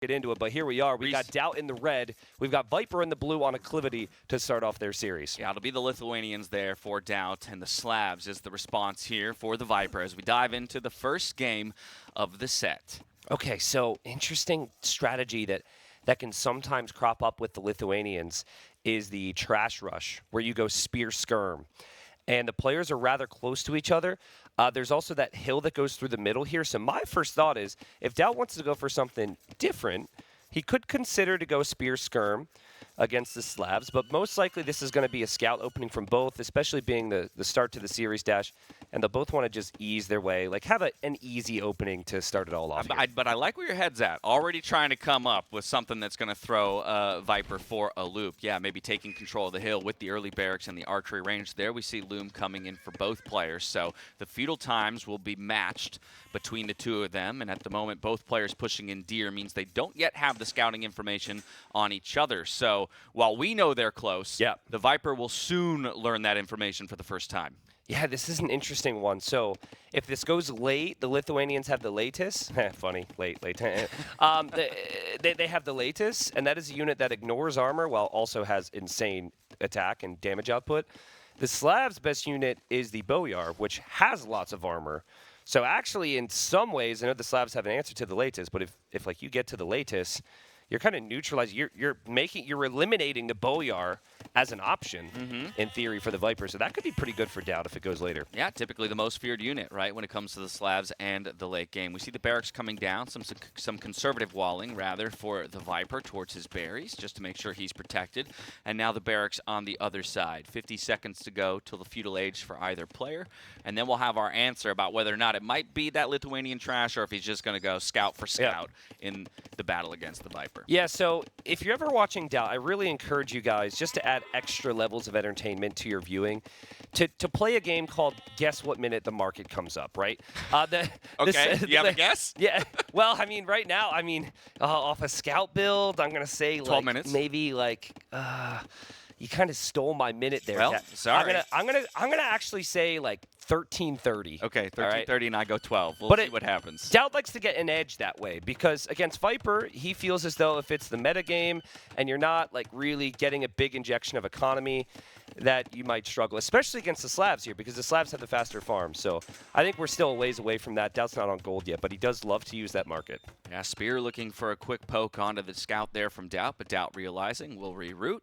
get into it, but here we are. We got DauT in the red. We've got Viper in the blue on Acclivity to start off their series. Yeah, it'll be the Lithuanians there for DauT, and the Slavs is the response here for the Viper as we dive into the first game of the set. Okay, so interesting strategy that can sometimes crop up with the Lithuanians is the trash rush, where you go spear skirm. And the players are rather close to each other. There's also that hill that goes through the middle here. So my first thought is, if DauT wants to go for something different, he could consider to go spear skirm against the Slavs, but most likely this is going to be a scout opening from both, especially being the start to the series dash, and they'll both want to just ease their way, like have an easy opening to start it all off. But I like where your head's at. Already trying to come up with something that's going to throw Viper for a loop. Yeah, maybe taking control of the hill with the early barracks and the archery range. There we see Loom coming in for both players, so the feudal times will be matched between the two of them, and at the moment both players pushing in deer means they don't yet have the scouting information on each other. So while we know they're close, the Viper will soon learn that information for the first time. Yeah, this is an interesting one. So if this goes late, the Lithuanians have the latest. Funny, late. They have the latest, and that is a unit that ignores armor while also has insane attack and damage output. The Slavs' best unit is the Boyar, which has lots of armor. So actually, in some ways, I know the Slavs have an answer to the latest, but if like you get to the latest, you're kind of neutralizing. You're eliminating the Boyar as an option in theory for the Viper. So that could be pretty good for DauT if it goes later. Yeah, typically the most feared unit, right, when it comes to the Slavs and the late game. We see the barracks coming down, some conservative walling rather for the Viper towards his berries, just to make sure he's protected. And now the barracks on the other side. 50 seconds to go till the feudal age for either player, and then we'll have our answer about whether or not it might be that Lithuanian trash or if he's just going to go scout for scout in the battle against the Viper. Yeah, so if you're ever watching DauT, I really encourage you guys just to add extra levels of entertainment to your viewing, to play a game called Guess What Minute the Market Comes Up, right? Okay, you have a guess? Yeah, well, I mean, right now, off a scout build, I'm going to say 12 minutes. Maybe you kind of stole my minute there. Well, sorry. I'm gonna actually say like 13:30. Okay, 13:30, and I go 12. We'll see what happens. DauT likes to get an edge that way because against Viper, he feels as though if it's the meta game and you're not like really getting a big injection of economy, that you might struggle, especially against the Slavs here because the Slavs have the faster farm. So I think we're still a ways away from that. DauT's not on gold yet, but he does love to use that market. Yeah, Spear looking for a quick poke onto the scout there from DauT, but DauT realizing will reroute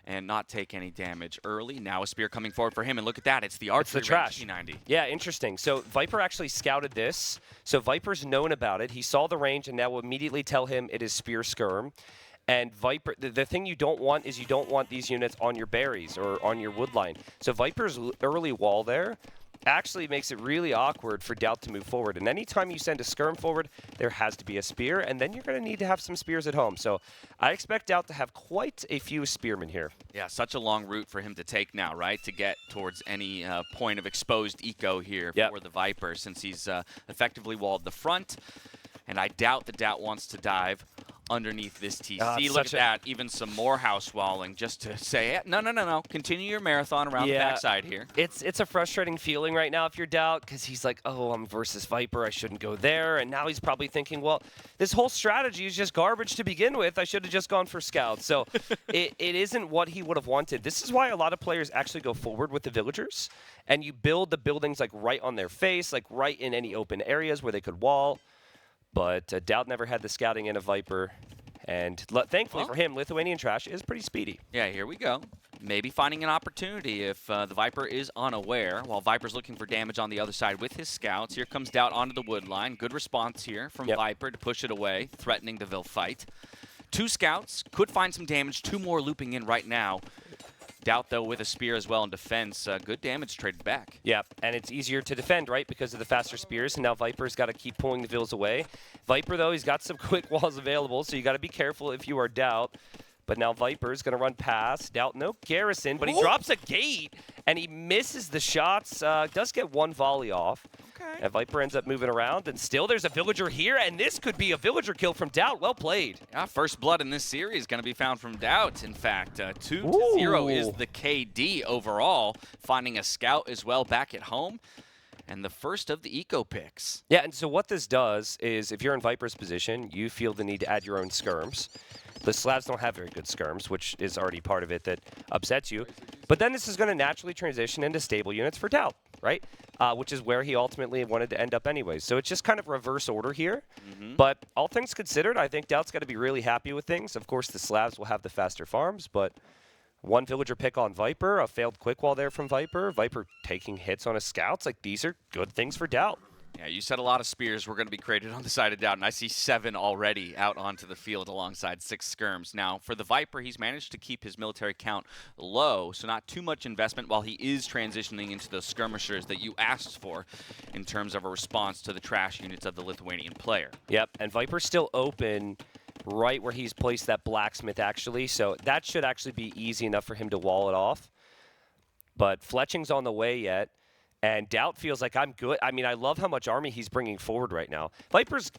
and not take any damage early. Now a spear coming forward for him, and look at that. It's the archery range T90. Yeah, interesting. So Viper actually scouted this. So Viper's known about it. He saw the range, and that will immediately tell him it is spear skirm. And Viper, the thing you don't want is you don't want these units on your berries or on your wood line. So Viper's early wall there actually makes it really awkward for DauT to move forward. And anytime you send a skirm forward, there has to be a spear, and then you're going to need to have some spears at home. So I expect DauT to have quite a few spearmen here. Yeah, such a long route for him to take now, right, to get towards any point of exposed eco here for the Viper, since he's effectively walled the front. And I doubt that DauT wants to dive underneath this TC. Look at that, even some more house walling just to say, no, continue your marathon around the backside here. It's a frustrating feeling right now if you're DauT because he's like, oh, I'm versus Viper, I shouldn't go there. And now he's probably thinking, well, this whole strategy is just garbage to begin with. I should have just gone for Scout. So it isn't what he would have wanted. This is why a lot of players actually go forward with the villagers, and you build the buildings like right on their face, like right in any open areas where they could wall. But DauT never had the scouting in a Viper. And thankfully for him, Lithuanian trash is pretty speedy. Yeah, here we go. Maybe finding an opportunity if the Viper is unaware. While Viper's looking for damage on the other side with his scouts. Here comes DauT onto the wood line. Good response here from Viper to push it away, threatening the Vil fight. 2 scouts. Could find some damage. 2 more looping in right now. DauT, though, with a spear as well in defense. Good damage traded back. Yeah, and it's easier to defend, right, because of the faster spears, and now Viper's got to keep pulling the Vils away. Viper, though, he's got some quick walls available, so you got to be careful if you are DauT. But now Viper's going to run past. DauT, no garrison, but he drops a gate, and he misses the shots. Does get 1 volley off. Okay. And Viper ends up moving around, and still there's a villager here, and this could be a villager kill from DauT. Well played. Yeah, first blood in this series is going to be found from DauT. In fact, 2-0 is the KD overall, finding a scout as well back at home. and the first of the eco picks. Yeah, and so what this does is if you're in Viper's position, you feel the need to add your own skirms. The slabs don't have very good skirms, which is already part of it that upsets you. But then this is going to naturally transition into stable units for DauT, right? Which is where he ultimately wanted to end up anyways. So it's just kind of reverse order here. But all things considered, I think DauT's got to be really happy with things. Of course, the slabs will have the faster farms, but one villager pick on Viper, a failed quick wall there from Viper, Viper taking hits on his scouts. Like, these are good things for DauT. Yeah, you said a lot of spears were going to be created on the side of DauT, and I see 7 already out onto the field alongside 6 skirms. Now, for the Viper, he's managed to keep his military count low, so not too much investment while he is transitioning into those skirmishers that you asked for in terms of a response to the trash units of the Lithuanian player. Yep, and Viper's still open right where he's placed that blacksmith, actually, so that should actually be easy enough for him to wall it off. But Fletching's on the way yet. And DauT feels like I'm good. I mean, I love how much army he's bringing forward right now.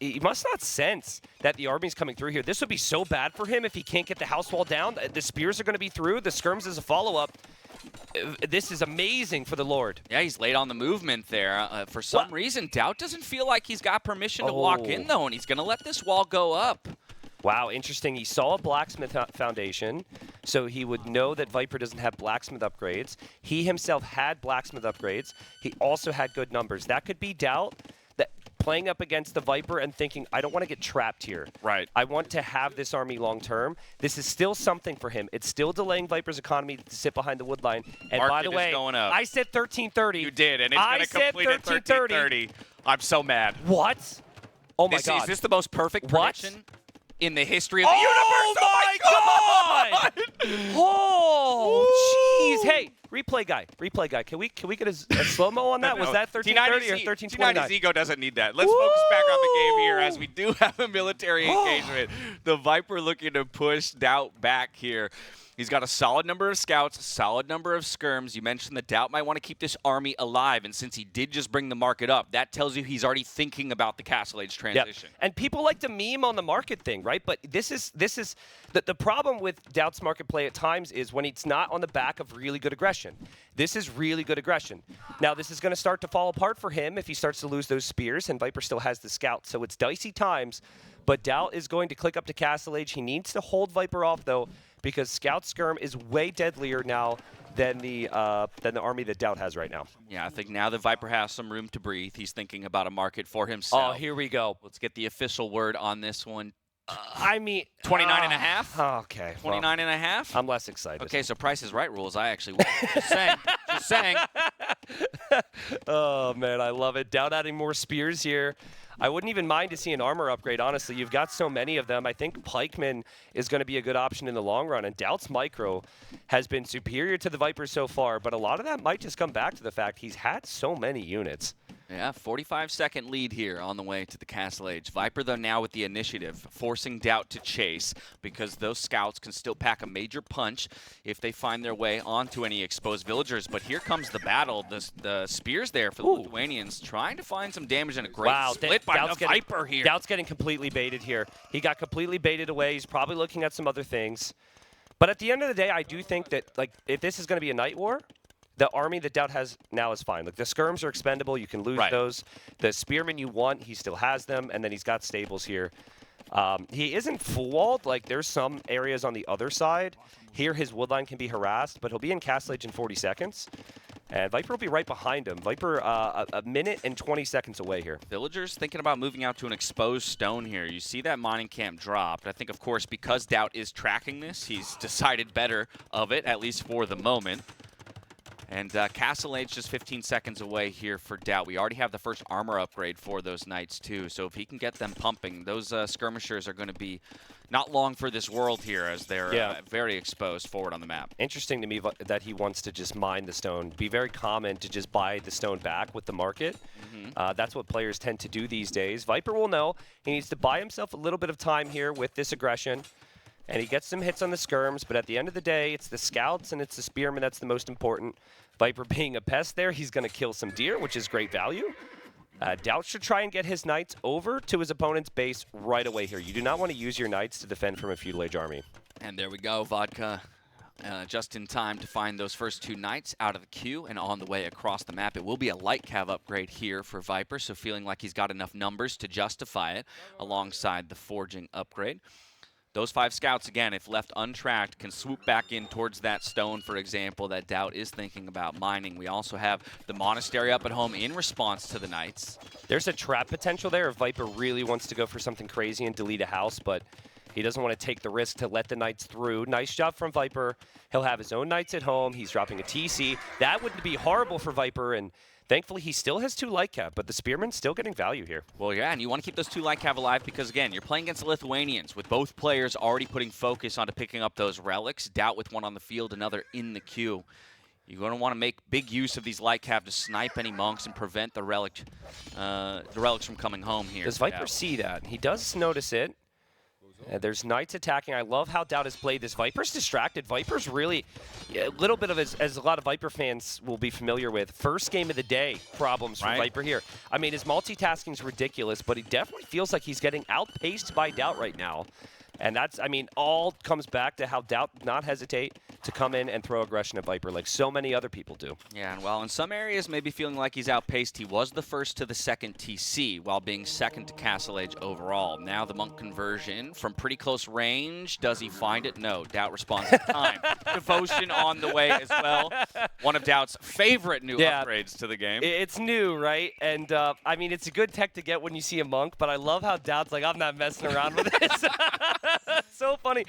He must not sense that the army's coming through here. This would be so bad for him if he can't get the house wall down. The spears are going to be through. The skirms is a follow-up. This is amazing for the Lord. Yeah, he's late on the movement there. For some reason, DauT doesn't feel like he's got permission to walk in, though, and he's going to let this wall go up. Wow, interesting. He saw a blacksmith foundation, so he would know that Viper doesn't have blacksmith upgrades. He himself had blacksmith upgrades. He also had good numbers. That could be DauT that playing up against the Viper and thinking, I don't want to get trapped here. Right. I want to have this army long term. This is still something for him. It's still delaying Viper's economy to sit behind the wood line. And Market by the way, going up. I said 1330. You did, and it's going to complete at 1330. I'm so mad. What? Oh my God. Is this the most perfect prediction in the history of the universe? Oh my God! Oh, jeez. Hey, replay guy. Can we get a slow-mo on that? Was that 1330 or 1329? T90's ego doesn't need that. Let's focus back on the game here as we do have a military engagement. The Viper looking to push DauT back here. He's got a solid number of scouts, a solid number of skirms. You mentioned that DauT might want to keep this army alive, and since he did just bring the market up, that tells you he's already thinking about the Castle Age transition. Yep. And people like to meme on the market thing, right? But this is the problem with DauT's market play at times is when it's not on the back of really good aggression. This is really good aggression. Now, this is going to start to fall apart for him if he starts to lose those spears, and Viper still has the scouts, so it's dicey times. But DauT is going to click up to Castle Age. He needs to hold Viper off, though, because Scout Skirm is way deadlier now than the army that DauT has right now. Yeah, I think now that Viper has some room to breathe, he's thinking about a market for himself. Oh, here we go. Let's get the official word on this one. I mean, 29 and a half? Okay. 29 and a half? I'm less excited. Okay, so Price is Right rules. I actually won. Just saying. Just saying. Oh, man, I love it. DauT adding more spears here. I wouldn't even mind to see an armor upgrade, honestly. You've got so many of them. I think Pikeman is going to be a good option in the long run. And DauT's micro has been superior to the Viper so far, but a lot of that might just come back to the fact he's had so many units. Yeah, 45-second lead here on the way to the Castle Age. Viper, though, now with the initiative, forcing DauT to chase because those scouts can still pack a major punch if they find their way onto any exposed villagers. But here comes the battle. The spears there for the Lithuanians trying to find some damage and a great split by the Viper here. DauT's getting completely baited here. He got completely baited away. He's probably looking at some other things. But at the end of the day, I do think that, like, if this is going to be a night war, the army that DauT has now is fine. Like, the skirms are expendable. You can lose those. The spearmen you want, he still has them. And then he's got stables here. He isn't full-walled. Like, there's some areas on the other side. Here, his woodline can be harassed, but he'll be in Castle Age in 40 seconds. And Viper will be right behind him. Viper a minute and 20 seconds away here. Villagers thinking about moving out to an exposed stone here. You see that mining camp dropped. I think, of course, because DauT is tracking this, he's decided better of it, at least for the moment. And Castle Age just 15 seconds away here for DauT. We already have the first armor upgrade for those knights, too. So if he can get them pumping, those skirmishers are going to be not long for this world here as they're very exposed forward on the map. Interesting to me that he wants to just mine the stone. Be very common to just buy the stone back with the market. That's what players tend to do these days. Viper will know he needs to buy himself a little bit of time here with this aggression. And he gets some hits on the skirms, but at the end of the day, it's the scouts and it's the spearmen that's the most important. Viper being a pest there, he's going to kill some deer, which is great value. DauT should try and get his knights over to his opponent's base right away here. You do not want to use your knights to defend from a feudal age army. And there we go, Vodka just in time to find those first 2 Knights out of the queue and on the way across the map. It will be a light cav upgrade here for Viper, so feeling like he's got enough numbers to justify it alongside the forging upgrade. Those 5 scouts, again, if left untracked, can swoop back in towards that stone, for example, that DauT is thinking about mining. We also have the Monastery up at home in response to the Knights. There's a trap potential there if Viper really wants to go for something crazy and delete a house, but he doesn't want to take the risk to let the Knights through. Nice job from Viper. He'll have his own Knights at home. He's dropping a TC. That would be horrible for Viper, and thankfully he still has 2 light cav, but the Spearman's still getting value here. Well, yeah, and you want to keep those 2 light cav alive because, again, you're playing against the Lithuanians with both players already putting focus onto picking up those relics. DauT with one on the field, another in the queue. You're going to want to make big use of these light cav to snipe any monks and prevent the relics from coming home here. Does Viper see that? He does notice it. There's Knights attacking. I love how DauT has played this. Viper's distracted. Viper's really a little bit of, as a lot of Viper fans will be familiar with, first game of the day problems for Viper here. I mean, his multitasking is ridiculous, but he definitely feels like he's getting outpaced by DauT right now. And that's, I mean, all comes back to how DauT not hesitate to come in and throw aggression at Viper like so many other people do. Yeah, and while in some areas maybe feeling like he's outpaced, he was the first to the second TC while being second to Castle Age overall. Now the Monk conversion from pretty close range. Does he find it? No. DauT responds in time. Devotion on the way as well. One of DauT's favorite new upgrades to the game. It's new, right? And, I mean, it's a good tech to get when you see a Monk, but I love how DauT's like, I'm not messing around with this. So funny.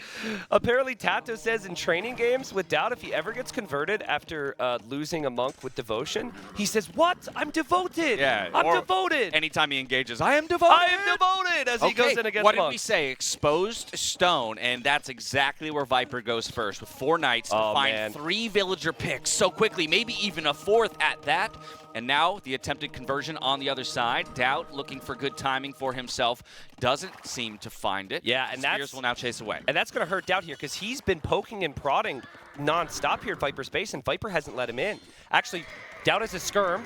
Apparently, Tato says in training games with DauT, if he ever gets converted after losing a Monk with Devotion, he says, what? I'm devoted. Yeah, I'm devoted. Anytime he engages, I am devoted. I am devoted as he goes in against What Monk. did we say? Exposed stone, and that's exactly where Viper goes first with 4 Knights to find 3 villager picks so quickly, maybe even a 4th at that. And now the attempted conversion on the other side. DauT looking for good timing for himself. Doesn't seem to find it. Yeah, and Spears will now chase away. And that's going to hurt DauT here because he's been poking and prodding nonstop here at Viper's base, and Viper hasn't let him in. Actually, DauT has a skirm.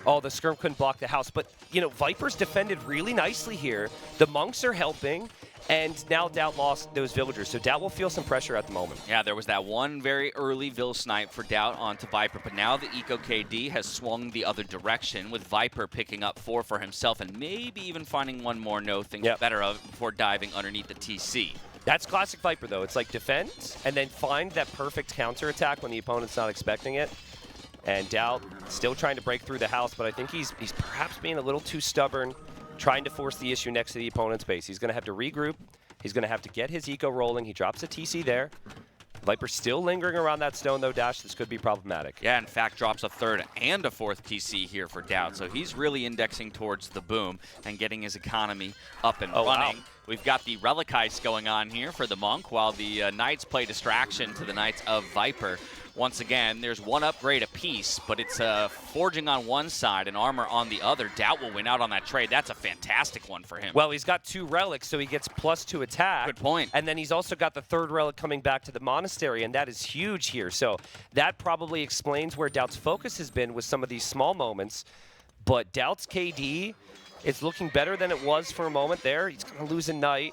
Oh, the skirm couldn't block the house. But, you know, Viper's defended really nicely here. The Monks are helping. And now DauT lost those villagers, so DauT will feel some pressure at the moment. Yeah, there was that one very early Vill snipe for DauT onto Viper, but now the Eco KD has swung the other direction with Viper picking up 4 for himself and maybe even finding one more. No, things better of before diving underneath the TC. That's classic Viper, though. It's like defend and then find that perfect counterattack when the opponent's not expecting it. And DauT still trying to break through the house, but I think he's perhaps being a little too stubborn, trying to force the issue next to the opponent's base. He's going to have to regroup. He's going to have to get his eco rolling. He drops a TC there. Viper still lingering around that stone, though, Dash. This could be problematic. Yeah, in fact, drops a 3rd and a 4th TC here for DauT. So he's really indexing towards the boom and getting his economy up and running. Wow. We've got the Relic Heist going on here for the Monk, while the Knights play distraction to the Knights of Viper. Once again, there's 1 upgrade apiece, but it's forging on one side and armor on the other. DauT will win out on that trade. That's a fantastic one for him. Well, he's got 2 relics, so he gets +2 attack. Good point. And then he's also got the 3rd relic coming back to the monastery, and that is huge here. So that probably explains where DauT's focus has been with some of these small moments. But DauT's KD is looking better than it was for a moment there. He's going to lose a Knight.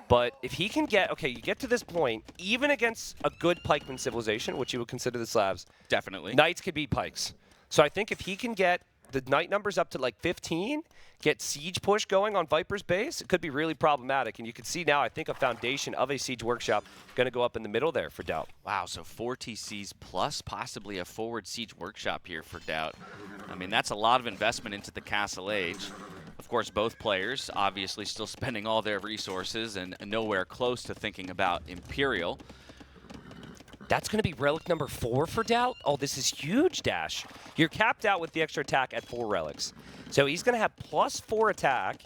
But if he can get, okay, you get to this point, even against a good pikeman civilization, which you would consider the Slavs. Definitely. Knights could beat pikes. So I think if he can get the Knight numbers up to like 15, get siege push going on Viper's base, it could be really problematic. And you can see now, I think a foundation of a siege workshop going to go up in the middle there for DauT. Wow, so 4 TCs plus possibly a forward siege workshop here for DauT. I mean, that's a lot of investment into the Castle Age. Of course, both players obviously still spending all their resources and nowhere close to thinking about Imperial. That's going to be relic number 4 for DauT? Oh, this is huge, Dash. You're capped out with the extra attack at 4 relics. So he's going to have +4 attack.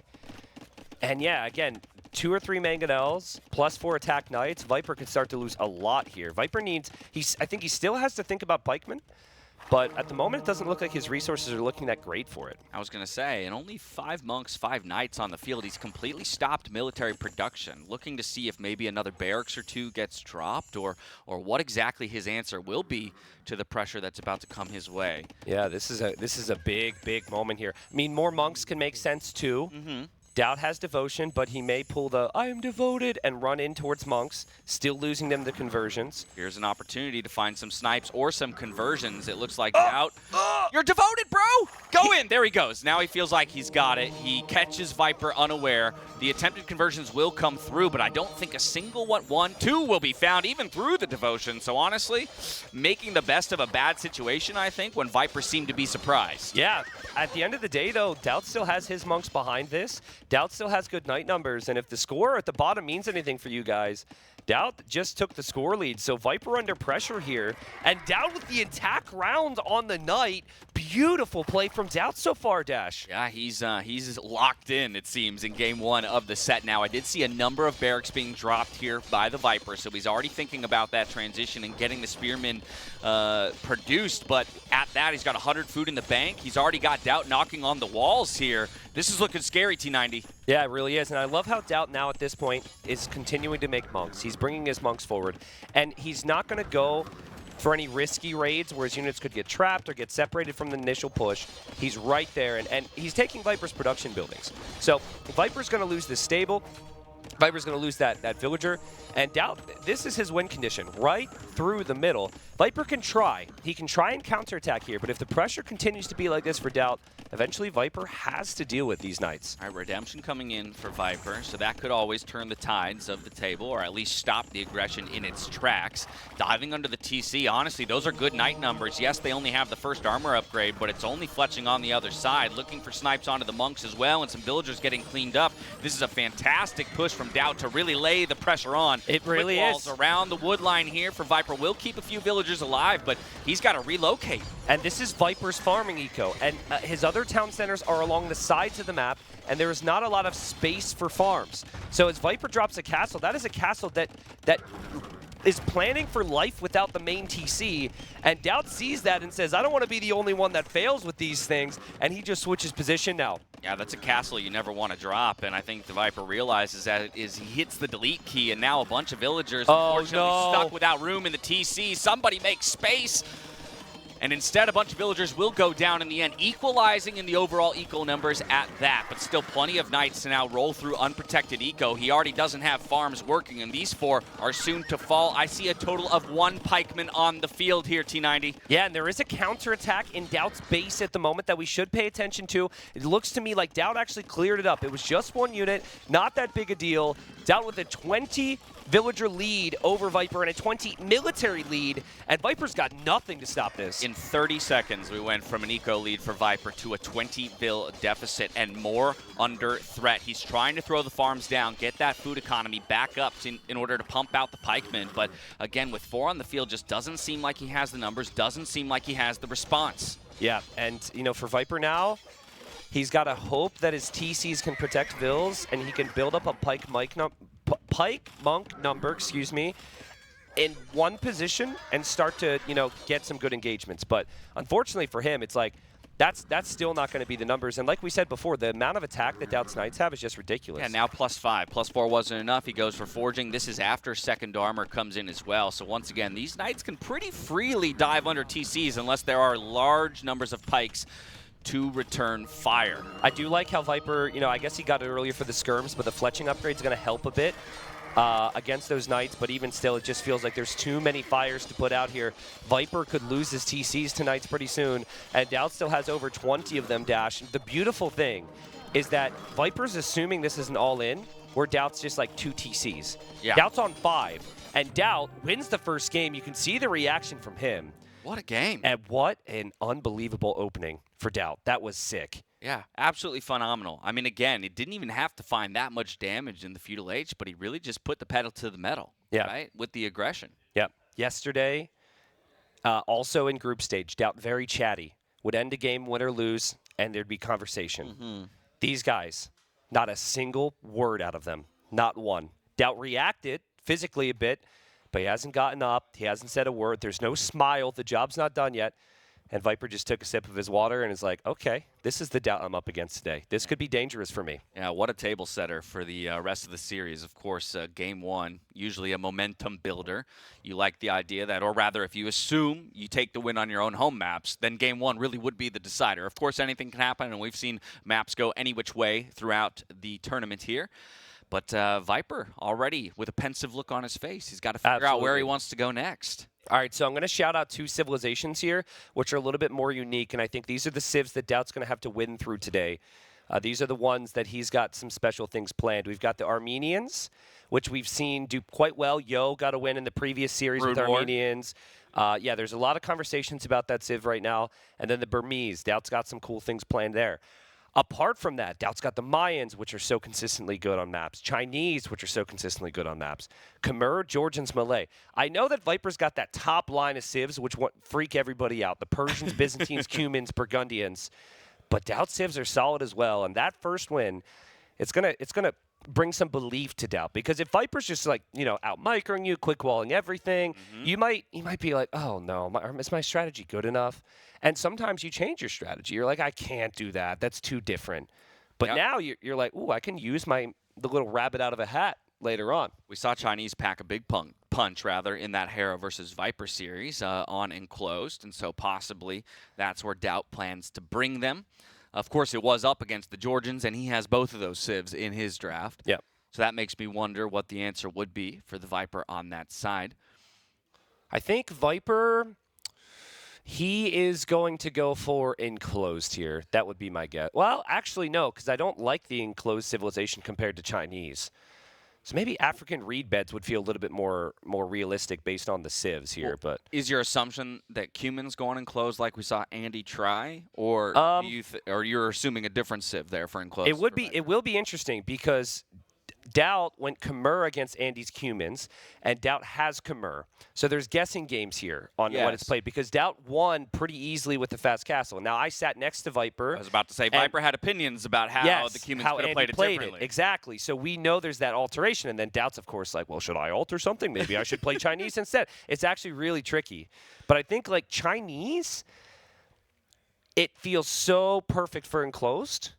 And yeah, again, 2 or 3 mangonels, +4 attack Knights. Viper could start to lose a lot here. Viper needs, I think he still has to think about pikemen. But at the moment, it doesn't look like his resources are looking that great for it. I was going to say, and only 5 monks, 5 knights on the field. He's completely stopped military production, looking to see if maybe another barracks or 2 gets dropped, or what exactly his answer will be to the pressure that's about to come his way. Yeah, this is a big moment here. I mean, more monks can make sense too. DauT has devotion, but he may pull the I am devoted and run in towards monks, still losing them to conversions. Here's an opportunity to find some snipes or some conversions. It looks like DauT. You're devoted, bro! Go in! There he goes. Now he feels like he's got it. He catches Viper unaware. The attempted conversions will come through, but I don't think a single one, two will be found, even through the devotion. So honestly, making the best of a bad situation, I think, when Viper seemed to be surprised. Yeah, at the end of the day, though, DauT still has his monks behind this. DauT still has good night numbers, and if the score at the bottom means anything for you guys, DauT just took the score lead, so Viper under pressure here, and DauT with the attack round on the night. Beautiful play from DauT so far, Dash. Yeah, he's locked in, it seems, in game one of the set now. I did see a number of barracks being dropped here by the Viper, so he's already thinking about that transition and getting the Spearman produced, but at that, he's got 100 food in the bank. He's already got DauT knocking on the walls here. This is looking scary, T90. Yeah, it really is, and I love how DauT now at this point is continuing to make monks. He's bringing his monks forward, and he's not going to go for any risky raids where his units could get trapped or get separated from the initial push. He's right there, and he's taking Viper's production buildings. So Viper's going to lose this stable. Viper's going to lose that villager, and DauT, this is his win condition, right through the middle. Viper can try. He can try and counterattack here, but if the pressure continues to be like this for DauT, eventually Viper has to deal with these knights. All right, redemption coming in for Viper, so that could always turn the tides of the table, or at least stop the aggression in its tracks. Diving under the TC, honestly, those are good night numbers. Yes, they only have the first armor upgrade, but it's only fletching on the other side, looking for snipes onto the monks as well, and some villagers getting cleaned up. This is a fantastic push from DauT to really lay the pressure on. It really walls is. Around the wood line here for Viper. Will keep a few villagers alive, but he's got to relocate. And this is Viper's farming eco, and his other town centers are along the sides of the map, and there is not a lot of space for farms. So as Viper drops a castle, that is a castle that is planning for life without the main TC, and DauT sees that and says, I don't want to be the only one that fails with these things, and he just switches position now. Yeah, that's a castle you never want to drop, and I think the Viper realizes that he hits the delete key, and now a bunch of villagers, unfortunately, stuck without room in the TC. Somebody makes space. And instead, a bunch of villagers will go down in the end, equalizing in the overall eco numbers at that. But still plenty of knights to now roll through unprotected eco. He already doesn't have farms working, and these four are soon to fall. I see a total of 1 pikeman on the field here, T90. Yeah, and there is a counterattack in DauT's base at the moment that we should pay attention to. It looks to me like DauT actually cleared it up. It was just 1 unit, not that big a deal. DauT with a 20 villager lead over Viper and a 20 military lead, and Viper's got nothing to stop this. In 30 seconds, we went from an eco lead for Viper to a 20 bill deficit and more under threat. He's trying to throw the farms down, get that food economy back up in order to pump out the pikemen, but again, with 4 on the field, just doesn't seem like he has the numbers, doesn't seem like he has the response. Yeah, and you know, for Viper now, he's got to hope that his TCs can protect Vills, and he can build up a pike monk number, in one position and start to, you know, get some good engagements. But unfortunately for him, it's like that's still not going to be the numbers. And like we said before, the amount of attack that DauT's Knights have is just ridiculous. Yeah, now +5. +4 wasn't enough. He goes for forging. This is after second armor comes in as well. So once again, these Knights can pretty freely dive under TCs unless there are large numbers of pikes to return fire. I do like how Viper, you know, I guess he got it earlier for the skirms, but the fletching upgrade is going to help a bit against those Knights, but even still, it just feels like there's too many fires to put out here. Viper could lose his TCs to Knights pretty soon, and DauT still has over 20 of them, Dash. The beautiful thing is that Viper's assuming this is an all-in, where DauT's just like 2 TCs. Yeah. DauT's on 5, and DauT wins the first game. You can see the reaction from him. What a game. And what an unbelievable opening for DauT. That was sick. Yeah, absolutely phenomenal. I mean, again, it didn't even have to find that much damage in the Feudal Age, but he really just put the pedal to the metal, right, with the aggression. Yep. Yesterday, also in group stage, DauT very chatty. Would end a game, win or lose, and there'd be conversation. These guys, not a single word out of them. Not one. DauT reacted physically a bit, but he hasn't gotten up. He hasn't said a word. There's no smile. The job's not done yet. And Viper just took a sip of his water and is like, okay, this is the DauT I'm up against today. This could be dangerous for me. Yeah, what a table setter for the rest of the series. Of course, game one, usually a momentum builder. You like the idea that, or rather, if you assume you take the win on your own home maps, then game one really would be the decider. Of course, anything can happen, and we've seen maps go any which way throughout the tournament here. But Viper already with a pensive look on his face. He's got to figure out where he wants to go next. All right, so I'm going to shout out 2 civilizations here, which are a little bit more unique, and I think these are the civs that DauT's going to have to win through today. These are the ones that he's got some special things planned. We've got the Armenians, which we've seen do quite well. Yo got a win in the previous series with Armenians. Yeah, there's a lot of conversations about that civ right now. And then the Burmese. DauT's got some cool things planned there. Apart from that, DauT's got the Mayans, which are so consistently good on maps. Chinese, which are so consistently good on maps. Khmer, Georgians, Malay. I know that Viper's got that top line of civs, which freak everybody out. The Persians, Byzantines, Cumans, Burgundians. But DauT civs are solid as well. And that first win, it's gonna bring some belief to DauT. Because if Viper's just like, out-microing you, quick-walling everything, you might be like, oh, no, is my strategy good enough? And sometimes you change your strategy. You're like, I can't do that. That's too different. But now you're like, ooh, I can use the little rabbit out of a hat later on. We saw Chinese pack a big punch in that Hera versus Viper series on Enclosed, and so possibly that's where DauT plans to bring them. Of course, it was up against the Georgians, and he has both of those civs in his draft. Yeah. So that makes me wonder what the answer would be for the Viper on that side. I think Viper, he is going to go for Enclosed here. That would be my guess. Well, actually, no, because I don't like the Enclosed civilization compared to Chinese. So maybe African reed beds would feel a little bit more realistic based on the civs here. But is your assumption that Cuman's going Enclosed like we saw Andy try, or or you're assuming a different civ there for Enclosed? It will be interesting because DauT went Khmer against Andy's Cumans, and DauT has Khmer. So there's guessing games here on what it's played, because DauT won pretty easily with the Fast Castle. Now, I sat next to Viper. I was about to say, Viper had opinions about how the Cumans could have played it differently. Exactly. So we know there's that alteration, and then DauT's, of course, like, well, should I alter something? Maybe I should play Chinese instead. It's actually really tricky. But I think, like, Chinese, it feels so perfect for Enclosed,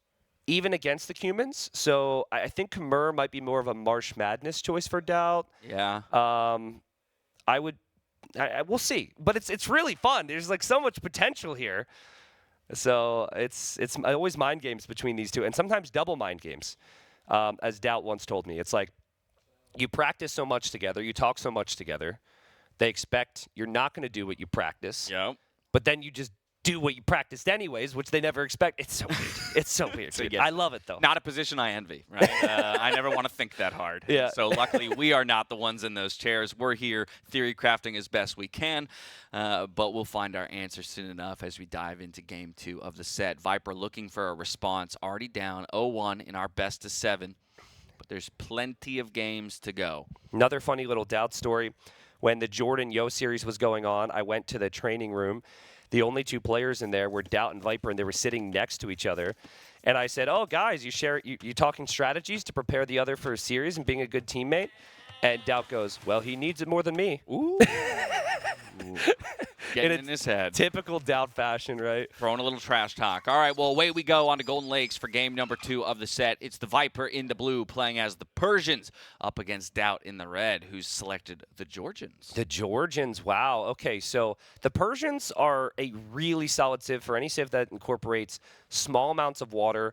even against the Cumans. So I think Khmer might be more of a Marsh Madness choice for DauT. Yeah. We'll see. But it's really fun. There's like so much potential here. So it's always mind games between these two, and sometimes double mind games, as DauT once told me. It's like you practice so much together, you talk so much together, they expect you're not going to do what you practice. Yep. But then you just do what you practiced anyways, which they never expect. It's so weird. It's so weird. Dude. I love it, though. Not a position I envy, right? I never want to think that hard. Yeah. So luckily, we are not the ones in those chairs. We're here theory crafting as best we can, but we'll find our answer soon enough as we dive into Game 2 of the set. Viper looking for a response, already down 0-1 in our best of 7, but there's plenty of games to go. Another funny little DauT story. When the Jordan Yo series was going on, I went to the training room. The only 2 players in there were DauT and Viper, and they were sitting next to each other. And I said, oh, guys, you talking strategies to prepare the other for a series and being a good teammate? And DauT goes, well, he needs it more than me. Ooh. Getting in his head. Typical DauT fashion, right? Throwing a little trash talk. All right, well, away we go on to Golden Lakes for game number 2 of the set. It's the Viper in the blue playing as the Persians up against DauT in the red, who's selected the Georgians. The Georgians, wow. Okay, so the Persians are a really solid civ for any civ that incorporates small amounts of water.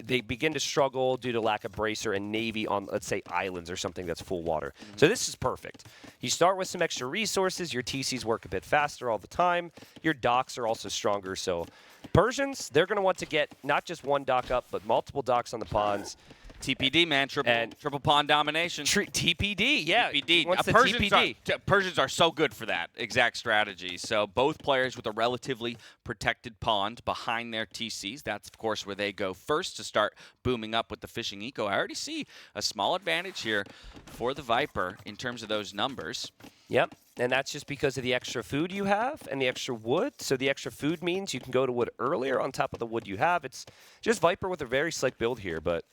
They begin to struggle due to lack of bracer and navy on, let's say, islands or something that's full water. So this is perfect. You start with some extra resources. Your TCs work a bit faster all the time. Your docks are also stronger. So Persians, they're going to want to get not just one dock up, but multiple docks on the ponds. TPD, man, triple pawn domination. TPD, yeah. TPD. What's the TPD? Persians are so good for that exact strategy. So both players with a relatively protected pond behind their TCs. That's, of course, where they go first to start booming up with the fishing eco. I already see a small advantage here for the Viper in terms of those numbers. Yep, and that's just because of the extra food you have and the extra wood. So the extra food means you can go to wood earlier on top of the wood you have. It's just Viper with a very slick build here, but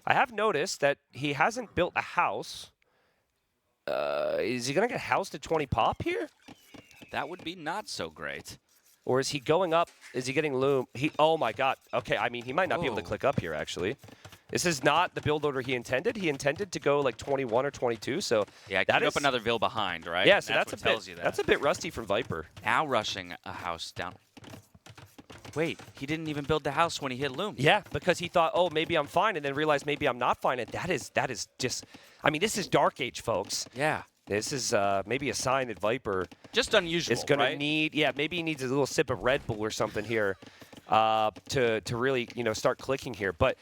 I have noticed that he hasn't built a house. Is he going to get housed at 20 pop here? That would be not so great. Or is he going up? Is he getting Loom? Oh, my God. Okay, I mean, he might not be able to click up here, actually. This is not the build order he intended. He intended to go like 21 or 22, so Yeah, that keep is up another Vil behind, right? Yeah, And so that's that's what a tells bit you that. that's a bit rusty from Viper. Now rushing a house down. Wait, he didn't even build the house when he hit Loom. Yeah, because he thought, oh, maybe I'm fine, and then realized maybe I'm not fine. And that is just, I mean, this is Dark Age, folks. Yeah. This is maybe a sign that Viper Just unusual, is going right? to need, maybe he needs a little sip of Red Bull or something here to really, start clicking here. But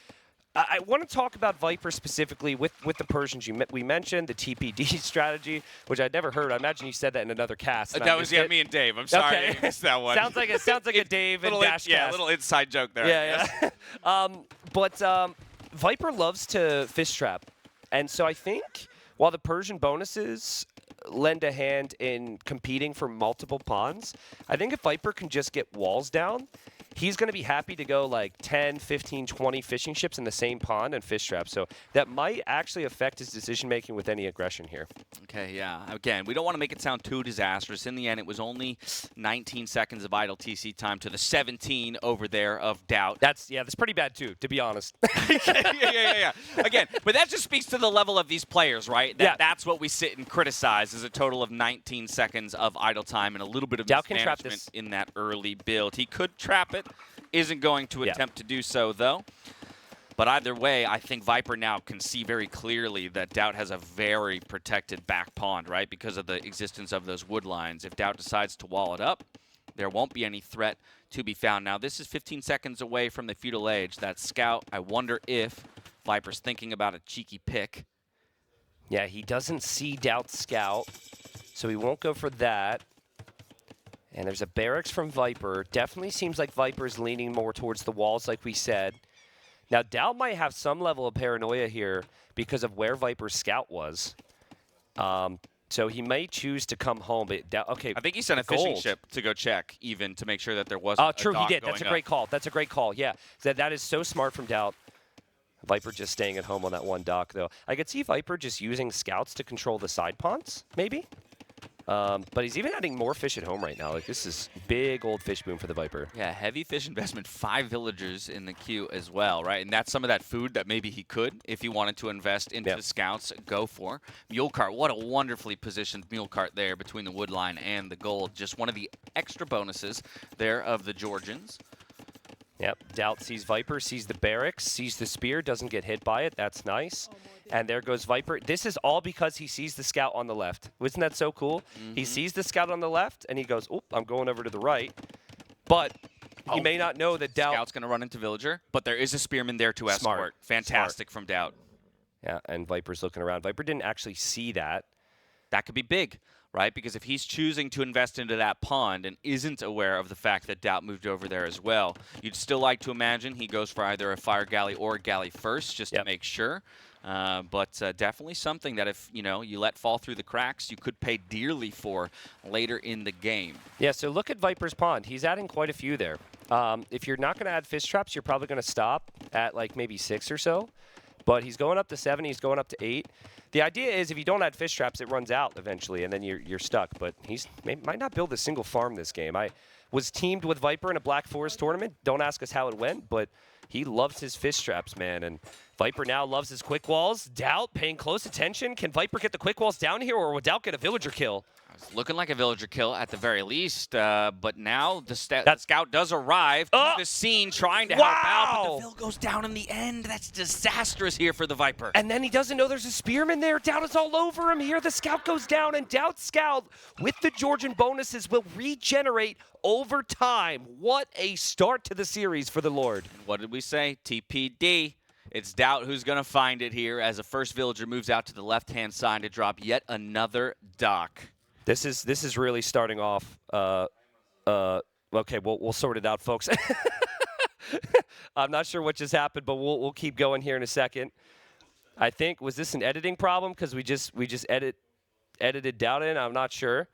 I want to talk about Viper specifically with the Persians. We mentioned the TPD strategy, which I'd never heard. I imagine you said that in another cast. That was me and Dave. I'm sorry I missed that one. sounds like a Dave and Dash Yeah, cast. a little inside joke there. Yeah. But Viper loves to fish trap, and so I think while the Persian bonuses lend a hand in competing for multiple pawns, I think if Viper can just get walls down, he's going to be happy to go like 10, 15, 20 fishing ships in the same pond and fish trap. So that might actually affect his decision-making with any aggression here. Okay, yeah. Again, we don't want to make it sound too disastrous. In the end, it was only 19 seconds of idle TC time to the 17 over there of DauT. That's pretty bad too, to be honest. yeah. Again, but that just speaks to the level of these players, right? That's what we sit and criticize is a total of 19 seconds of idle time and a little bit of DauT can trap mismanagement this. in that early build. He could trap it. Isn't going to attempt to do so, though. But either way, I think Viper now can see very clearly that DauT has a very protected back pond, right, because of the existence of those wood lines. If DauT decides to wall it up, there won't be any threat to be found. Now, this is 15 seconds away from the feudal age. That scout, I wonder if Viper's thinking about a cheeky pick. Yeah, he doesn't see DauT's scout, so he won't go for that. And there's a barracks from Viper. Definitely seems like Viper's leaning more towards the walls, like we said. Now, DauT might have some level of paranoia here because of where Viper's scout was. So he may choose to come home. But okay, I think he sent a fishing ship to go check, even to make sure that there wasn't. Oh, true, he did. That's a great up. call. That's a great call. Yeah, that is so smart from DauT. Viper just staying at home on that one dock, though. I could see Viper just using scouts to control the side ponds, maybe. But he's even adding more fish at home right now. Like, this is big old fish boom for the Viper. Yeah, heavy fish investment, 5 villagers in the queue as well, right? And that's some of that food that maybe he could, if he wanted to invest into the scouts, go for. Mule cart, what a wonderfully positioned mule cart there between the wood line and the gold. Just one of the extra bonuses there of the Georgians. Yep, DauT sees Viper, sees the barracks, sees the spear, doesn't get hit by it. That's nice. And there goes Viper. This is all because he sees the scout on the left. Isn't that so cool? He sees the scout on the left, and he goes, oop, I'm going over to the right. But he may not know that DauT... Scout's going to run into villager, but there is a spearman there to escort. Smart. Fantastic from DauT. Yeah, and Viper's looking around. Viper didn't actually see that. That could be big, right? Because if he's choosing to invest into that pond and isn't aware of the fact that DauT moved over there as well, you'd still like to imagine he goes for either a fire galley or a galley first, just to make sure. But definitely something that if you let fall through the cracks, you could pay dearly for later in the game. Yeah, so look at Viper's pond. He's adding quite a few there. If you're not going to add fish traps, you're probably going to stop at like maybe 6 or so. But he's going up to 7. He's going up to 8. The idea is if you don't add fish traps, it runs out eventually, and then you're stuck. But might not build a single farm this game. I was teamed with Viper in a Black Forest tournament. Don't ask us how it went, but he loves his fish traps, man. And Viper now loves his quick walls. DauT paying close attention. Can Viper get the quick walls down here, or will DauT get a villager kill? It's looking like a villager kill at the very least, but now the scout does arrive to the scene trying to help out, but the Vil goes down in the end. That's disastrous here for the Viper. And then he doesn't know there's a spearman there. DauT is all over him here. The scout goes down, and DauT's scout with the Georgian bonuses will regenerate over time. What a start to the series for the Lord. What did we say? TPD. It's DauT who's going to find it here as a first villager moves out to the left-hand side to drop yet another dock. This is really starting off. Okay, we'll sort it out, folks. I'm not sure what just happened, but we'll keep going here in a second. I think was this an editing problem because we just edited DauT in? I'm not sure.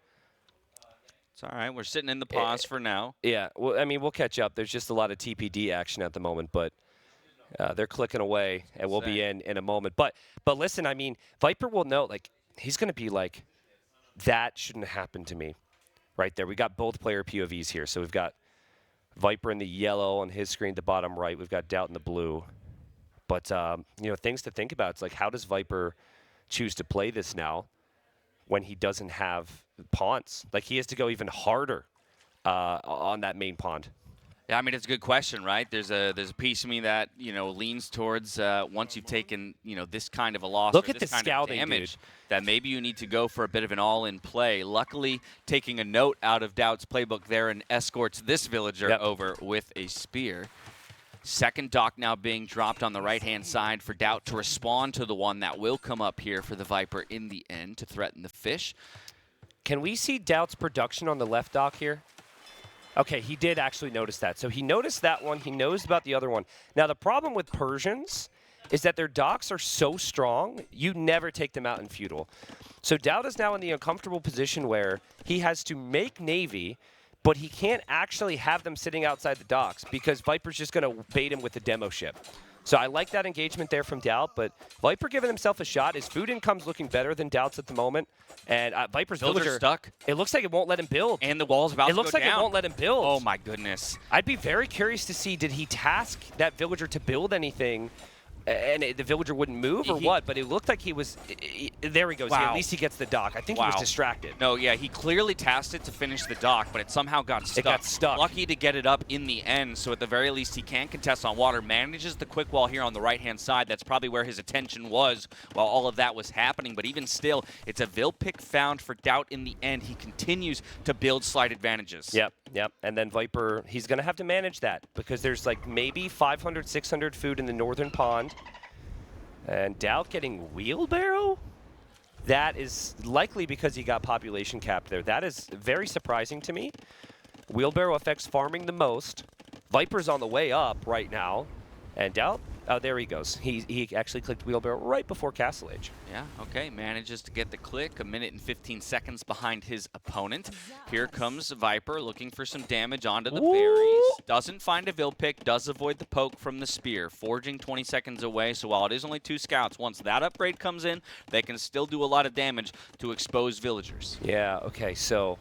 It's all right. We're sitting in the pause for now. Yeah. Well, I mean, we'll catch up. There's just a lot of TPD action at the moment, but they're clicking away, and we'll be in a moment. But listen, I mean, Viper will know. Like, he's going to be like, that shouldn't happen to me. right there. We got both player POVs here. So we've got Viper in the yellow on his screen at the bottom right. We've got DauT in the blue. But, you know, things to think about. It's like, how does Viper choose to play this now when he doesn't have pawns? Like, he has to go even harder on that main pond. Yeah, I mean, it's a good question, right? There's a piece of me that, you know, leans towards once you've taken, you know, this kind of a loss, Look or at this the kind scouting, of damage, dude. that maybe you need to go for a bit of an all-in play. Luckily, taking a note out of DauT's playbook there and escorts this villager over with a spear. Second dock now being dropped on the right-hand side for DauT to respond to the one that will come up here for the Viper in the end to threaten the fish. Can we see DauT's production on the left dock here? Okay, he did actually notice that. So he noticed that one. He knows about the other one. Now, the problem with Persians is that their docks are so strong, you never take them out in feudal. So DauT is now in the uncomfortable position where he has to make Navy, but he can't actually have them sitting outside the docks because Viper's just going to bait him with the demo ship. So I like that engagement there from DauT, but Viper giving himself a shot. His food income's looking better than DauT's at the moment. And Viper's villager stuck. It looks like it won't let him build. And the wall's about to go down. It looks like it won't let him build. Oh, my goodness. I'd be very curious to see, did he task that villager to build anything and the villager wouldn't move or what? But it looked like he was, there he goes. Wow. At least he gets the dock. I think he was distracted. No, yeah, he clearly tasked it to finish the dock, but it somehow got stuck. It got stuck. Lucky to get it up in the end, so at the very least he can contest on water. Manages the quick wall here on the right-hand side. That's probably where his attention was while all of that was happening. But even still, it's a Vil pick found for DauT in the end. He continues to build slight advantages. Yep. And then Viper, he's going to have to manage that because there's like maybe 500, 600 food in the northern pond. And DauT getting wheelbarrow? That is likely because he got population capped there. That is very surprising to me. Wheelbarrow affects farming the most. Viper's on the way up right now. And DauT, oh, there he goes. He actually clicked wheelbarrow right before Castle Age. Yeah, okay, manages to get the click. 1 minute and 15 seconds behind his opponent. Here comes Viper looking for some damage onto the berries. Doesn't find a Vil pick, does avoid the poke from the spear. Forging 20 seconds away, so while it is only 2 scouts, once that upgrade comes in, they can still do a lot of damage to expose villagers. Yeah, okay, so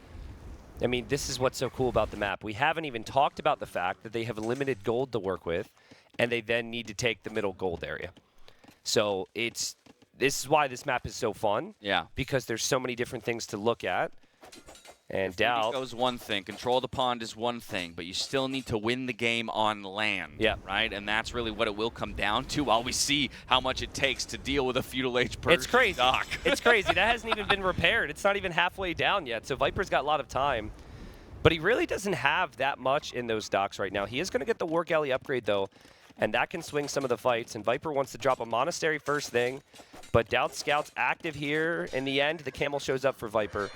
I mean, this is what's so cool about the map. We haven't even talked about the fact that they have limited gold to work with, and they then need to take the middle gold area. So this is why this map is so fun. Yeah. Because there's so many different things to look at. And DauT goes one thing, control the pond is one thing, but you still need to win the game on land. Yeah. Right? And that's really what it will come down to while we see how much it takes to deal with a feudal age Persian It's crazy. dock. It's crazy. That hasn't even been repaired. It's not even halfway down yet. So Viper's got a lot of time. But he really doesn't have that much in those docks right now. He is going to get the War Galley upgrade, though, and that can swing some of the fights. And Viper wants to drop a monastery first thing, but DauT Scout's active here. In the end, the camel shows up for Viper,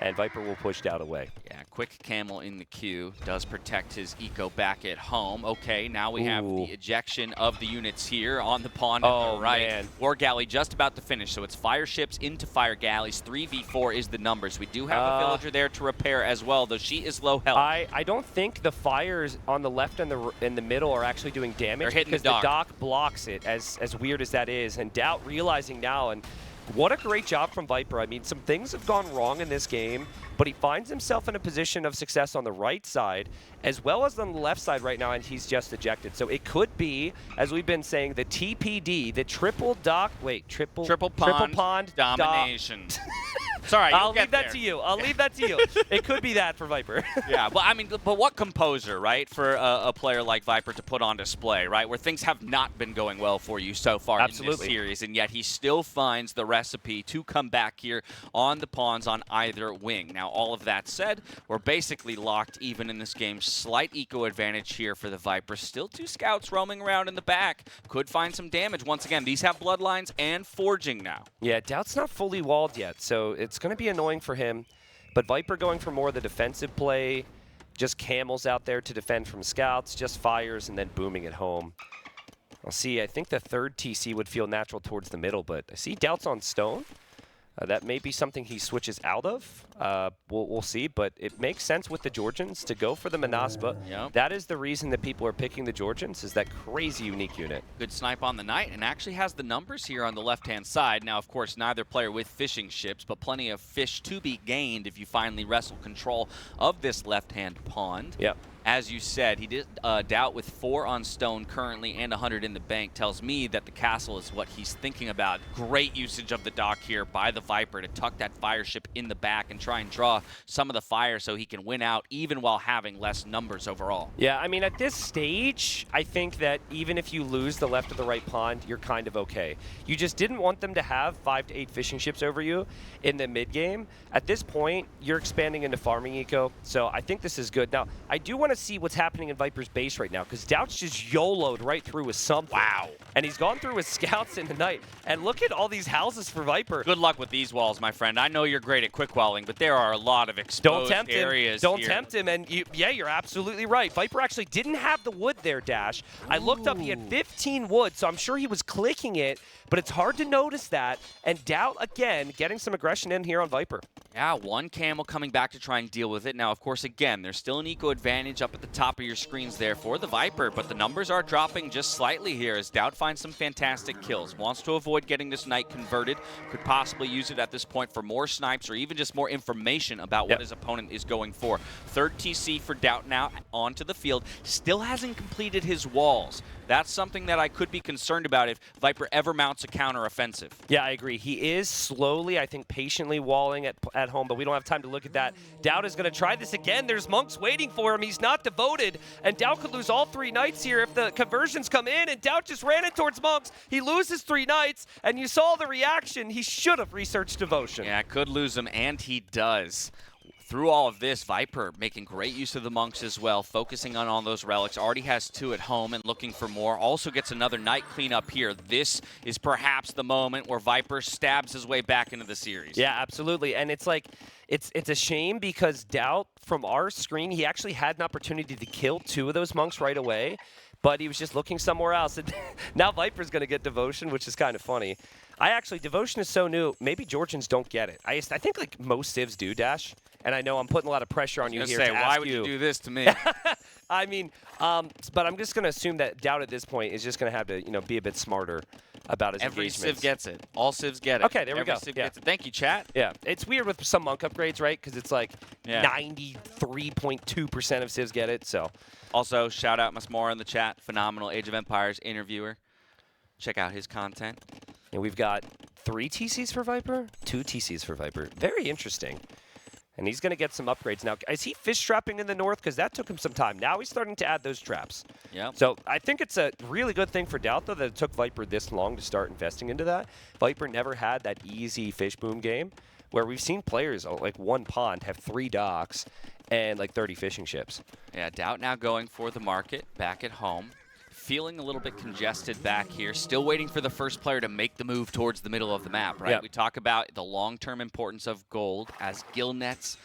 and Viper will push DauT away. Yeah, quick camel in the queue. Does protect his eco back at home. Okay, now we have the ejection of the units here on the pond on the right. Man. War Galley just about to finish, so it's fire ships into fire galleys. 3v4 is the numbers. We do have a villager there to repair as well, though she is low health. I don't think the fires on the left and the middle are actually doing damage. They're hitting because the dock blocks it, as weird as that is. And DauT realizing now, and what a great job from Viper. I mean, some things have gone wrong in this game, but he finds himself in a position of success on the right side as well as on the left side right now, and he's just ejected. So it could be, as we've been saying, the TPD, the triple pond domination. Sorry, I'll leave that to you. I'll leave that to you. It could be that for Viper. Yeah, well, I mean, but what composer, right, for a player like Viper to put on display, right, where things have not been going well for you so far in this series, and yet he still finds the recipe to come back here on the pawns on either wing. Now, all of that said, we're basically locked even in this game. Slight eco advantage here for the Viper. Still 2 scouts roaming around in the back. Could find some damage. Once again, these have bloodlines and forging now. Yeah, DauT's not fully walled yet, so it's going to be annoying for him. But Viper going for more of the defensive play, just camels out there to defend from scouts, just fires, and then booming at home. I'll see, I think the third TC would feel natural towards the middle, but I see DauT's on stone. That may be something he switches out of. We'll see, but it makes sense with the Georgians to go for the Manaspa. Yep. That is the reason that people are picking the Georgians, is that crazy unique unit. Good snipe on the Knight, and actually has the numbers here on the left-hand side. Now, of course, neither player with fishing ships, but plenty of fish to be gained if you finally wrestle control of this left-hand pond. Yep. As you said, he did DauT with 4 on stone currently and 100 in the bank. Tells me that the castle is what he's thinking about. Great usage of the dock here by the Viper to tuck that fire ship in the back and try and draw some of the fire so he can win out even while having less numbers overall. Yeah, I mean, at this stage, I think that even if you lose the left or the right pond, you're kind of okay. You just didn't want them to have 5 to 8 fishing ships over you in the mid game. At this point, you're expanding into farming eco, so I think this is good. Now, I do want to see what's happening in Viper's base right now, because DauT's just YOLO'd right through with something. Wow. And he's gone through with scouts in the night. And look at all these houses for Viper. Good luck with these walls, my friend. I know you're great at quick walling, but there are a lot of exposed areas Don't here. tempt him. And yeah, you're absolutely right. Viper actually didn't have the wood there, Dash. I looked up, he had 15 wood, so I'm sure he was clicking it, but it's hard to notice that. And DauT, again, getting some aggression in here on Viper. Yeah, 1 camel coming back to try and deal with it. Now, of course, again, there's still an eco advantage up at the top of your screens there for the Viper, but the numbers are dropping just slightly here as DauT finds some fantastic kills. Wants to avoid getting this Knight converted. Could possibly use it at this point for more snipes or even just more information about what his opponent is going for. 3rd TC for DauT now onto the field. Still hasn't completed his walls. That's something that I could be concerned about if Viper ever mounts a counter-offensive. Yeah, I agree. He is slowly, I think, patiently walling at home, but we don't have time to look at that. DauT is going to try this again. There's monks waiting for him. He's not devoted, and DauT could lose all 3 knights here if the conversions come in, and DauT just ran it towards monks. He loses 3 knights, and you saw the reaction. He should have researched devotion. Yeah, could lose him, and he does. Through all of this, Viper making great use of the monks as well, focusing on all those relics. Already has 2 at home and looking for more. Also gets another Knight cleanup here. This is perhaps the moment where Viper stabs his way back into the series. Yeah, absolutely. And it's like, it's a shame because DauT, from our screen, he actually had an opportunity to kill 2 of those monks right away, but he was just looking somewhere else. And now Viper's going to get devotion, which is kind of funny. Devotion is so new, maybe Georgians don't get it. I think like most civs do, Dash. And I know I'm putting a lot of pressure on you here to ask why would you do this to me? I mean, but I'm just going to assume that DauT at this point is just going to have to, be a bit smarter about his Every engagements. civ gets it. All civs get it. Okay, there we go. Civ gets it. Thank you, chat. Yeah, it's weird with some monk upgrades, right? Because it's like 93.2% of civs get it, so. Also, shout out Masmora in the chat. Phenomenal Age of Empires interviewer. Check out his content. And we've got 3 TCs for Viper, 2 TCs for Viper. Very interesting. And he's going to get some upgrades now. Is he fish trapping in the north? Because that took him some time. Now he's starting to add those traps. Yeah. So I think it's a really good thing for DauT, though, that it took Viper this long to start investing into that. Viper never had that easy fish boom game where we've seen players, like 1 pond, have 3 docks and like 30 fishing ships. Yeah, DauT now going for the market back at home. Feeling a little bit congested back here. Still waiting for the first player to make the move towards the middle of the map, right? Yep. We talk about the long-term importance of gold as gill nets,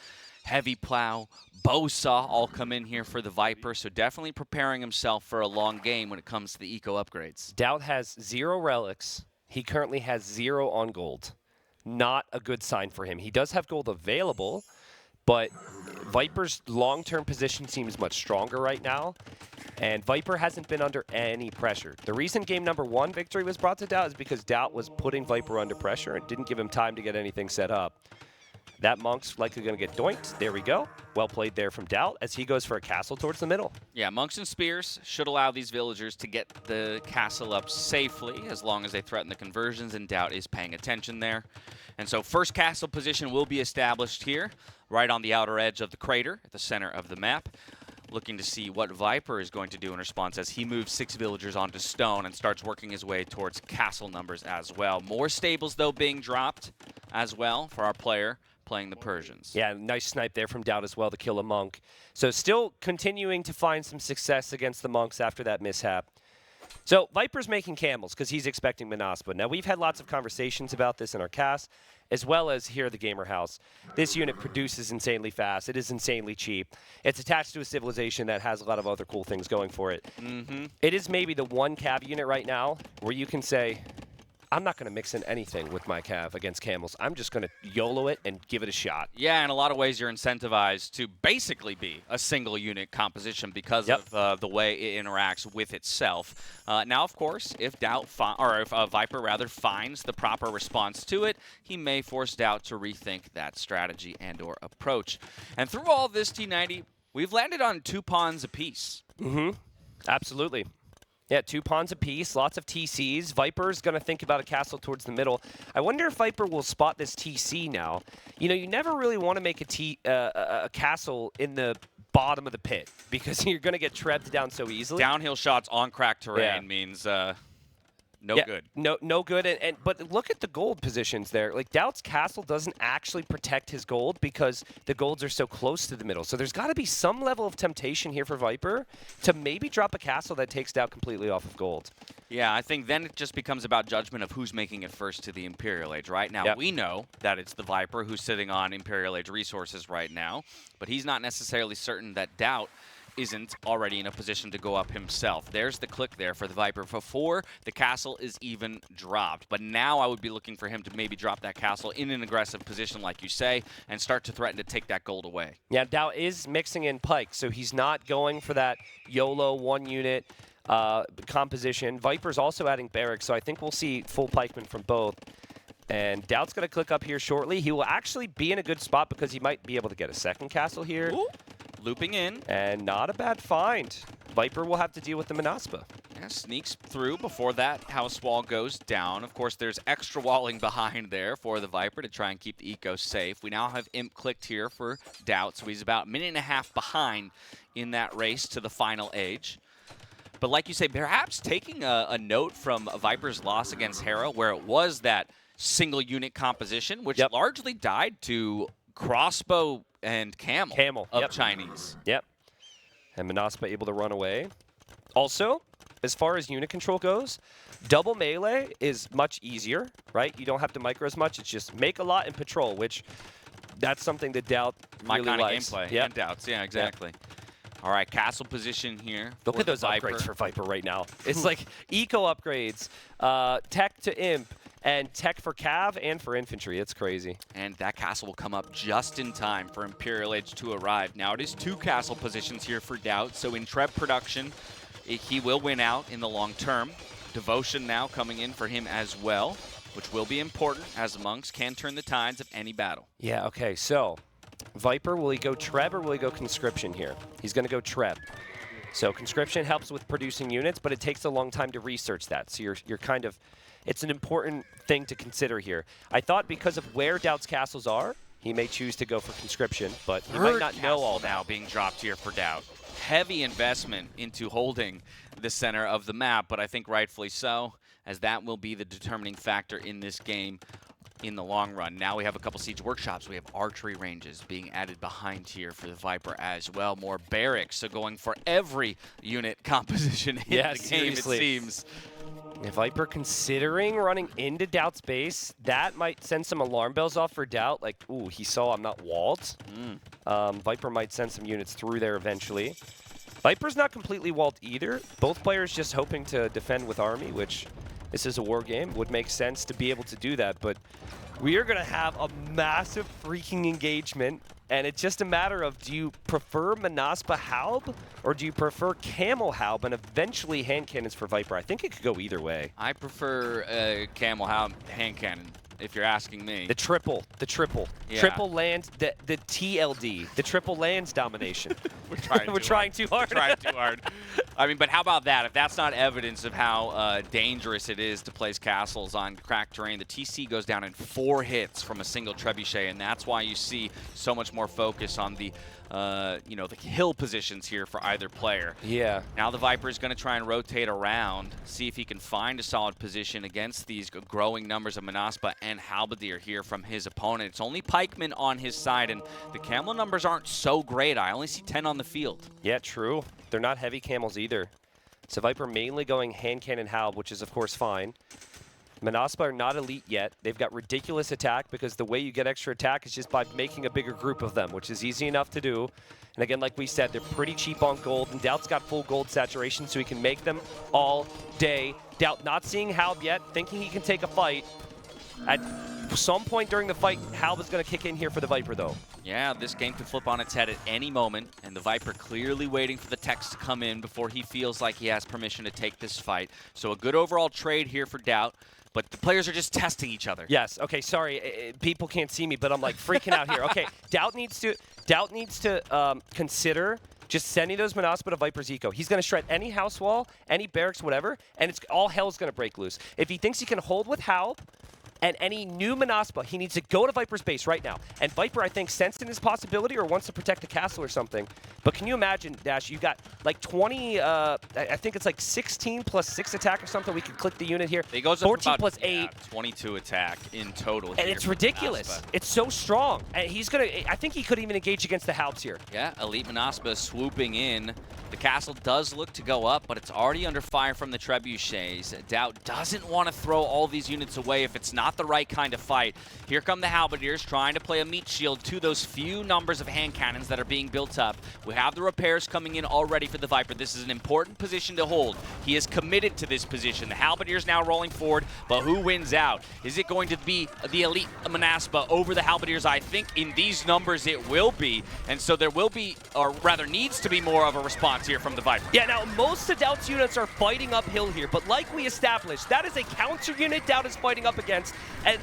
heavy plow, bowsaw all come in here for the Viper. So definitely preparing himself for a long game when it comes to the eco upgrades. DauT has 0 relics. He currently has 0 on gold. Not a good sign for him. He does have gold available, but Viper's long-term position seems much stronger right now. And Viper hasn't been under any pressure. The reason game number 1 victory was brought to DauT is because DauT was putting Viper under pressure and didn't give him time to get anything set up. That monk's likely going to get doinked. There we go. Well played there from DauT as he goes for a castle towards the middle. Yeah, monks and spears should allow these villagers to get the castle up safely as long as they threaten the conversions, and DauT is paying attention there. And so first castle position will be established here, right on the outer edge of the crater at the center of the map. Looking to see what Viper is going to do in response as he moves 6 villagers onto stone and starts working his way towards castle numbers as well. More stables, though, being dropped as well for our player playing the Persians. Yeah, nice snipe there from DauT as well to kill a monk. So still continuing to find some success against the monks after that mishap. So Viper's making camels because he's expecting Manaspa. Now, we've had lots of conversations about this in our cast, as well as here at the Gamer House. This unit produces insanely fast. It is insanely cheap. It's attached to a civilization that has a lot of other cool things going for it. It is maybe the one cav unit right now where you can say, I'm not going to mix in anything with my Cav against Camels. I'm just going to YOLO it and give it a shot. Yeah, in a lot of ways, you're incentivized to basically be a single unit composition because of the way it interacts with itself. Now, of course, if if Viper rather finds the proper response to it, he may force DauT to rethink that strategy and/or approach. And through all this, T90, we've landed on 2 pawns apiece. Mm-hmm. Absolutely. Yeah, 2 pawns apiece, lots of TCs. Viper's going to think about a castle towards the middle. I wonder if Viper will spot this TC now. You know, you never really want to make a castle in the bottom of the pit because you're going to get trebbed down so easily. Downhill shots on cracked terrain means no good. No good. But look at the gold positions there. Like, DauT's castle doesn't actually protect his gold because the golds are so close to the middle. So there's got to be some level of temptation here for Viper to maybe drop a castle that takes DauT completely off of gold. Yeah, I think then it just becomes about judgment of who's making it first to the Imperial Age. Right now, we know that it's the Viper who's sitting on Imperial Age resources right now, but he's not necessarily certain that DauT isn't already in a position to go up himself. There's the click there for the Viper before the castle is even dropped. But now I would be looking for him to maybe drop that castle in an aggressive position, like you say, and start to threaten to take that gold away. Yeah, DauT is mixing in Pike, so he's not going for that YOLO 1-unit composition. Viper's also adding barracks, so I think we'll see full pikemen from both. And DauT's going to click up here shortly. He will actually be in a good spot because he might be able to get a second castle here. Ooh. Looping in. And not a bad find. Viper will have to deal with the Manaspa. Yeah, sneaks through before that house wall goes down. Of course, there's extra walling behind there for the Viper to try and keep the eco safe. We now have Imp clicked here for DauT, so he's about a minute and a half behind in that race to the final age. But like you say, perhaps taking a note from Viper's loss against Hera, where it was that single unit composition, which largely died to crossbow and camel of Chinese. Yep. And Manaspa able to run away. Also, as far as unit control goes, double melee is much easier, right? You don't have to micro as much. It's just make a lot and patrol, which that's something that DauT really kind likes. of gameplay and DauT's. Yeah, exactly. All right, castle position here. Look at those upgrades for Viper right now. It's like eco upgrades, tech to imp, and tech for cav and for infantry. It's crazy. And that castle will come up just in time for Imperial Age to arrive. Now it is 2 castle positions here for DauT, so in Treb production, he will win out in the long term. Devotion now coming in for him as well, which will be important as the monks can turn the tides of any battle. Yeah, okay, so Viper, will he go Treb or will he go Conscription here? He's going to go Treb. So Conscription helps with producing units, but it takes a long time to research that. So you're kind of, it's an important thing to consider here. I thought because of where DauT's castles are, he may choose to go for Conscription, but he might not know all that. Now being dropped here for DauT. Heavy investment into holding the center of the map, but I think rightfully so, as that will be the determining factor in this game in the long run. Now we have a couple siege workshops. We have archery ranges being added behind here for the Viper as well. More barracks, so going for every unit composition in the game, it seems. If Viper considering running into DauT's base, that might send some alarm bells off for DauT. Like, ooh, he saw I'm not walled. Viper might send some units through there eventually. Viper's not completely walled either. Both players just hoping to defend with army, which this is a war game. Would make sense to be able to do that, but we are going to have a massive freaking engagement, and it's just a matter of, do you prefer Manaspa Halb, or do you prefer Camel Halb, and eventually hand cannons for Viper? I think it could go either way. I prefer Camel Halb hand cannon, if you're asking me. The triple. Yeah. Triple lands, the TLD, the triple lands domination. We're trying too hard. I mean, but how about that? If that's not evidence of how dangerous it is to place castles on cracked terrain, the TC goes down in 4 hits from a single trebuchet, and that's why you see so much more focus on the the hill positions here for either player. Yeah. Now the Viper is going to try and rotate around, see if he can find a solid position against these growing numbers of Manaspa and Halberdier here from his opponent. It's only pikemen on his side, and the camel numbers aren't so great. I only see 10 on the field. Yeah, true. They're not heavy camels either. So Viper mainly going hand cannon Halb, which is of course fine. Manaspa are not elite yet. They've got ridiculous attack because the way you get extra attack is just by making a bigger group of them, which is easy enough to do. And again, like we said, they're pretty cheap on gold, and DauT's got full gold saturation, so he can make them all day. DauT not seeing Halb yet, thinking he can take a fight. At some point during the fight, Halb is going to kick in here for the Viper, though. Yeah, this game could flip on its head at any moment, and the Viper clearly waiting for the text to come in before he feels like he has permission to take this fight. So a good overall trade here for DauT, but the players are just testing each other. Yes, okay, sorry, people can't see me, but I'm like freaking out here. Okay, DauT needs to consider just sending those Manaspa to Viper's eco. He's going to shred any house wall, any barracks, whatever, and it's all hell's going to break loose. If he thinks he can hold with Halb, and any new Manaspa, he needs to go to Viper's base right now. And Viper, I think, sensed in his possibility or wants to protect the castle or something. But can you imagine, Dash, you got like 20, I think it's like 16 plus 6 attack or something. We can click the unit here. It goes 14 up about, plus 8. 22 attack in total. And it's ridiculous. It's so strong. And he's going to, I think he could even engage against the Halbs here. Yeah, Elite Manaspa swooping in. The castle does look to go up, but it's already under fire from the trebuchets. DauT doesn't want to throw all these units away if it's not the right kind of fight. Here come the Halberdiers trying to play a meat shield to those few numbers of hand cannons that are being built up. We have the repairs coming in already for the Viper. This is an important position to hold. He is committed to this position. The Halberdiers now rolling forward, but who wins out? Is it going to be the Elite Manaspa over the Halberdiers? I think in these numbers it will be, and so there will be, or rather needs to be, more of a response here from the Viper. Yeah, now most of DauT's units are fighting uphill here, but like we established, that is a counter unit DauT is fighting up against, and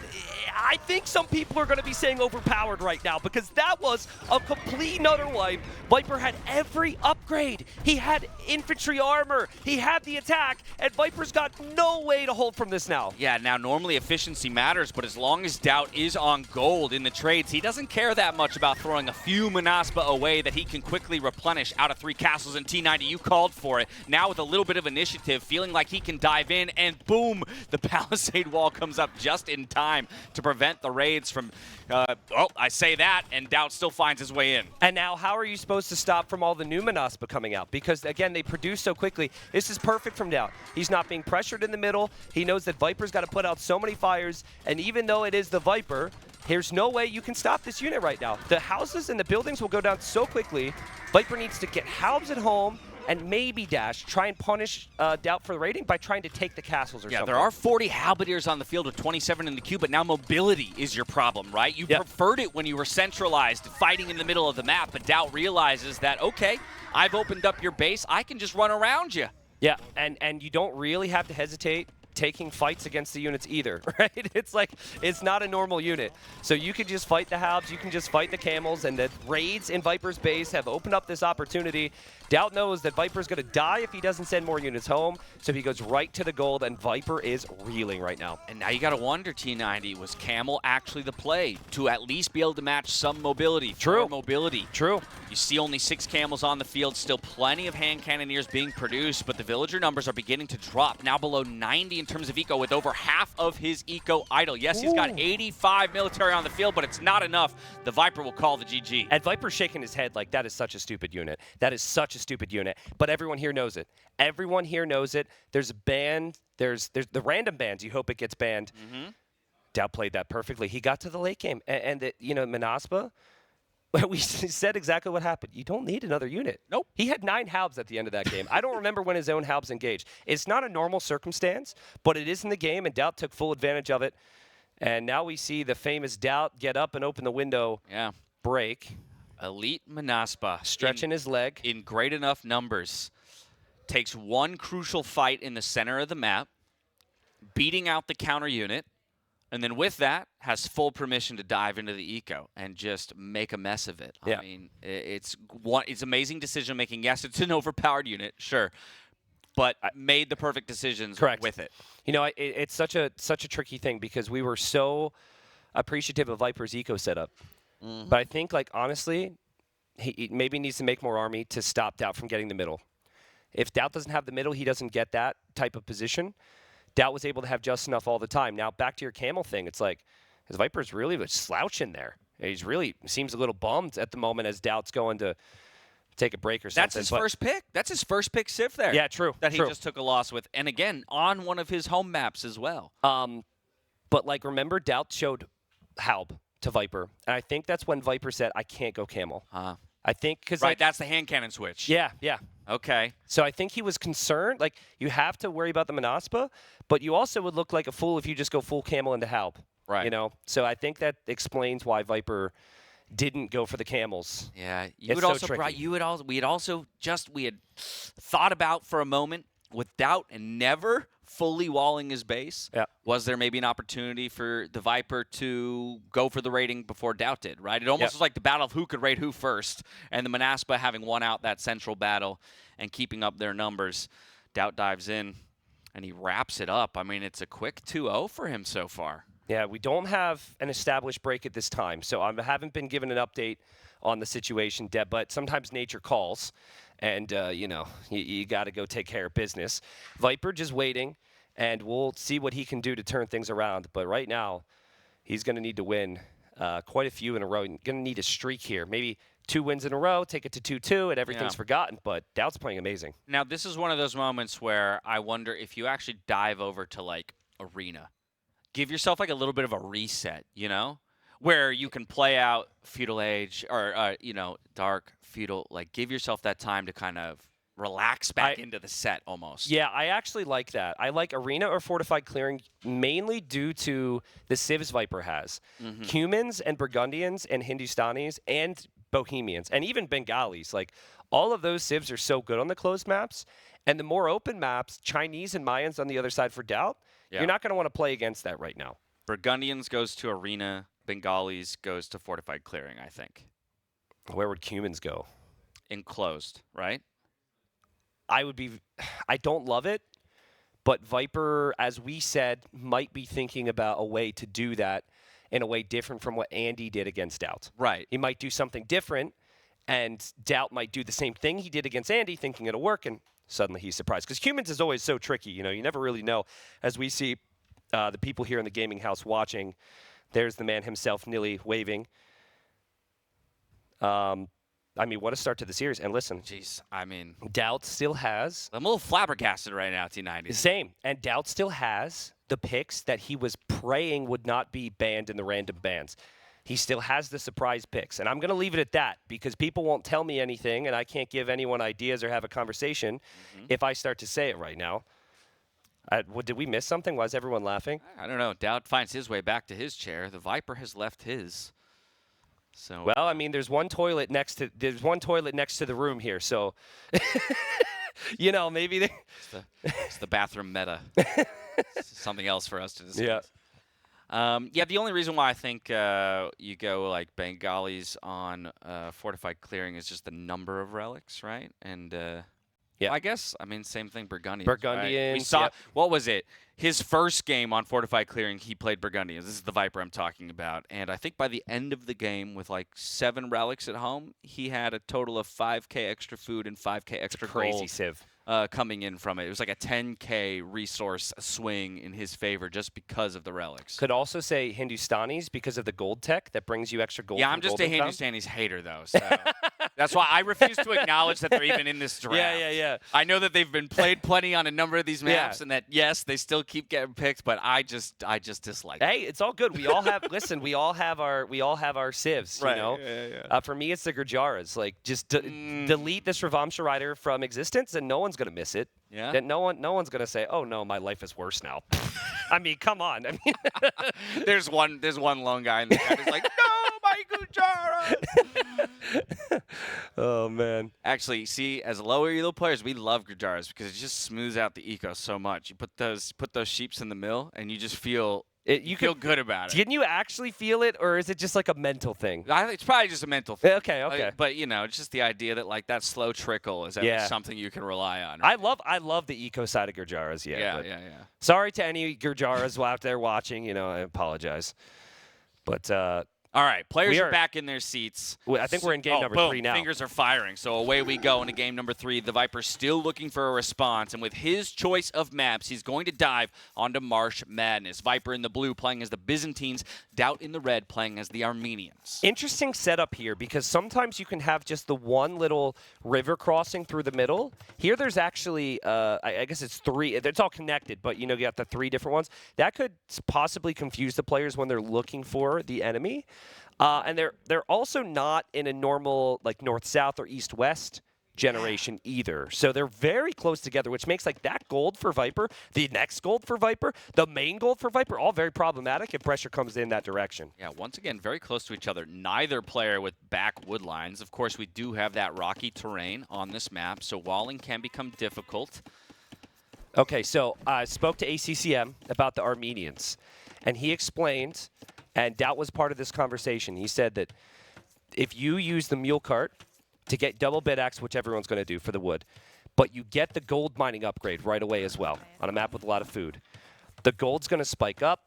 I think some people are going to be saying overpowered right now because that was a complete and utter wipe. Viper had every upgrade. He had infantry armor, he had the attack, and Viper's got no way to hold from this now. Yeah, now normally efficiency matters, but as long as DauT is on gold in the trades, he doesn't care that much about throwing a few Manaspa away that he can quickly replenish out of 3 castles and T90. You called for it. Now with a little bit of initiative, feeling like he can dive in, and boom, the palisade wall comes up just in time to prevent the raids from, I say that, and DauT still finds his way in. And now how are you supposed to stop from all the new Manaspa coming out? Because again, they produce so quickly. This is perfect from DauT. He's not being pressured in the middle. He knows that Viper's got to put out so many fires, and even though it is the Viper, there's no way you can stop this unit right now. The houses and the buildings will go down so quickly. Viper needs to get Halbs at home and maybe Dash try and punish DauT for the raiding by trying to take the castles or something. Yeah, there are 40 Halberdiers on the field with 27 in the queue, but now mobility is your problem, right? You preferred it when you were centralized, fighting in the middle of the map, but DauT realizes that, okay, I've opened up your base, I can just run around you. Yeah, and you don't really have to hesitate taking fights against the units either, right? It's like, it's not a normal unit. So you could just fight the Halbs, you can just fight the Camels, and the raids in Viper's base have opened up this opportunity. DauT knows that Viper's going to die if he doesn't send more units home, so he goes right to the gold, and Viper is reeling right now. And now you got to wonder, T90, was Camel actually the play to at least be able to match some mobility? True. Mobility. True. You see only 6 Camels on the field, still plenty of hand cannoneers being produced, but the villager numbers are beginning to drop, now below 90 in terms of eco, with over half of his eco idle. Yes, he's got 85 military on the field, but it's not enough. The Viper will call the GG. And Viper's shaking his head like, that is such a stupid unit. That is such a stupid unit. But everyone here knows it. Everyone here knows it. There's a ban. There's the random bans. You hope it gets banned. DauT played that perfectly. He got to the late game. And you know, Manaspa, we said exactly what happened. You don't need another unit. Nope. He had 9 Halbs at the end of that game. I don't remember when his own Halbs engaged. It's not a normal circumstance, but it is in the game, and DauT took full advantage of it. And now we see the famous DauT get up and open the window. Yeah. Break. Elite Manaspa. Stretching his leg. In great enough numbers. Takes one crucial fight in the center of the map, beating out the counter unit, and then with that, has full permission to dive into the eco and just make a mess of it. Yeah. I mean, it's amazing decision making. Yes, it's an overpowered unit, sure, but made the perfect decisions with it. You know, it's such a tricky thing because we were so appreciative of Viper's eco setup. But I think, like, honestly, he maybe needs to make more army to stop DauT from getting the middle. If DauT doesn't have the middle, he doesn't get that type of position. DauT was able to have just enough all the time. Now, back to your Camel thing, it's like, his Viper's really slouching there. He's really seems a little bummed at the moment as DauT's going to take a break or something. That's his first pick. That's his first pick Civ there. Yeah, true. That he just took a loss with. And again, on one of his home maps as well. But, like, remember, DauT showed Halb to Viper. And I think that's when Viper said, I can't go camel. I think because right, that's the hand cannon switch. Yeah. Okay. So I think he was concerned. Like, you have to worry about the Manaspa, but you also would look like a fool if you just go full camel into Halb. Right. You know? So I think that explains why Viper didn't go for the camels. Yeah. We had thought about for a moment with DauT and never fully walling his base. Yeah. Was there maybe an opportunity for the Viper to go for the raiding before DauT did, right? It almost was like the battle of who could raid who first, and the Manaspa having won out that central battle and keeping up their numbers. DauT dives in, and he wraps it up. I mean, it's a quick 2-0 for him so far. Yeah, we don't have an established break at this time, so I haven't been given an update on the situation, Deb, but sometimes nature calls, and, you got to go take care of business. Viper just waiting, and we'll see what he can do to turn things around. But right now, he's going to need to win quite a few in a row. Going to need a streak here. Maybe 2 wins in a row, take it to 2-2, and everything's forgotten. But DauT's playing amazing. Now, this is one of those moments where I wonder if you actually dive over to, like, Arena. Give yourself, like, a little bit of a reset, where you can play out Feudal Age or, Dark, Feudal. Like, give yourself that time to kind of relax back into the set almost. Yeah, I actually like that. I like Arena or Fortified Clearing mainly due to the civs Viper has. Humans and Burgundians and Hindustanis and Bohemians and even Bengalis. Like, all of those civs are so good on the closed maps. And the more open maps, Chinese and Mayans on the other side for DauT, you're not going to want to play against that right now. Burgundians goes to Arena. Bengalis goes to Fortified Clearing, I think. Where would Cumans go? Enclosed, right? I don't love it, but Viper, as we said, might be thinking about a way to do that in a way different from what Andy did against DauT. Right. He might do something different, and DauT might do the same thing he did against Andy, thinking it'll work, and suddenly he's surprised. Because Cumans is always so tricky. You never really know. As we see the people here in the gaming house watching, there's the man himself, Nilly, waving. What a start to the series. And listen. Jeez, DauT still has. I'm a little flabbergasted right now, T90. Same. And DauT still has the picks that he was praying would not be banned in the random bans. He still has the surprise picks. And I'm going to leave it at that because people won't tell me anything and I can't give anyone ideas or have a conversation if I start to say it right now. Did we miss something? Why is everyone laughing? I don't know. DauT finds his way back to his chair. The Viper has left his. So well, there's one toilet next to the room here, so maybe it's the bathroom meta. Something else for us to discuss. Yeah. The only reason why I think you go like Bengalis on Fortified Clearing is just the number of relics, right? And I guess same thing. Burgundians. Burgundians. Right? We saw what was it? His first game on Fortified Clearing, he played Burgundians. This is the Viper I'm talking about. And I think by the end of the game, with like 7 relics at home, he had a total of 5K extra food and 5K extra crazy gold civ. Coming in from it. It was like a 10K resource swing in his favor just because of the relics. Could also say Hindustanis because of the gold tech that brings you extra gold. Yeah, I'm just a Hindustanis hater, though. So that's why I refuse to acknowledge that they're even in this draft. Yeah. I know that they've been played plenty on a number of these maps, and that yes, they still keep getting picked, but I just dislike. Hey, it's all good. We all have we all have our civs. Right. Yeah. For me, it's the Gurjaras. Like, just delete this Ravamsha Rider from existence, and no one's gonna miss it. Yeah. That no one's gonna say, "Oh no, my life is worse now." Come on. There's one lone guy in the chat who's like, "No, my Gurjara." Oh man. Actually, see, as lower elo players, we love Gurjaras because it just smooths out the eco so much. You put those sheeps in the mill, and you just feel. You feel good about it. Didn't you actually feel it, or is it just like a mental thing? I think it's probably just a mental thing. Okay. But it's just the idea that like that slow trickle is something you can rely on. Right? I love the eco side of Gurjaras. Yeah. Sorry to any Gurjaras out there watching. I apologize. But All right, players We are are- back in their seats. I think we're in game number boom, 3 now. Fingers are firing, so away we go into game number 3. The Viper still looking for a response, and with his choice of maps, he's going to dive onto Marsh Madness. Viper in the blue playing as the Byzantines, DauT in the red playing as the Armenians. Interesting setup here because sometimes you can have just the one little river crossing through the middle. Here there's actually, I guess it's 3. It's all connected, but you got the 3 different ones. That could possibly confuse the players when they're looking for the enemy. And they're also not in a normal like north-south or east-west generation either. So they're very close together, which makes like that gold for Viper, the next gold for Viper, the main gold for Viper, all very problematic if pressure comes in that direction. Yeah, once again, very close to each other. Neither player with back wood lines. Of course, we do have that rocky terrain on this map, so walling can become difficult. Okay, so I spoke to ACCM about the Armenians, and he explained, and DauT was part of this conversation, he said that if you use the mule cart to get double bid axe, which everyone's going to do for the wood, but you get the gold mining upgrade right away as well on a map with a lot of food, the gold's going to spike up,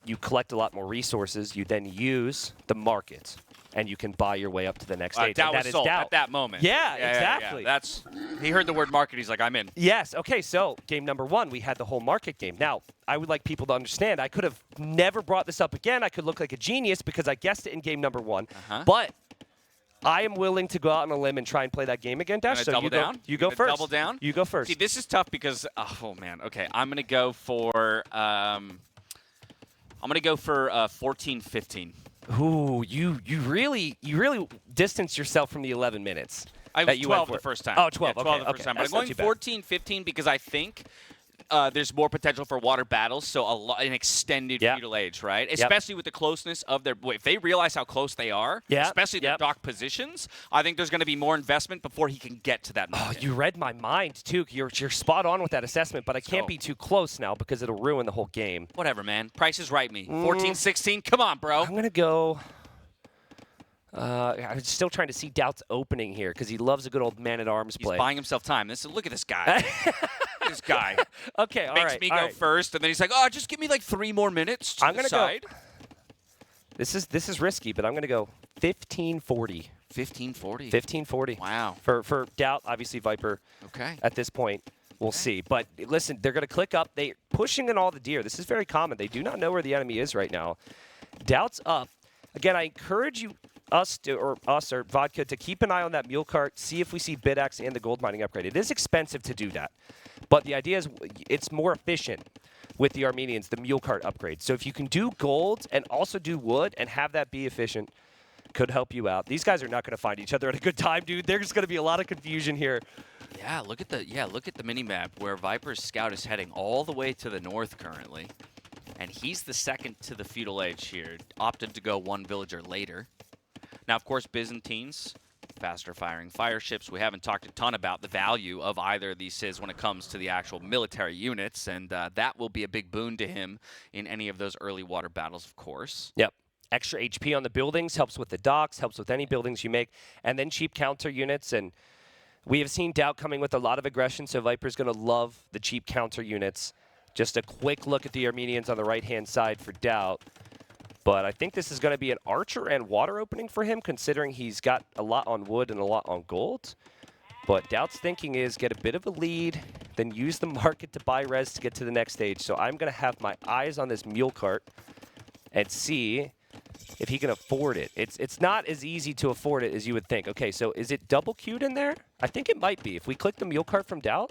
you collect a lot more resources, you then use the market, and you can buy your way up to the next stage. DauT And was that is sold DauT. at that moment. Yeah, exactly. That's he heard the word market. He's like, I'm in. Yes. Okay, so game number 1, we had the whole market game. Now, I would like people to understand, I could have never brought this up again. I could look like a genius because I guessed it in game number 1. But I am willing to go out on a limb and try and play that game again, Dash. So double down? You go Gonna first. double down? You go first. See, this is tough because, oh man, okay, I'm gonna go for 14-15. Ooh, you really distanced yourself from the 11 minutes. I that was you 12 went for. the first time. Oh, 12. Yeah, 12 okay, the first okay. time. But I'm That's not going too bad. 14-15 because I think there's more potential for water battles, so an extended Yeah. feudal age, right? Yep. Especially with the closeness of their. If they realize how close they are, Yeah. especially their Yep. dock positions, I think there's going to be more investment before he can get to that Oh, market. you read my mind, too. You're spot on with that assessment, but I can't go. be too close now because it'll ruin the whole game. Whatever, man. Price is right me. 14-16. Come on, bro. I'm going to go... I'm still trying to see DauT's opening here because he loves a good old man-at-arms He's play. buying himself time. Look at this guy. Look at this guy. Okay, all Makes right. me all go right. first, and then he's like, "Oh, just give me like 3 more minutes to I'm gonna decide." go. This is risky, but I'm going to go 15-40. 15-40. 15-40. Wow. For DauT, obviously Viper Okay. at this point. We'll see. But listen, they're going to click up. They're pushing in all the deer. This is very common. They do not know where the enemy is right now. DauT's up. Again, I encourage us or Vodka to keep an eye on that mule cart, see if we see bid axe and the gold mining upgrade. It is expensive to do that. But the idea is it's more efficient with the Armenians, the mule cart upgrade. So if you can do gold and also do wood and have that be efficient, could help you out. These guys are not going to find each other at a good time, dude. There's going to be a lot of confusion here. Yeah, look at the mini map where Viper's scout is heading all the way to the north currently. And he's the second to the feudal age here, opted to go 1 villager later. Now, of course, Byzantines, faster firing fire ships. We haven't talked a ton about the value of either of these CIS when it comes to the actual military units, and that will be a big boon to him in any of those early water battles, of course. Yep. Extra HP on the buildings helps with the docks, helps with any buildings you make, and then cheap counter units. And we have seen DauT coming with a lot of aggression, so Viper's going to love the cheap counter units. Just a quick look at the Armenians on the right-hand side for DauT. But I think this is going to be an archer and water opening for him, considering he's got a lot on wood and a lot on gold. But DauT's thinking is get a bit of a lead, then use the market to buy res to get to the next stage. So I'm going to have my eyes on this mule cart and see if he can afford it. It's not as easy to afford it as you would think. Okay, so is it double queued in there? I think it might be. If we click the mule cart from DauT.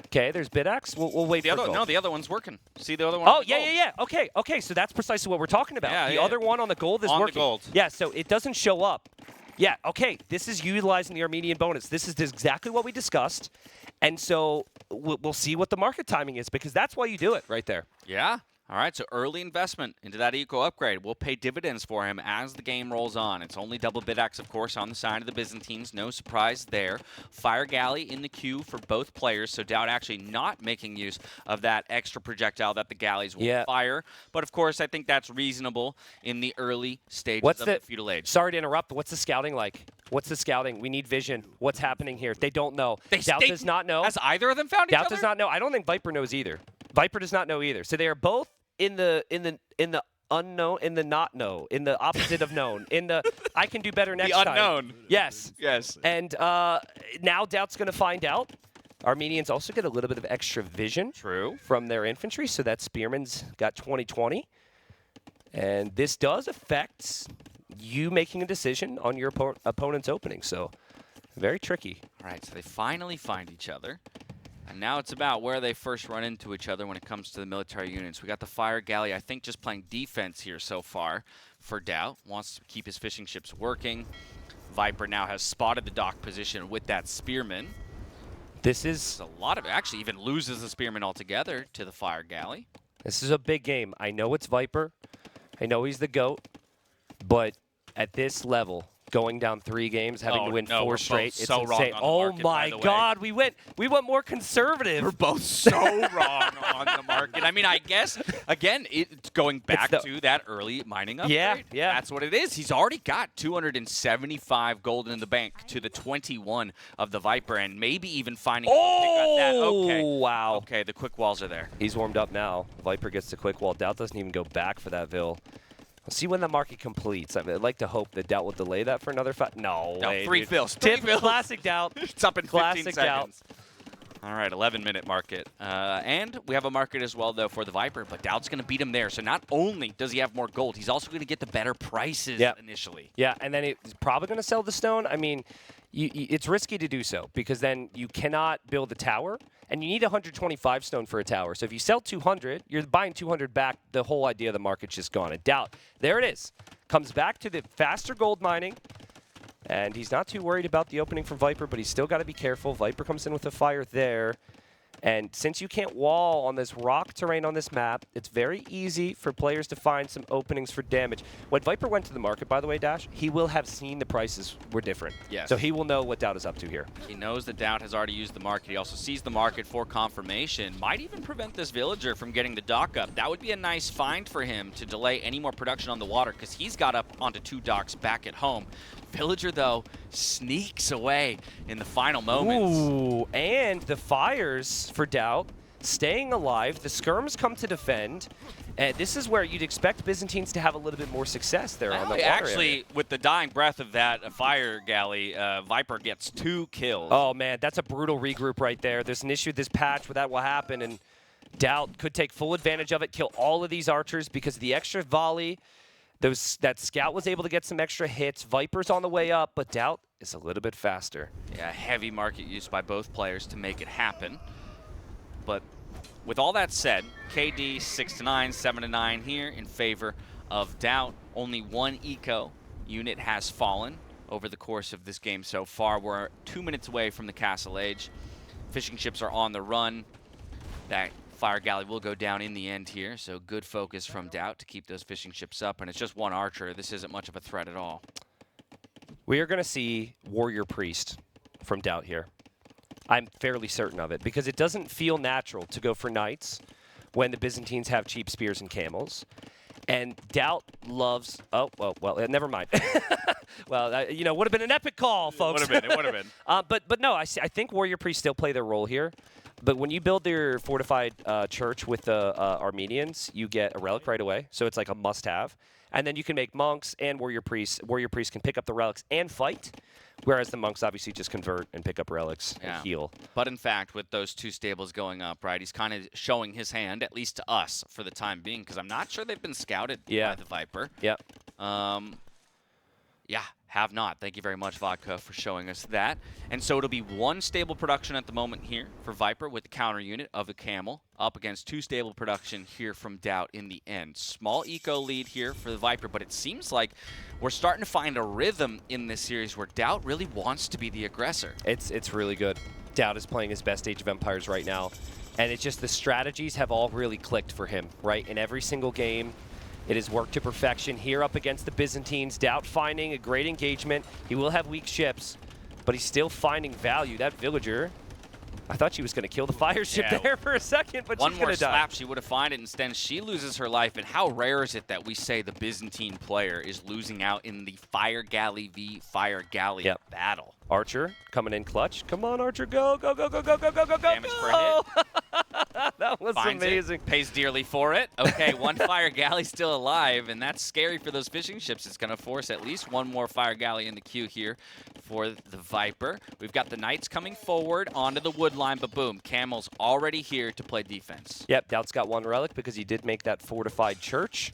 Okay, there's bid axe. We'll wait for gold. No, the other one's working. See the other one? Oh, on the gold? yeah. Okay, so that's precisely what we're talking about. Yeah, the yeah. other one on the gold is On the working. gold. Yeah, so it doesn't show up. Yeah, okay, this is utilizing the Armenian bonus. This is exactly what we discussed. And so we'll see what the market timing is, because that's why you do it right there. Yeah. All right, so early investment into that eco upgrade will pay dividends for him as the game rolls on. It's only double bid axe, of course, on the side of the Byzantines. No surprise there. Fire galley in the queue for both players, so DauT actually not making use of that extra projectile that the galleys will fire. But, of course, I think that's reasonable in the early stages of the feudal age. Sorry to interrupt, but what's the scouting like? What's the scouting? We need vision. What's happening here? They don't know. DauT does not know. Has either of them found each other? DauT does not know. I don't think Viper knows either. Viper does not know either. So they are both in the unknown, in the not know, in the opposite of known, in the I can do better next time. The unknown. Yes. Yes. And now DauT's going to find out. Armenians also get a little bit of extra vision. True. From their infantry, so that Spearman's got 20/20. And this does affect you making a decision on your opponent's opening, so very tricky. All right, so they finally find each other. And now it's about where they first run into each other when it comes to the military units. We got the Fire Galley, I think, just playing defense here so far for DauT. Wants to keep his fishing ships working. Viper now has spotted the dock position with that Spearman. This is a lot of, actually even loses the Spearman altogether to the Fire Galley. This is a big game. I know it's Viper. I know he's the GOAT. But at this level, going down 3 games, having to win 4 straight, it's so insane. wrong Oh on the market, my God, we went more conservative. We're both so wrong on the market. I mean, I guess, again, it's going back to that early mining upgrade. Yeah. That's what it is. He's already got 275 gold in the bank to the 21 of the Viper, and maybe even finding that. Okay. Wow. Okay, the quick walls are there. He's warmed up now. Viper gets the quick wall. DauT doesn't even go back for that Vil. We'll see when the market completes. I mean, I'd like to hope that DauT will delay that for another 5. No way, 3 dude. fills. Classic DauT. It's up in 15 Classic seconds. All right, 11-minute market. And we have a market as well, though, for the Viper, but DauT's going to beat him there. So not only does he have more gold, he's also going to get the better prices initially. Yeah, and then he's probably going to sell the stone. I mean, it's risky to do so because then you cannot build a tower, and you need 125 stone for a tower. So if you sell 200, you're buying 200 back. The whole idea of the market's just gone. And DauT, there it is, comes back to the faster gold mining. And he's not too worried about the opening from Viper, but he's still got to be careful. Viper comes in with a fire there. And since you can't wall on this rock terrain on this map, it's very easy for players to find some openings for damage. When Viper went to the market, by the way, Dash, he will have seen the prices were different. Yes. So he will know what DauT is up to here. He knows that DauT has already used the market. He also sees the market for confirmation. Might even prevent this villager from getting the dock up. That would be a nice find for him to delay any more production on the water because he's got up onto 2 docks back at home. Villager, though, sneaks away in the final moments. Ooh, and the fires for DauT staying alive. The skirms come to defend. And this is where you'd expect Byzantines to have a little bit more success there on the water Actually, area. with the dying breath of that Fire Galley, Viper gets 2 kills. Oh, man, that's a brutal regroup right there. There's an issue with this patch where that will happen, and DauT could take full advantage of it, kill all of these archers because of the extra volley. That scout was able to get some extra hits. Viper's on the way up, but DauT is a little bit faster. Yeah, heavy market use by both players to make it happen. But with all that said, KD 6-9, 7-9 here in favor of DauT. Only 1 eco unit has fallen over the course of this game so far. We're 2 minutes away from the Castle Age. Fishing ships are on the run. That Fire Galley will go down in the end here, so good focus from DauT to keep those fishing ships up, and it's just 1 archer. This isn't much of a threat at all. We are going to see Warrior Priest from DauT here. I'm fairly certain of it, because it doesn't feel natural to go for knights when the Byzantines have cheap spears and camels. And DauT loves... Oh, well, never mind. Well, you know, would have been an epic call, folks. It would have been. But no, I think Warrior Priests still play their role here. But when you build their fortified church with the Armenians, you get a relic right away. So it's like a must-have. And then you can make monks and warrior priests. Warrior priests can pick up the relics and fight, whereas the monks obviously just convert and pick up relics and heal. But in fact, with those 2 stables going up, right, he's kind of showing his hand, at least to us, for the time being, because I'm not sure they've been scouted by the Viper. Yeah. Yeah, have not. Thank you very much, Vodka, for showing us that. And so it'll be 1 stable production at the moment here for Viper with the counter unit of the Camel up against 2 stable production here from DauT in the end. Small eco lead here for the Viper, but it seems like we're starting to find a rhythm in this series where DauT really wants to be the aggressor. It's really good. DauT is playing his best Age of Empires right now. And it's just the strategies have all really clicked for him, right? In every single game, it has worked to perfection. Here up against the Byzantines, DauT finding a great engagement. He will have weak ships, but he's still finding value. That villager, I thought she was going to kill the fire ship there for a second, but she's going to die. 1 more slap, she would have found it. Instead, she loses her life. And how rare is it that we say the Byzantine player is losing out in the Fire Galley v Fire Galley battle? Archer coming in clutch. Come on, Archer, go, go, go, go, go, go, go, go, go. Damage per hit. That was Finds amazing. it, pays dearly for it. Okay, one fire galley still alive, and that's scary for those fishing ships. It's going to force at least one more fire galley in the queue here for the Viper. We've got the Knights coming forward onto the wood line, but boom, Camel's already here to play defense. Yep, DauT's got one relic because he did make that fortified church.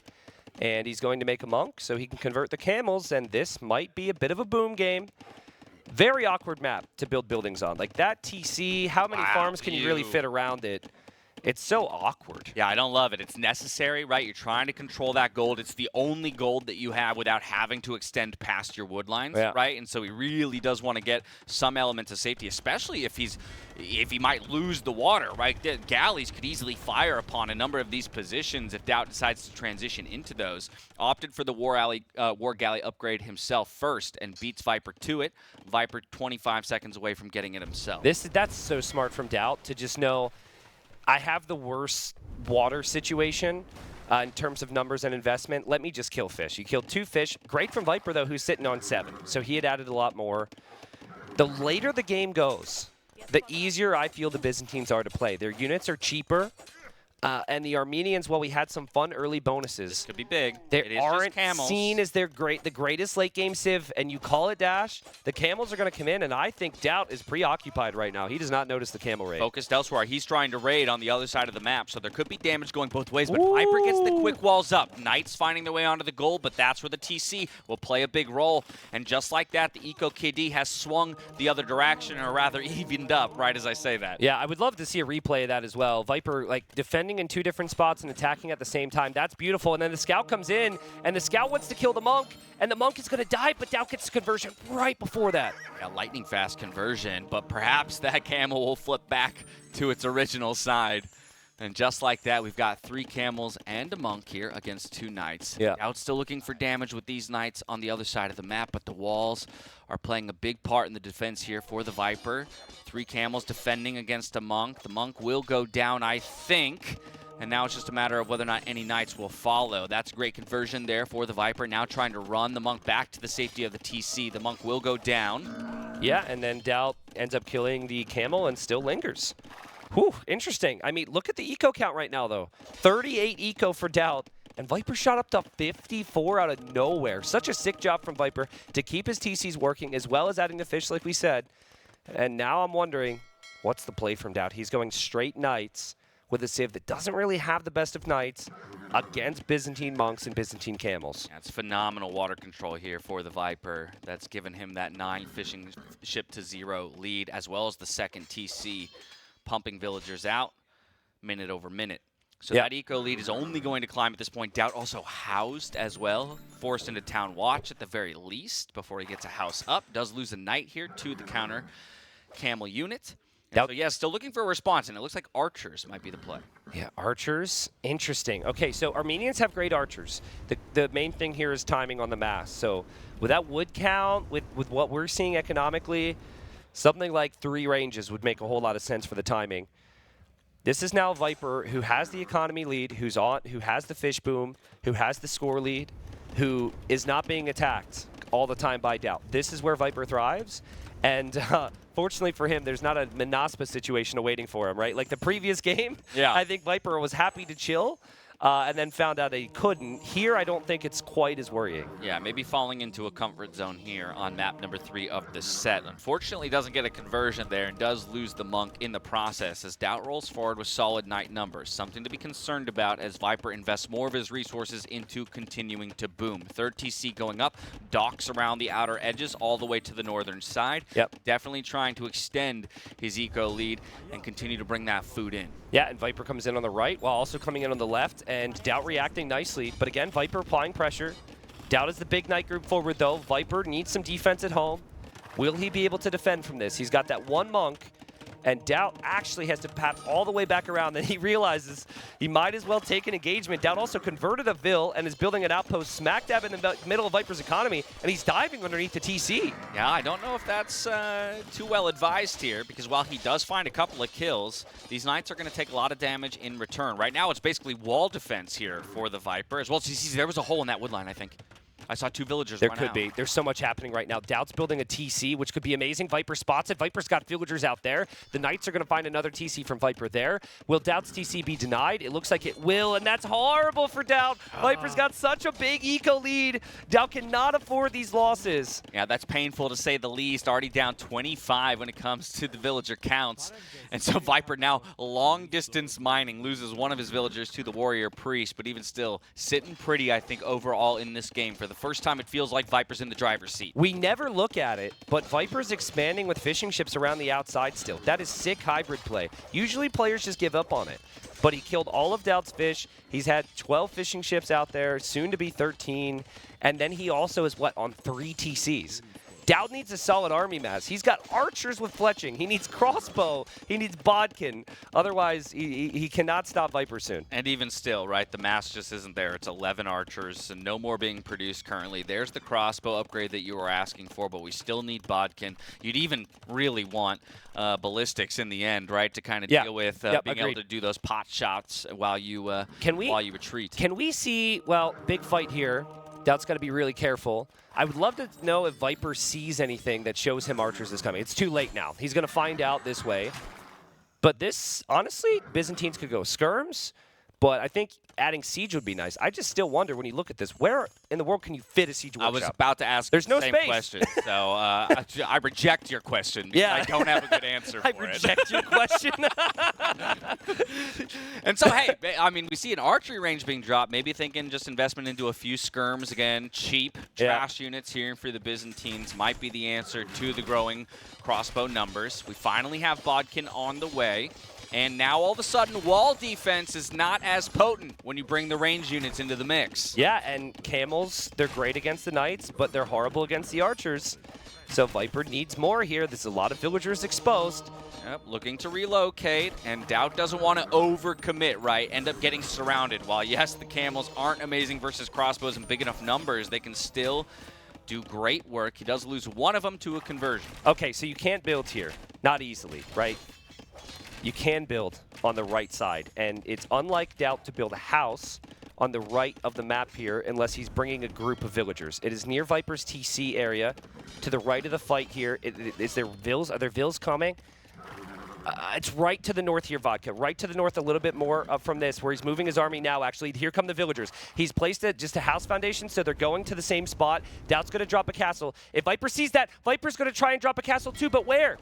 And he's going to make a monk so he can convert the camels, and this might be a bit of a boom game. Very awkward map to build buildings on. Like that TC, how many farms can you really fit around it? It's so awkward. Yeah, I don't love it. It's necessary, right? You're trying to control that gold. It's the only gold that you have without having to extend past your wood lines, right? And so he really does want to get some element of safety, especially if he might lose the water, right? The galleys could easily fire upon a number of these positions if DauT decides to transition into those. Opted for the War Galley upgrade himself first and beats Viper to it. Viper 25 seconds away from getting it himself. That's so smart from DauT to just know, I have the worst water situation in terms of numbers and investment. Let me just kill fish. He killed 2 fish. Great from Viper, though, who's sitting on 7. So he had added a lot more. The later the game goes, the easier I feel the Byzantines are to play. Their units are cheaper. And the Armenians, while we had some fun early bonuses, this could be big. They aren't seen as the greatest late game civ, and you call it Dash. The camels are going to come in, and I think DauT is preoccupied right now. He does not notice the camel raid. Focused elsewhere. He's trying to raid on the other side of the map, so there could be damage going both ways. But Viper gets the quick walls up. Knights finding their way onto the goal, but that's where the TC will play a big role. And just like that, the Eco KD has swung the other direction, or rather evened up, right as I say that. Yeah, I would love to see a replay of that as well. Viper, like, defending in 2 different spots and attacking at the same time. That's beautiful. And then the scout comes in, and the scout wants to kill the monk, and the monk is going to die, but DauT gets the conversion right before that. Yeah, lightning fast conversion, but perhaps that camel will flip back to its original side. And just like that, we've got 3 camels and a monk here against 2 knights. Yeah. DauT's still looking for damage with these knights on the other side of the map, but the walls are playing a big part in the defense here for the Viper. 3 camels defending against a monk. The monk will go down, I think. And now it's just a matter of whether or not any knights will follow. That's a great conversion there for the Viper. Now trying to run the monk back to the safety of the TC. The monk will go down. Yeah, and then DauT ends up killing the camel and still lingers. Whew, interesting. I mean, look at the eco count right now, though. 38 eco for DauT, and Viper shot up to 54 out of nowhere. Such a sick job from Viper to keep his TCs working, as well as adding the fish, like we said. And now I'm wondering, what's the play from DauT? He's going straight knights with a civ that doesn't really have the best of knights against Byzantine monks and Byzantine camels. That's phenomenal water control here for the Viper. That's given him that 9 fishing ship to 0 lead, as well as the second TC, pumping villagers out minute over minute. So that eco lead is only going to climb at this point. DauT also housed as well, forced into town watch at the very least before he gets a house up. Does lose a knight here to the counter camel unit. So yeah, still looking for a response, and it looks like archers might be the play. Yeah, archers, interesting. Okay, so Armenians have great archers. The main thing here is timing on the mass. So with that wood count, with what we're seeing economically, something like 3 ranges would make a whole lot of sense for the timing. This is now Viper, who has the economy lead, who has the fish boom, who has the score lead, who is not being attacked all the time by DauT. This is where Viper thrives. And fortunately for him, there's not a Menaspa situation awaiting for him, right? Like the previous game, I think Viper was happy to chill and then found out that he couldn't. Here, I don't think it's quite as worrying. Yeah, maybe falling into a comfort zone here on map number 3 of the set. Unfortunately, doesn't get a conversion there and does lose the monk in the process as DauT rolls forward with solid knight numbers. Something to be concerned about as Viper invests more of his resources into continuing to boom. 3rd TC going up, docks around the outer edges all the way to the northern side. Definitely trying to extend his eco lead and continue to bring that food in. Yeah, and Viper comes in on the right while also coming in on the left, and DauT reacting nicely. But again, Viper applying pressure. DauT is the big knight group forward, though. Viper needs some defense at home. Will he be able to defend from this? He's got that 1 monk, and DauT actually has to pat all the way back around. Then he realizes he might as well take an engagement. DauT also converted a Vil and is building an outpost smack dab in the middle of Viper's economy, and he's diving underneath the TC. Yeah, I don't know if that's too well advised here, because while he does find a couple of kills, these knights are going to take a lot of damage in return. Right now, it's basically wall defense here for the Viper, as well as you see there was a hole in that wood line, I think. I saw 2 villagers There run could out. be. There's so much happening right now. DauT's building a TC, which could be amazing. Viper spots it. Viper's got villagers out there. The Knights are going to find another TC from Viper there. Will DauT's TC be denied? It looks like it will, and that's horrible for DauT. Viper's got such a big eco lead. DauT cannot afford these losses. Yeah, that's painful to say the least. Already down 25 when it comes to the villager counts. And so Viper now long distance mining, loses one of his villagers to the warrior priest, but even still sitting pretty, I think, overall in this game. For the first time, it feels like Viper's in the driver's seat. We never look at it, but Viper's expanding with fishing ships around the outside still. That is sick hybrid play. Usually players just give up on it, but he killed all of DauT's fish. He's had 12 fishing ships out there, soon to be 13, and then he also is, on 3 TCs. DauT needs a solid army mass. He's got archers with fletching. He needs crossbow. He needs bodkin. Otherwise, he cannot stop Viper soon. And even still, right, the mass just isn't there. It's 11 archers and no more being produced currently. There's the crossbow upgrade that you were asking for, but we still need bodkin. You'd even really want ballistics in the end, right, to kind of deal with being able to do those pot shots while you while you retreat. Can we see, big fight here. DauT's got to be really careful. I would love to know if Viper sees anything that shows him archers is coming. It's too late now. He's going to find out this way. But this, honestly, Byzantines could go skirms, but I think adding siege would be nice. I just still wonder, when you look at this, where in the world can you fit a siege workshop? I was about to ask There's the no same space. question, so I reject your question. Yeah. I don't have a good answer for it. I reject your question. And so, hey, I mean, we see an archery range being dropped. Maybe thinking just investment into a few skirms again. Cheap trash units here for the Byzantines might be the answer to the growing crossbow numbers. We finally have Bodkin on the way. And now, all of a sudden, wall defense is not as potent when you bring the range units into the mix. Yeah, and camels, they're great against the knights, but they're horrible against the archers. So Viper needs more here. There's a lot of villagers exposed. Yep, looking to relocate, and DauT doesn't want to overcommit, right? End up getting surrounded. While, yes, the camels aren't amazing versus crossbows in big enough numbers, they can still do great work. He does lose one of them to a conversion. Okay, so you can't build here. Not easily, right? You can build on the right side, and it's unlike DauT to build a house on the right of the map here unless he's bringing a group of villagers. It is near Viper's TC area, to the right of the fight here. Is there vills? Are there vills coming? It's right to the north here, Vodka. Right to the north a little bit more from this, where he's moving his army now, actually. Here come the villagers. He's placed just a house foundation, so they're going to the same spot. DauT's going to drop a castle. If Viper sees that, Viper's going to try and drop a castle too, but where?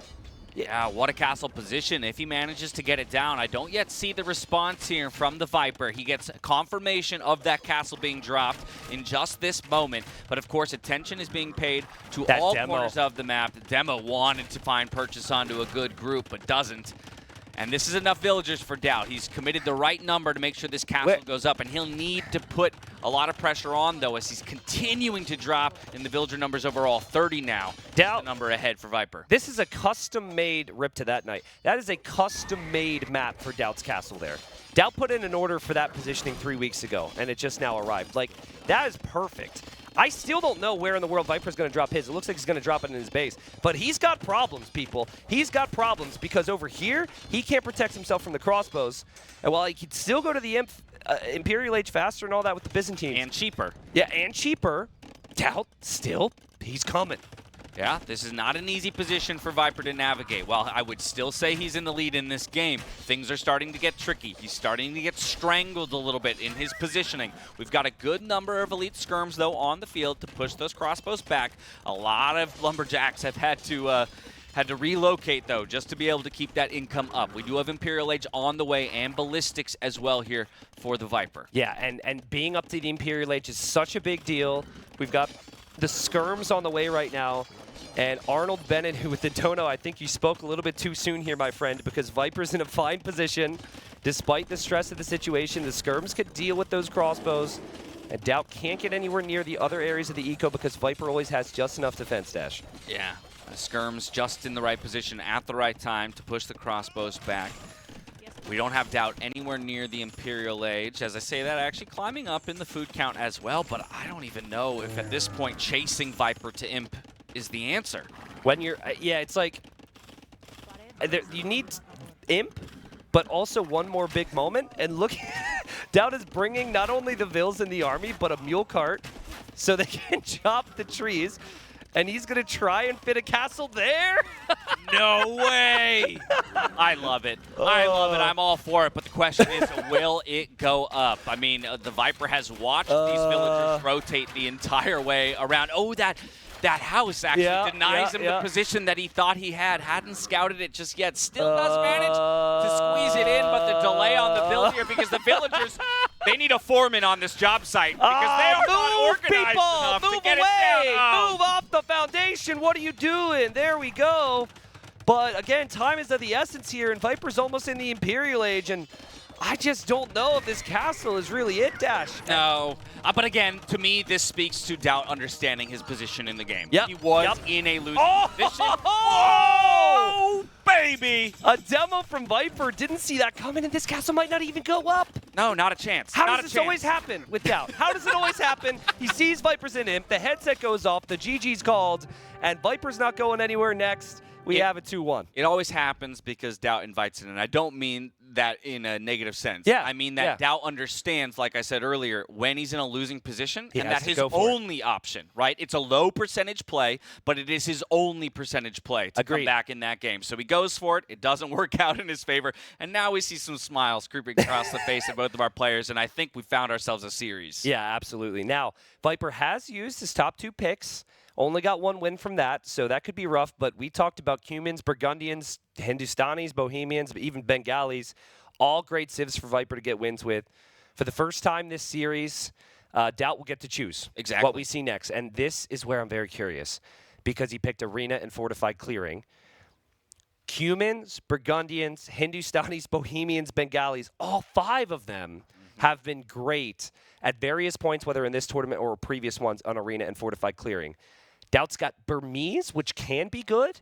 Yeah, what a castle position if he manages to get it down. I don't yet see the response here from the Viper. He gets confirmation of that castle being dropped in just this moment. But, of course, attention is being paid to all corners of the map. The demo wanted to find purchase onto a good group, but doesn't. And this is enough villagers for DauT. He's committed the right number to make sure this castle goes up, and he'll need to put a lot of pressure on, though, as he's continuing to drop in the villager numbers overall. 30 now. DauT, the number ahead for Viper. This is a custom-made Rip to that night. That is a custom-made map for DauT's castle there. DauT put in an order for that positioning 3 weeks ago, and it just now arrived. Like, that is perfect. I still don't know where in the world Viper's going to drop his. It looks like he's going to drop it in his base. But he's got problems, people. He's got problems because over here, he can't protect himself from the crossbows. And while he could still go to the Imperial Age faster and all that with the Byzantines. And cheaper. Yeah, and cheaper. DauT, still, he's coming. Yeah, this is not an easy position for Viper to navigate. While I would still say he's in the lead in this game, things are starting to get tricky. He's starting to get strangled a little bit in his positioning. We've got a good number of elite skirms, though, on the field to push those crossbows back. A lot of lumberjacks have had to relocate, though, just to be able to keep that income up. We do have Imperial Age on the way and ballistics as well here for the Viper. Yeah, and being up to the Imperial Age is such a big deal. We've got the skirms on the way right now. And Arnold Bennett, who with the dono, I think you spoke a little bit too soon here, my friend, because Viper's in a fine position. Despite the stress of the situation, the skirms could deal with those crossbows. And DauT can't get anywhere near the other areas of the eco because Viper always has just enough defense dash. Yeah, the skirms just in the right position at the right time to push the crossbows back. We don't have DauT anywhere near the Imperial Age. As I say that, actually climbing up in the food count as well, but I don't even know if at this point chasing Viper to Imp is the answer. When you're, yeah, it's like, you need Imp, but also one more big moment. And look, DauT is bringing not only the Vills in the army, but a mule cart. so they can chop the trees. And he's going to try and fit a castle there? No way! I love it. I love it. I'm all for it. But the question is, will it go up? I mean, the Viper has watched these villagers rotate the entire way around. Oh, that house actually denies him the position that he thought he had. Hadn't scouted it just yet. Still does manage to squeeze it in, but the delay on the build here because the villagers, they need a foreman on this job site because they are not organized enough to get it down. Move off the foundation. What are you doing? There we go. But again, time is of the essence here, and Viper's almost in the Imperial Age, and I just don't know if this castle is really it, Dash. No. But again, to me, this speaks to DauT understanding his position in the game. Yep. He was in a losing position. Oh, baby! A demo from Viper. Didn't see that coming, and this castle might not even go up. No, not a chance. How does this always happen with DauT? How does it always happen? He sees Viper's in imp, the headset goes off, the GG's called, and Viper's not going anywhere next. We have a 2-1. It always happens because DauT invites it in. I don't mean that in a negative sense. Yeah. I mean that DauT understands, like I said earlier, when he's in a losing position, and that's his only option, right? It's a low percentage play, but it is his only percentage play to come back in that game. So he goes for it. It doesn't work out in his favor. And now we see some smiles creeping across the face of both of our players, and I think we found ourselves a series. Yeah, absolutely. Now, Viper has used his top 2 picks. Only got 1 win from that, so that could be rough. But we talked about Cumans, Burgundians, Hindustanis, Bohemians, even Bengalis. All great civs for Viper to get wins with. For the first time this series, DauT will get to choose what we see next. And this is where I'm very curious, because he picked Arena and Fortified Clearing. Cumans, Burgundians, Hindustanis, Bohemians, Bengalis, all 5 of them have been great at various points, whether in this tournament or previous ones on Arena and Fortified Clearing. DauT's got Burmese, which can be good,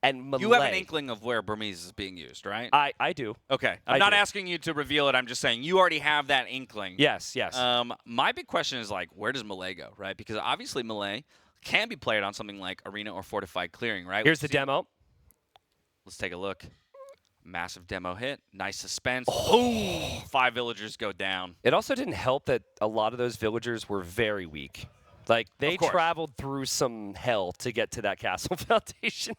and Malay. You have an inkling of where Burmese is being used, right? I do. Okay. I'm not asking you to reveal it. I'm just saying you already have that inkling. Yes, yes. My big question is, like, where does Malay go, right? Because obviously Malay can be played on something like Arena or Fortified Clearing, right? Here's the demo. Let's take a look. Massive demo hit. Nice suspense. Oh! 5 villagers go down. It also didn't help that a lot of those villagers were very weak. Like, they traveled through some hell to get to that castle foundation.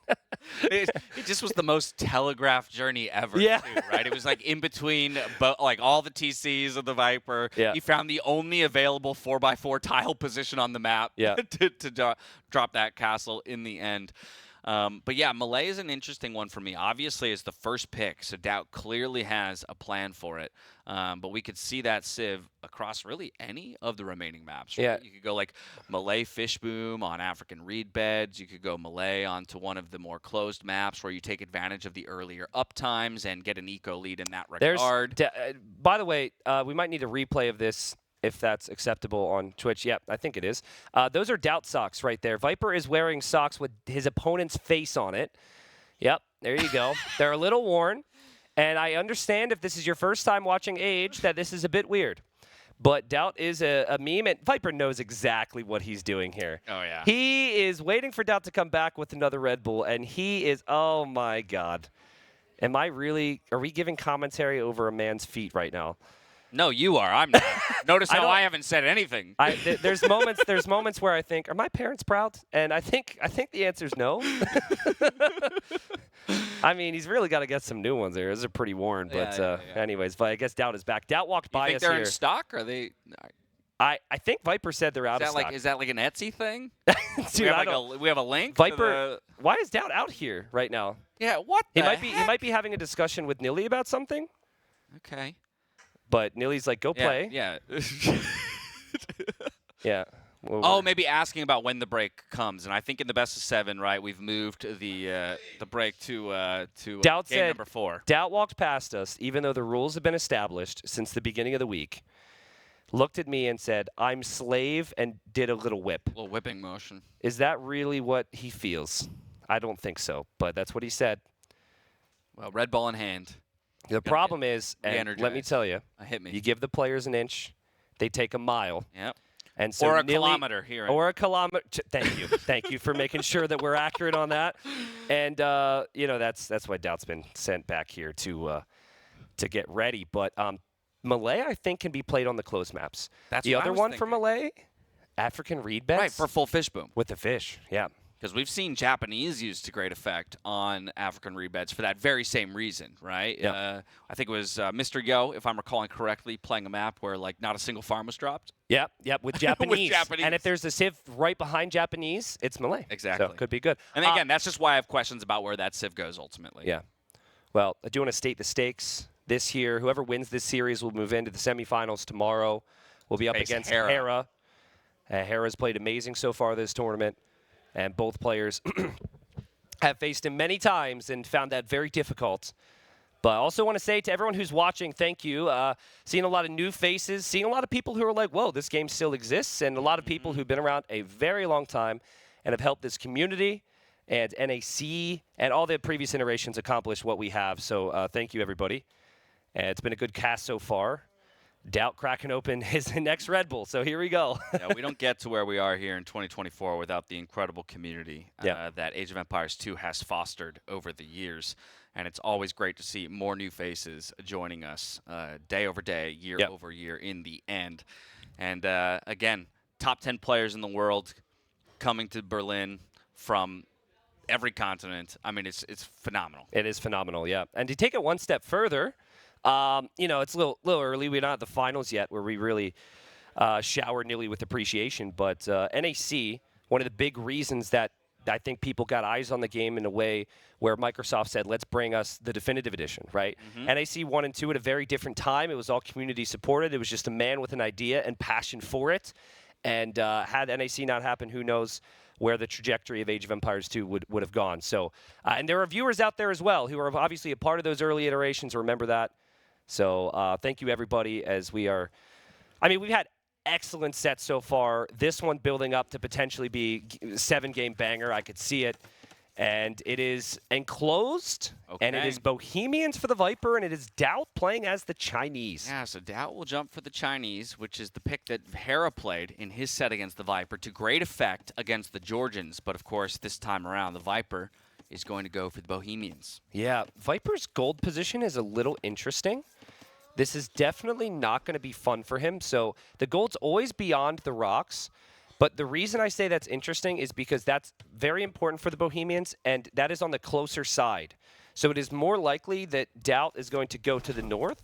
it just was the most telegraphed journey ever, too, right? It was like in between like all the TCs of the Viper. Yeah. He found the only available 4x4 tile position on the map to drop that castle in the end. But yeah, Malay is an interesting one for me. Obviously, it's the first pick, so DauT clearly has a plan for it. But we could see that Civ across really any of the remaining maps. Right? Yeah. You could go like Malay Fishboom on African reed beds. You could go Malay onto one of the more closed maps where you take advantage of the earlier uptimes and get an eco lead in that regard. By the way, we might need a replay of this, if that's acceptable on Twitch. Yep, I think it is. Those are DauT socks right there. Viper is wearing socks with his opponent's face on it. Yep, there you go. They're a little worn. And I understand if this is your first time watching Age that this is a bit weird. But DauT is a meme, and Viper knows exactly what he's doing here. Oh, yeah. He is waiting for DauT to come back with another Red Bull, and he is, oh, my God. Are we giving commentary over a man's feet right now? No, you are. I'm not. Notice how I haven't said anything. There's moments where I think, are my parents proud? And I think the answer is no. I mean, he's really got to get some new ones there. Those are pretty worn. But anyways, but I guess DauT is back. DauT walked by us here. You think they're in stock? Are they? I think Viper said they're out of stock. Is that like an Etsy thing? Dude, we have a link. Viper. Why is DauT out here right now? Yeah. What? He might be having a discussion with Nilly about something. Okay. But Nilly's like, go play. Yeah. Yeah. Well, maybe asking about when the break comes, and I think in the best of 7, right, we've moved the break to game number 4. DauT walked past us, even though the rules have been established since the beginning of the week. Looked at me and said, "I'm slave," and did a little whip. A little whipping motion. Is that really what he feels? I don't think so, but that's what he said. Well, red ball in hand. The problem is, and let me tell you, you give the players an inch, they take a mile. Yep. And so or a kilometer here. Or a kilometer. Thank you. Thank you for making sure that we're accurate on that. And, that's why DauT's been sent back here to get ready. But Malay, I think, can be played on the closed maps. That's the other one for Malay, African reed beds? Right, for full fish boom. With the fish, yeah. Because we've seen Japanese used to great effect on African reed beds for that very same reason, right? Yeah. I think it was Mr. Yo, if I'm recalling correctly, playing a map where like not a single farm was dropped. Yep, with Japanese. With Japanese. And if there's a sieve right behind Japanese, it's Malay. Exactly. So it could be good. And again, that's just why I have questions about where that civ goes ultimately. Yeah. Well, I do want to state the stakes this year. Whoever wins this series will move into the semifinals tomorrow. We'll be up Face against Hera. Hera. Hera's played amazing so far this tournament, and both players have faced him many times and found that very difficult. But I also want to say to everyone who's watching, thank you. Seeing a lot of new faces, seeing a lot of people who are like, whoa, this game still exists, and a lot of people who've been around a very long time and have helped this community and NAC and all the previous iterations accomplish what we have. So thank you, everybody. And it's been a good cast so far. DauT cracking open his next Red Bull, so here we go. Yeah, we don't get to where we are here in 2024 without the incredible community that Age of Empires 2 has fostered over the years. And it's always great to see more new faces joining us day over day, year over year in the end. And again, top 10 players in the world coming to Berlin from every continent. I mean, it's phenomenal. It is phenomenal, yeah. And to take it one step further, it's a little early. We're not at the finals yet where we really shower Nilly with appreciation. But NAC, one of the big reasons that I think people got eyes on the game in a way where Microsoft said, let's bring us the definitive edition, right? NAC 1 and 2 at a very different time. It was all community supported. It was just a man with an idea and passion for it. And had NAC not happened, who knows where the trajectory of Age of Empires 2 would have gone. So, and there are viewers out there as well who are obviously a part of those early iterations. Remember that. So thank you, everybody, as we are – I mean, we've had excellent sets so far. This one building up to potentially be a 7-game banger. I could see it. And it is enclosed, and it is Bohemians for the Viper, and it is DauT playing as the Chinese. Yeah, so DauT will jump for the Chinese, which is the pick that Hera played in his set against the Viper to great effect against the Georgians. But, of course, this time around, the Viper is going to go for the Bohemians. Yeah, Viper's gold position is a little interesting. This is definitely not going to be fun for him. So the gold's always beyond the rocks. But the reason I say that's interesting is because that's very important for the Bohemians, and that is on the closer side. So it is more likely that DauT is going to go to the north,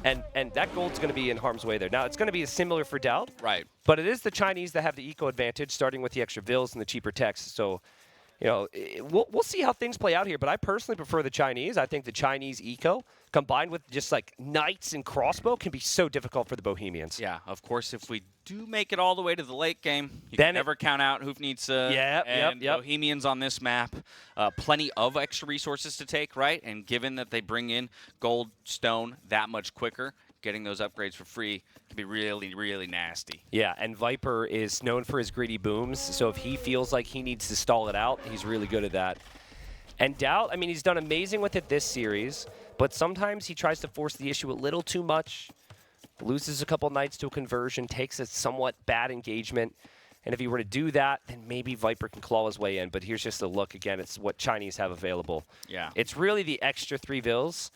and that gold's going to be in harm's way there. Now, it's going to be similar for DauT, right? But it is the Chinese that have the eco advantage, starting with the extra vills and the cheaper techs. So, you know, we'll see how things play out here, but I personally prefer the Chinese. I think the Chinese eco, combined with just like knights and crossbow, can be so difficult for the Bohemians. Yeah, of course, if we do make it all the way to the late game, you can never count out Hoofnitsa and Bohemians on this map. Plenty of extra resources to take, right? And given that they bring in gold, stone that much quicker, getting those upgrades for free can be really, really nasty. Yeah, and Viper is known for his greedy booms, so if he feels like he needs to stall it out, he's really good at that. And DauT, I mean, he's done amazing with it this series, but sometimes he tries to force the issue a little too much, loses a couple knights to a conversion, takes a somewhat bad engagement, and if he were to do that, then maybe Viper can claw his way in, but here's just a look. Again, it's what Chinese have available. Yeah. It's really the extra 3 vills.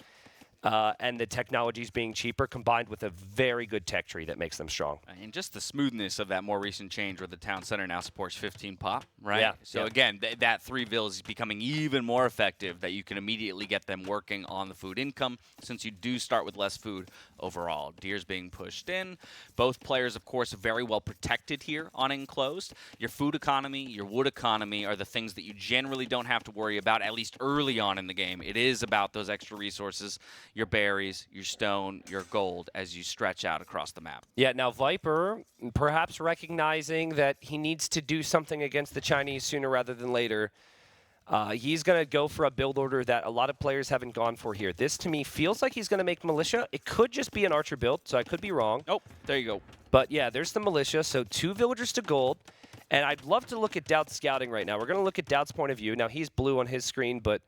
And the technologies being cheaper combined with a very good tech tree that makes them strong. And just the smoothness of that more recent change where the town center now supports 15 pop, right? Yeah. So again, that 3 vills is becoming even more effective, that you can immediately get them working on the food income since you do start with less food overall. Deer's being pushed in. Both players, of course, are very well protected here on Enclosed. Your food economy, your wood economy are the things that you generally don't have to worry about, at least early on in the game. It is about those extra resources, your berries, your stone, your gold as you stretch out across the map. Yeah, now Viper, perhaps recognizing that he needs to do something against the Chinese sooner rather than later, he's going to go for a build order that a lot of players haven't gone for here. This, to me, feels like he's going to make Militia. It could just be an Archer build, so I could be wrong. Oh, there you go. But, yeah, there's the Militia, so 2 villagers to gold. And I'd love to look at DauT's scouting right now. We're going to look at DauT's point of view. Now, he's blue on his screen, but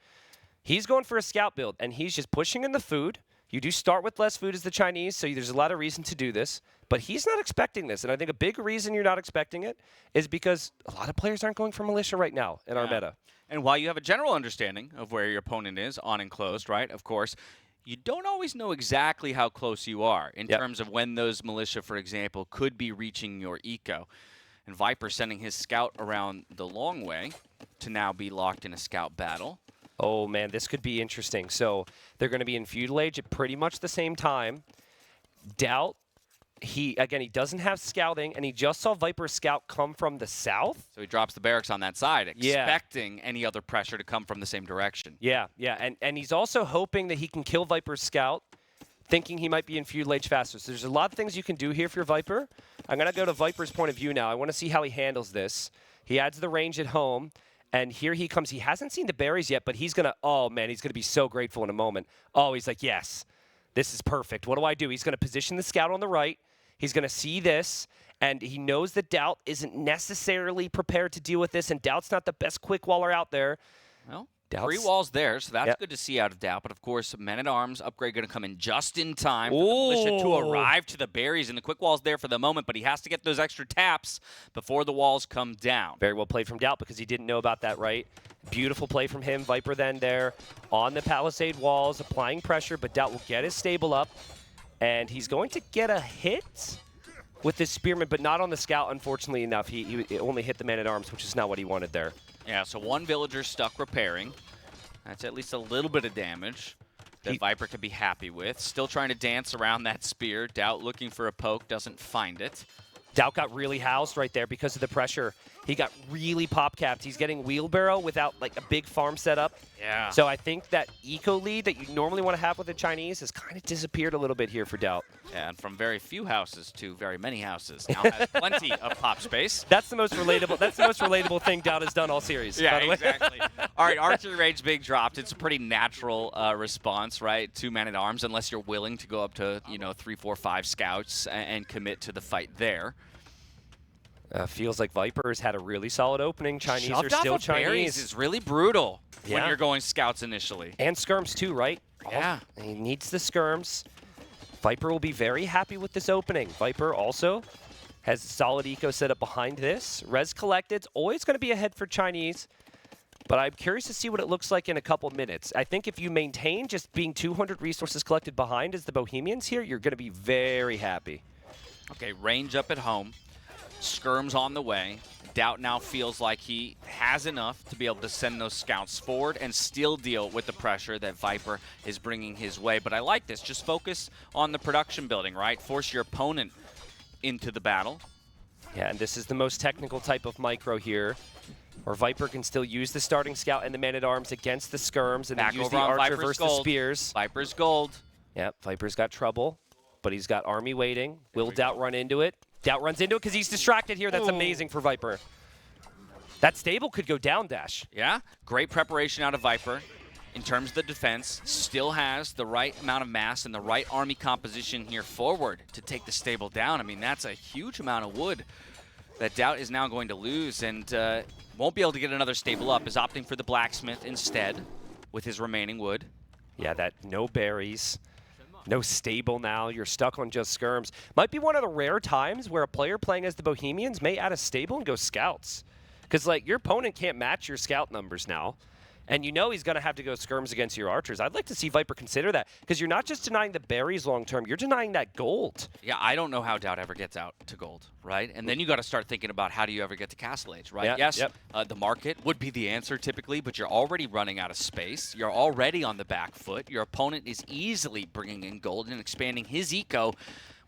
he's going for a scout build, and he's just pushing in the food. You do start with less food as the Chinese, so there's a lot of reason to do this. But he's not expecting this, and I think a big reason you're not expecting it is because a lot of players aren't going for Militia right now in our meta. And while you have a general understanding of where your opponent is on Enclosed, right, of course, you don't always know exactly how close you are in terms of when those Militia, for example, could be reaching your eco. And Viper sending his scout around the long way to now be locked in a scout battle. Oh, man, this could be interesting. So they're going to be in feudal age at pretty much the same time. DauT, he doesn't have scouting, and he just saw Viper's scout come from the south. So he drops the barracks on that side, expecting any other pressure to come from the same direction. Yeah, and he's also hoping that he can kill Viper's scout, thinking he might be in feudal age faster. So there's a lot of things you can do here for Viper. I'm going to go to Viper's point of view now. I want to see how he handles this. He adds the range at home. And here he comes. He hasn't seen the berries yet, but he's going to, oh, man, he's going to be so grateful in a moment. Oh, he's like, yes, this is perfect. What do I do? He's going to position the scout on the right. He's going to see this, and he knows that DauT isn't necessarily prepared to deal with this, and DauT's not the best quick waller out there. Well, 3 walls there, so that's good to see out of DauT. But, of course, Men-at-Arms upgrade going to come in just in time for the militia to arrive to the berries. And the quick wall's there for the moment, but he has to get those extra taps before the walls come down. Very well played from DauT because he didn't know about that, right? Beautiful play from him. Viper then there on the palisade walls, applying pressure, but DauT will get his stable up. And he's going to get a hit with this spearman, but not on the scout, unfortunately enough. He only hit the Man-at-Arms, which is not what he wanted there. Yeah, so 1 villager stuck repairing. That's at least a little bit of damage that Viper could be happy with. Still trying to dance around that spear. DauT looking for a poke, doesn't find it. DauT got really housed right there because of the pressure. He got really pop-capped. He's getting wheelbarrow without like a big farm setup. Yeah. So I think that eco lead that you normally want to have with the Chinese has kind of disappeared a little bit here for DauT. Yeah, and from very few houses to very many houses. Now has plenty of pop space. That's the most relatable. That's the most relatable thing DauT has done all series. Yeah, by the way. exactly. All right, archery range big dropped. It's a pretty natural response, right? 2 Man-at-Arms, unless you're willing to go up to 3, 4, 5 scouts and commit to the fight there. Feels like Viper's had a really solid opening. Chinese are still Chinese. Berries is really brutal when Yeah. you're going scouts initially. And skirms too, right? Yeah. He needs the skirms. Viper will be very happy with this opening. Viper also has a solid eco setup behind this. Res collected. It's always going to be ahead for Chinese. But I'm curious to see what it looks like in a couple minutes. I think if you maintain just being 200 resources collected behind as the Bohemians here, you're going to be very happy. Okay, range up at home. Skirms on the way. DauT now feels like he has enough to be able to send those scouts forward and still deal with the pressure that Viper is bringing his way. But I like this. Just focus on the production building, right? Force your opponent into the battle. Yeah, and this is the most technical type of micro here, where Viper can still use the starting scout and the Man-at-Arms against the skirms and then use the archer versus the spears. Viper's gold. Yep, Viper's got trouble, but he's got army waiting. Will DauT run into it? DauT runs into it because he's distracted here. That's amazing for Viper. That stable could go down dash. Yeah, great preparation out of Viper in terms of the defense. Still has the right amount of mass and the right army composition here forward to take the stable down. I mean, that's a huge amount of wood that DauT is now going to lose and won't be able to get another stable up. Is opting for the blacksmith instead with his remaining wood. Yeah, that no berries. No stable now. You're stuck on just skirms. Might be one of the rare times where a player playing as the Bohemians may add a stable and go scouts. Because, like, your opponent can't match your scout numbers now. And you know he's going to have to go skirms against your archers. I'd like to see Viper consider that. Because you're not just denying the berries long term. You're denying that gold. Yeah, I don't know how DauT ever gets out to gold, right? And then you got to start thinking about how do you ever get to Castle Age, right? Yeah, Yes, the market would be the answer typically, but you're already running out of space. You're already on the back foot. Your opponent is easily bringing in gold and expanding his eco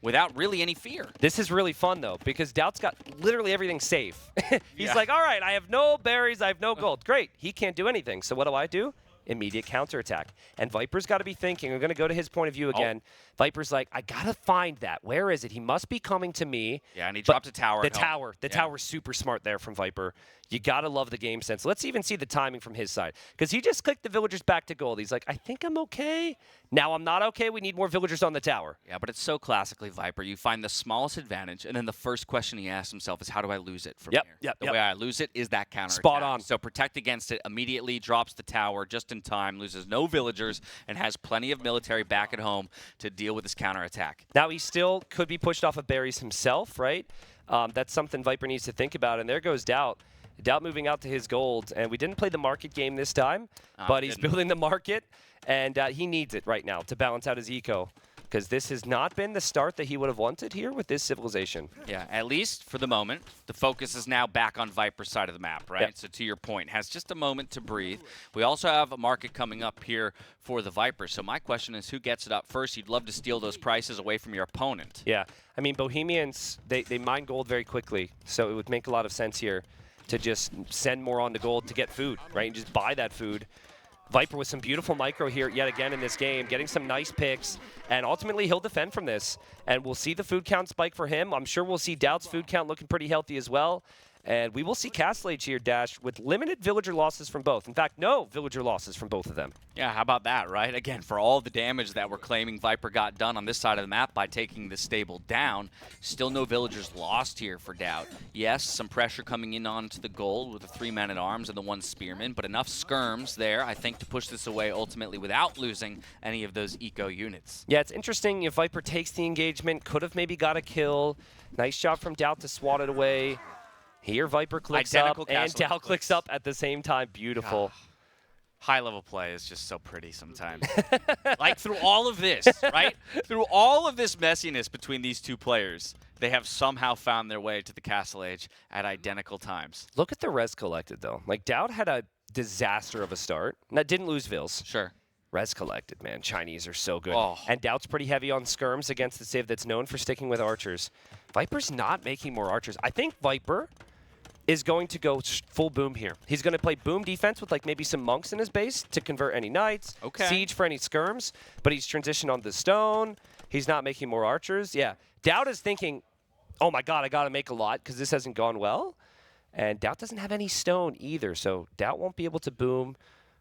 without really any fear. This is really fun, though, because DauT's got literally everything safe. He's like, all right, I have no berries, I have no gold. Great, he can't do anything. So what do? Immediate counterattack. And Viper's got to be thinking, we're going to go to his point of view again. Viper's like, I got to find that. Where is it? He must be coming to me. Yeah, and he dropped a tower. The tower's super smart there from Viper. You got to love the game sense. Let's even see the timing from his side. Because he just clicked the villagers back to gold. He's like, I think I'm okay. Now I'm not okay. We need more villagers on the tower. Yeah, but it's so classically Viper. You find the smallest advantage, and then the first question he asks himself is, how do I lose it from here? The way I lose it is that counter. Spot on. So protect against it, immediately drops the tower just in time, loses no villagers, and has plenty of military back at home to deal with his counterattack. Now he still could be pushed off of berries himself, right? That's something Viper needs to think about, and there goes DauT. DauT moving out to his gold, and we didn't play the market game this time, but he's building the market, and he needs it right now to balance out his eco. because this has not been the start that he would have wanted here with this civilization. Yeah, at least for the moment, the focus is now back on Viper's side of the map, right? Yep. So to your point, has just a moment to breathe. We also have a market coming up here for the Viper. So my question is, who gets it up first? You'd love to steal those prices away from your opponent. Yeah, I mean, Bohemians, they mine gold very quickly, so it would make a lot of sense here to just send more on to gold to get food, right, and just buy that food. Viper with some beautiful micro here yet again in this game, getting some nice picks, and ultimately he'll defend from this. And we'll see the food count spike for him. I'm sure we'll see DauT's food count looking pretty healthy as well. And we will see Castle Age here, Dash, with limited villager losses from both. In fact, no villager losses from both of them. Yeah, how about that, right? Again, for all the damage that we're claiming Viper got done on this side of the map by taking the stable down, still no villagers lost here for DauT. Yes, some pressure coming in onto the gold with the 3 man-at-arms and the 1 spearman, but enough skirms there, I think, to push this away ultimately without losing any of those eco units. Yeah, it's interesting if Viper takes the engagement, could have maybe got a kill. Nice job from DauT to swat it away. Here, Viper clicks Identical up, and castle DauT clicks up at the same time. Beautiful. High-level play is just so pretty sometimes. Like, through all of this, right? Through all of this messiness between these two players, they have somehow found their way to the Castle Age at identical times. Look at the res collected, though. Like, DauT had a disaster of a start. Now, didn't lose Vils. Sure. Res collected, man. Chinese are so good. Oh. And DauT's pretty heavy on skirms against the save that's known for sticking with archers. Viper's not making more archers. I think Viper is going to go full boom here. He's going to play boom defense with like maybe some monks in his base to convert any knights, siege for any skirms, but he's transitioned on the stone. He's not making more archers. Yeah, DauT is thinking, oh my god, I got to make a lot because this hasn't gone well. And DauT doesn't have any stone either, so DauT won't be able to boom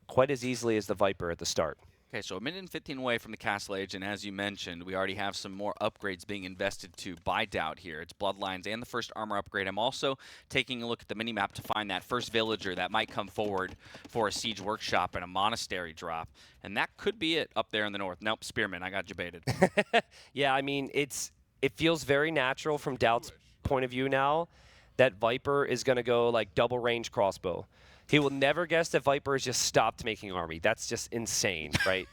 quite as easily as the Viper at the start. Okay, so a minute and 15 away from the Castle Age, and as you mentioned, we already have some more upgrades being invested to by DauT here. It's Bloodlines and the first armor upgrade. I'm also taking a look at the minimap to find that first villager that might come forward for a siege workshop and a monastery drop. And that could be it up there in the north. Nope, Spearman, I got you baited. Yeah, I mean, it feels very natural from DauT's point of view now that Viper is going to go like double range crossbow. He will never guess that Viper has just stopped making army. That's just insane, right?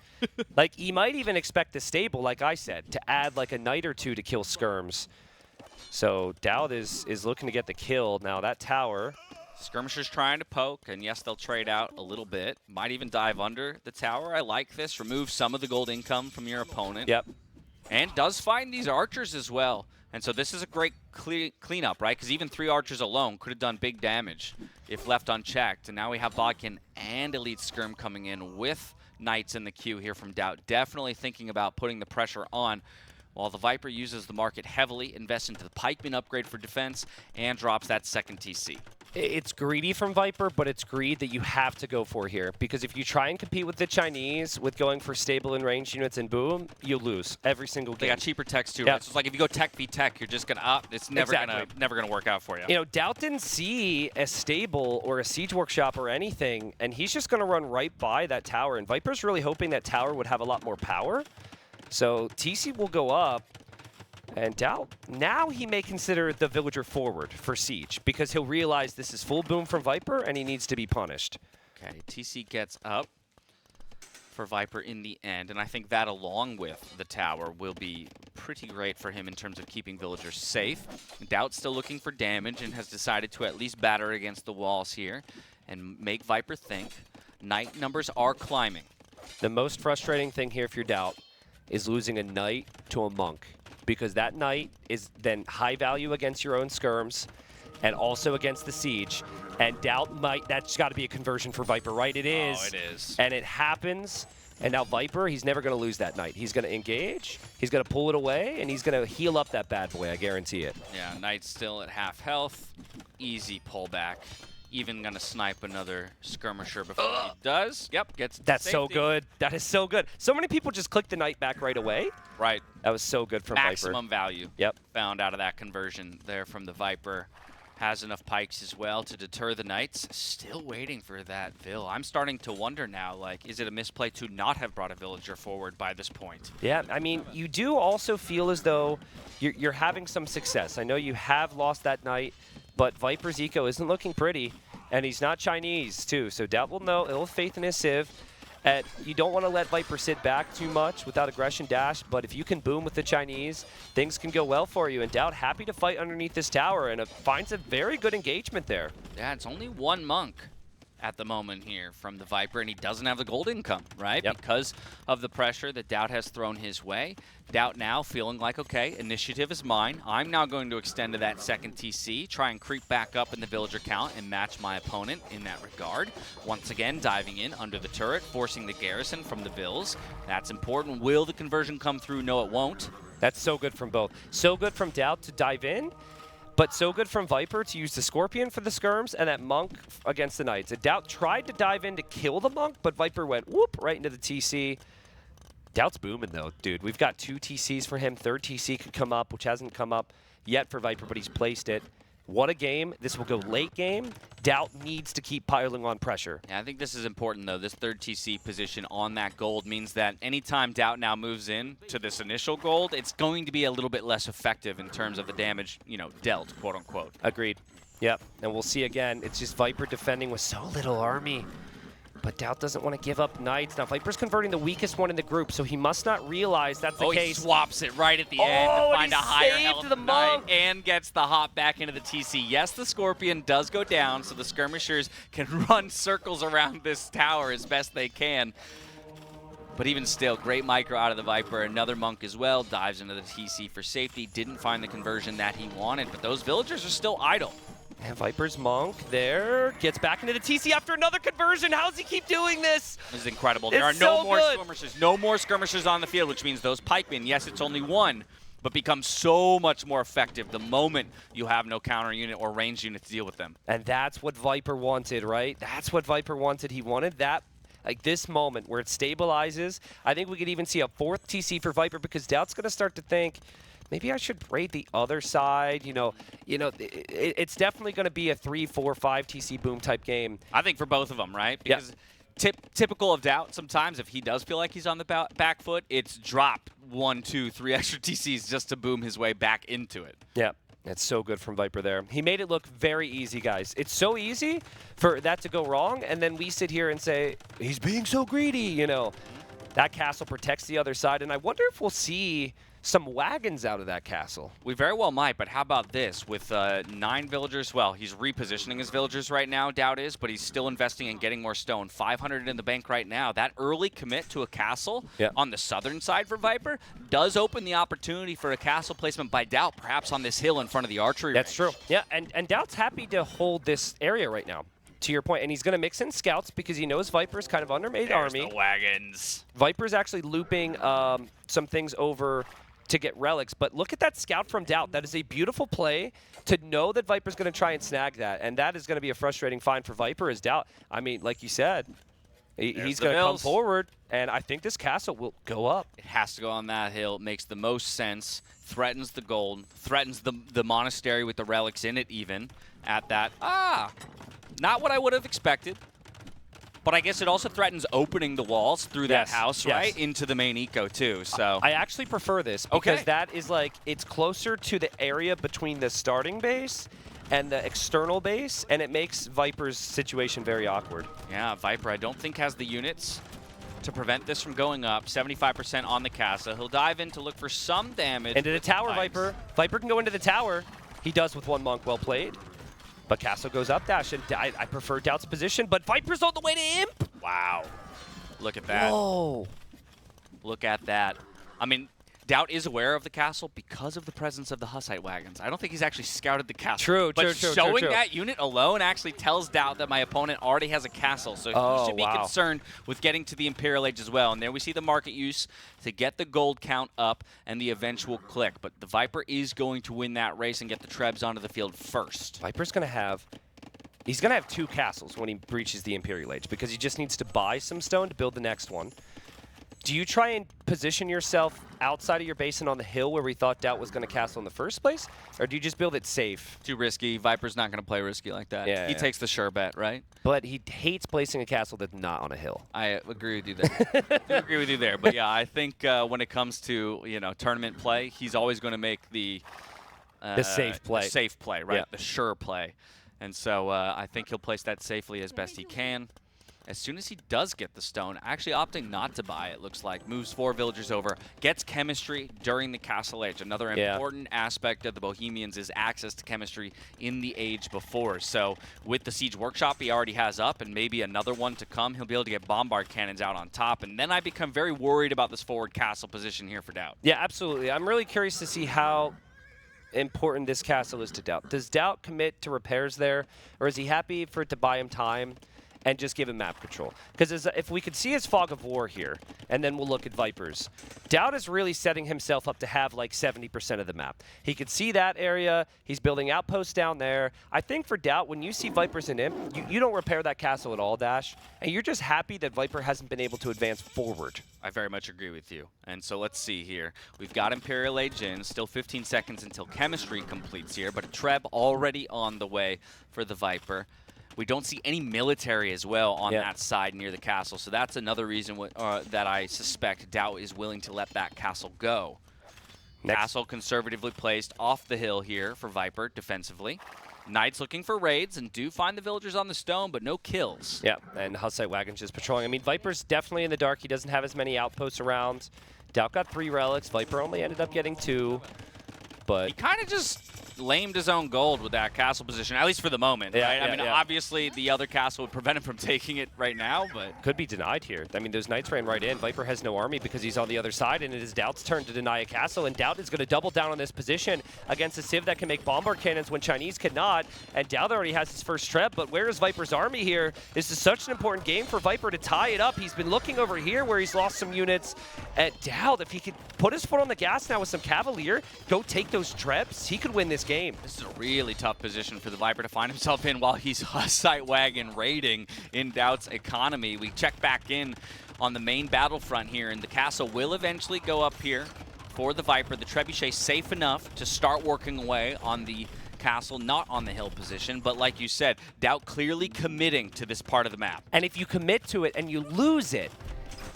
Like, he might even expect the stable, like I said, to add like a knight or two to kill skirms. So DauT is looking to get the kill. Now, that tower... Skirmishers trying to poke, and yes, they'll trade out a little bit. Might even dive under the tower. I like this. Remove some of the gold income from your opponent. Yep. And does find these archers as well. And so this is a great cleanup, right? Because even 3 archers alone could have done big damage if left unchecked. And now we have Bodkin and Elite Skirm coming in with Knights in the queue here from DauT. Definitely thinking about putting the pressure on while the Viper uses the market heavily, invests into the Pikeman upgrade for defense, and drops that second TC. It's greedy from Viper, but it's greed that you have to go for here. Because if you try and compete with the Chinese with going for stable and range units and boom, you lose every single game. They got cheaper techs too, Yep. right? So it's like if you go tech v tech, you're just gonna it's never gonna work out for you. You know, DauT didn't see a stable or a siege workshop or anything, and he's just gonna run right by that tower. And Viper's really hoping that tower would have a lot more power. So TC will go up. And DauT, now he may consider the villager forward for siege because he'll realize this is full boom from Viper and he needs to be punished. Okay, TC gets up for Viper in the end, and I think that along with the tower will be pretty great for him in terms of keeping villagers safe. DauT's still looking for damage and has decided to at least batter against the walls here and make Viper think. Knight numbers are climbing. The most frustrating thing here if you're DauT is losing a knight to a monk, because that knight is then high value against your own skirms and also against the siege. And DauT might, that's got to be a conversion for Viper, right? It is. Oh, it is. And it happens. And now Viper, he's never going to lose that knight. He's going to engage, he's going to pull it away, and he's going to heal up that bad boy, I guarantee it. Yeah, Knight's still at half health. Easy pullback. Even going to snipe another skirmisher before he does. Yep, gets That's safety. so good. That is so good. So many people just click the knight back right away. Right. That was so good from Viper. Maximum value. Yep. Found out of that conversion there from the Viper. Has enough pikes as well to deter the Knights. Still waiting for that Vill. I'm starting to wonder now, like, is it a misplay to not have brought a villager forward by this point? Yeah, I mean, you do also feel as though you're having some success. I know you have lost that knight, but Viper's eco isn't looking pretty, and he's not Chinese, too. So DauT will know, he'll have faith in his civ. And you don't want to let Viper sit back too much without aggression dash, but if you can boom with the Chinese, things can go well for you. And DauT happy to fight underneath this tower, and finds a very good engagement there. Yeah, it's only one monk at the moment here from the Viper, and he doesn't have the gold income, right? Yep. Because of the pressure that DauT has thrown his way. DauT now feeling like, okay, initiative is mine. I'm now going to extend to that second TC, try and creep back up in the villager count and match my opponent in that regard. Once again, diving in under the turret, forcing the garrison from the Vills. That's important. Will the conversion come through? No, it won't. That's so good from both. So good from DauT to dive in, but so good from Viper to use the Scorpion for the skirms and that Monk against the Knights. And DauT tried to dive in to kill the Monk, but Viper went whoop right into the TC. DauT's booming though, dude. We've got 2 TCs for him. Third TC could come up, which hasn't come up yet for Viper, but he's placed it. What a game. This will go late game. DauT needs to keep piling on pressure. Yeah, I think this is important, though. This third TC position on that gold means that anytime DauT now moves in to this initial gold, it's going to be a little bit less effective in terms of the damage, you know, dealt, quote unquote. Agreed. Yep. And we'll see again. It's just Viper defending with so little army. But DauT doesn't want to give up Knights. Now, Viper's converting the weakest one in the group, so he must not realize that's the case. He swaps it right at the end to find a higher health the Knight Monk. and gets the hop back into the TC. Yes, the Scorpion does go down, so the skirmishers can run circles around this tower as best they can. But even still, great micro out of the Viper. Another Monk as well, dives into the TC for safety. Didn't find the conversion that he wanted, but those villagers are still idle. And Viper's Monk there gets back into the TC after another conversion. How does he keep doing this? This is incredible. There are no more skirmishers. No more skirmishers on the field, which means those pikemen, yes, it's only one, but become so much more effective the moment you have no counter unit or range unit to deal with them. And that's what Viper wanted, right? That's what Viper wanted. He wanted that, like this moment where it stabilizes. I think we could even see a 4th TC for Viper because DauT's going to start to think, maybe I should raid the other side. It's definitely going to be a 3, 4, 5 TC boom type game. I think for both of them, right? Because typical of DauT, sometimes if he does feel like he's on the back foot, it's drop 1, 2, 3 extra TCs just to boom his way back into it. Yeah. It's so good from Viper there. He made it look very easy, guys. It's so easy for that to go wrong, and then we sit here and say, he's being so greedy, you know. That castle protects the other side, and I wonder if we'll see some wagons out of that castle. We very well might, but how about this? With 9 villagers, well, he's repositioning his villagers right now, DauT is, but he's still investing in getting more stone. 500 in the bank right now. That early commit to a castle on the southern side for Viper does open the opportunity for a castle placement by DauT, perhaps on this hill in front of the archery That's range. true. Yeah, and DauT's happy to hold this area right now, to your point, and he's going to mix in scouts because he knows Viper's kind of undermade army. The wagons. Viper's actually looping some things over to get relics, but look at that scout from DauT. That is a beautiful play to know that Viper's going to try and snag that, and that is going to be a frustrating find for Viper as DauT. I mean, like you said, he's going to come forward, and I think this castle will go up. It has to go on that hill. It makes the most sense. Threatens the gold. Threatens the monastery with the relics in it even at that. Not what I would have expected. But I guess it also threatens opening the walls through that house, right? Into the main eco, too. So I actually prefer this because that is like, it's closer to the area between the starting base and the external base, and it makes Viper's situation very awkward. Yeah, Viper, I don't think has the units to prevent this from going up. 75% on the castle. He'll dive in to look for some damage. Into the tower, Viper. Viper can go into the tower. He does with 1 monk. Well played. But Castle goes up dash, and I prefer DauT's position, but Viper's on the way to Imp! Wow. Look at that. Whoa. Look at that. I mean, DauT is aware of the castle because of the presence of the Hussite wagons. I don't think he's actually scouted the castle. True. Showing that unit alone actually tells DauT that my opponent already has a castle, so he should be concerned with getting to the Imperial Age as well. And there we see the market use to get the gold count up and the eventual click. But the Viper is going to win that race and get the Trebs onto the field first. Viper's going to have... He's going to have 2 castles when he breaches the Imperial Age because he just needs to buy some stone to build the next one. Do you try and position yourself outside of your base and on the hill where we thought DauT was going to castle in the first place? Or do you just build it safe? Too risky. Viper's not going to play risky like that. Yeah, he takes the sure bet, right? But he hates placing a castle that's not on a hill. I agree with you there. I agree with you there. But yeah, I think when it comes to tournament play, he's always going to make the safe play. The safe play, right? Yeah. The sure play. And so I think he'll place that safely as best he can. as soon as he does get the stone, actually opting not to buy it, looks like. Moves 4 villagers over, gets chemistry during the castle age. Another important aspect of the Bohemians is access to chemistry in the age before. So with the Siege Workshop he already has up and maybe another one to come, he'll be able to get bombard cannons out on top. And then I become very worried about this forward castle position here for DauT. Yeah, absolutely. I'm really curious to see how important this castle is to DauT. Does DauT commit to repairs there, or is he happy for it to buy him time and just give him map control? Because if we could see his Fog of War here, and then we'll look at Vipers, DauT is really setting himself up to have like 70% of the map. He could see that area. He's building outposts down there. I think for DauT, when you see Vipers in him, you don't repair that castle at all, Dash, and you're just happy that Viper hasn't been able to advance forward. I very much agree with you. And so let's see here. We've got Imperial Age in, still 15 seconds until chemistry completes here, but a Treb already on the way for the Viper. We don't see any military as well on that side near the castle, so that's another reason that I suspect DauT is willing to let that castle go. Castle conservatively placed off the hill here for Viper defensively. Knights looking for raids and do find the villagers on the stone, but no kills. Yeah, and Hussite Wagon's just patrolling. I mean, Viper's definitely in the dark. He doesn't have as many outposts around. DauT got 3 relics. Viper only ended up getting 2. But he kind of just lamed his own gold with that castle position, at least for the moment. Right? I mean, obviously the other castle would prevent him from taking it right now, but could be denied here. I mean, those knights ran right in. Viper has no army because he's on the other side, and it is DauT's turn to deny a castle, and DauT is going to double down on this position against a Civ that can make bombard cannons when Chinese cannot, and DauT already has his first Treb, but where is Viper's army here? This is such an important game for Viper to tie it up. He's been looking over here where he's lost some units. At DauT, if he could put his foot on the gas now with some Cavalier, go take those Trebs, he could win this game. This is a really tough position for the Viper to find himself in while he's Hussite Wagon raiding in DauT's economy. We check back in on the main battlefront here, and the castle will eventually go up here for the Viper. The Trebuchet safe enough to start working away on the castle, not on the hill position, but like you said, DauT clearly committing to this part of the map. And if you commit to it and you lose it,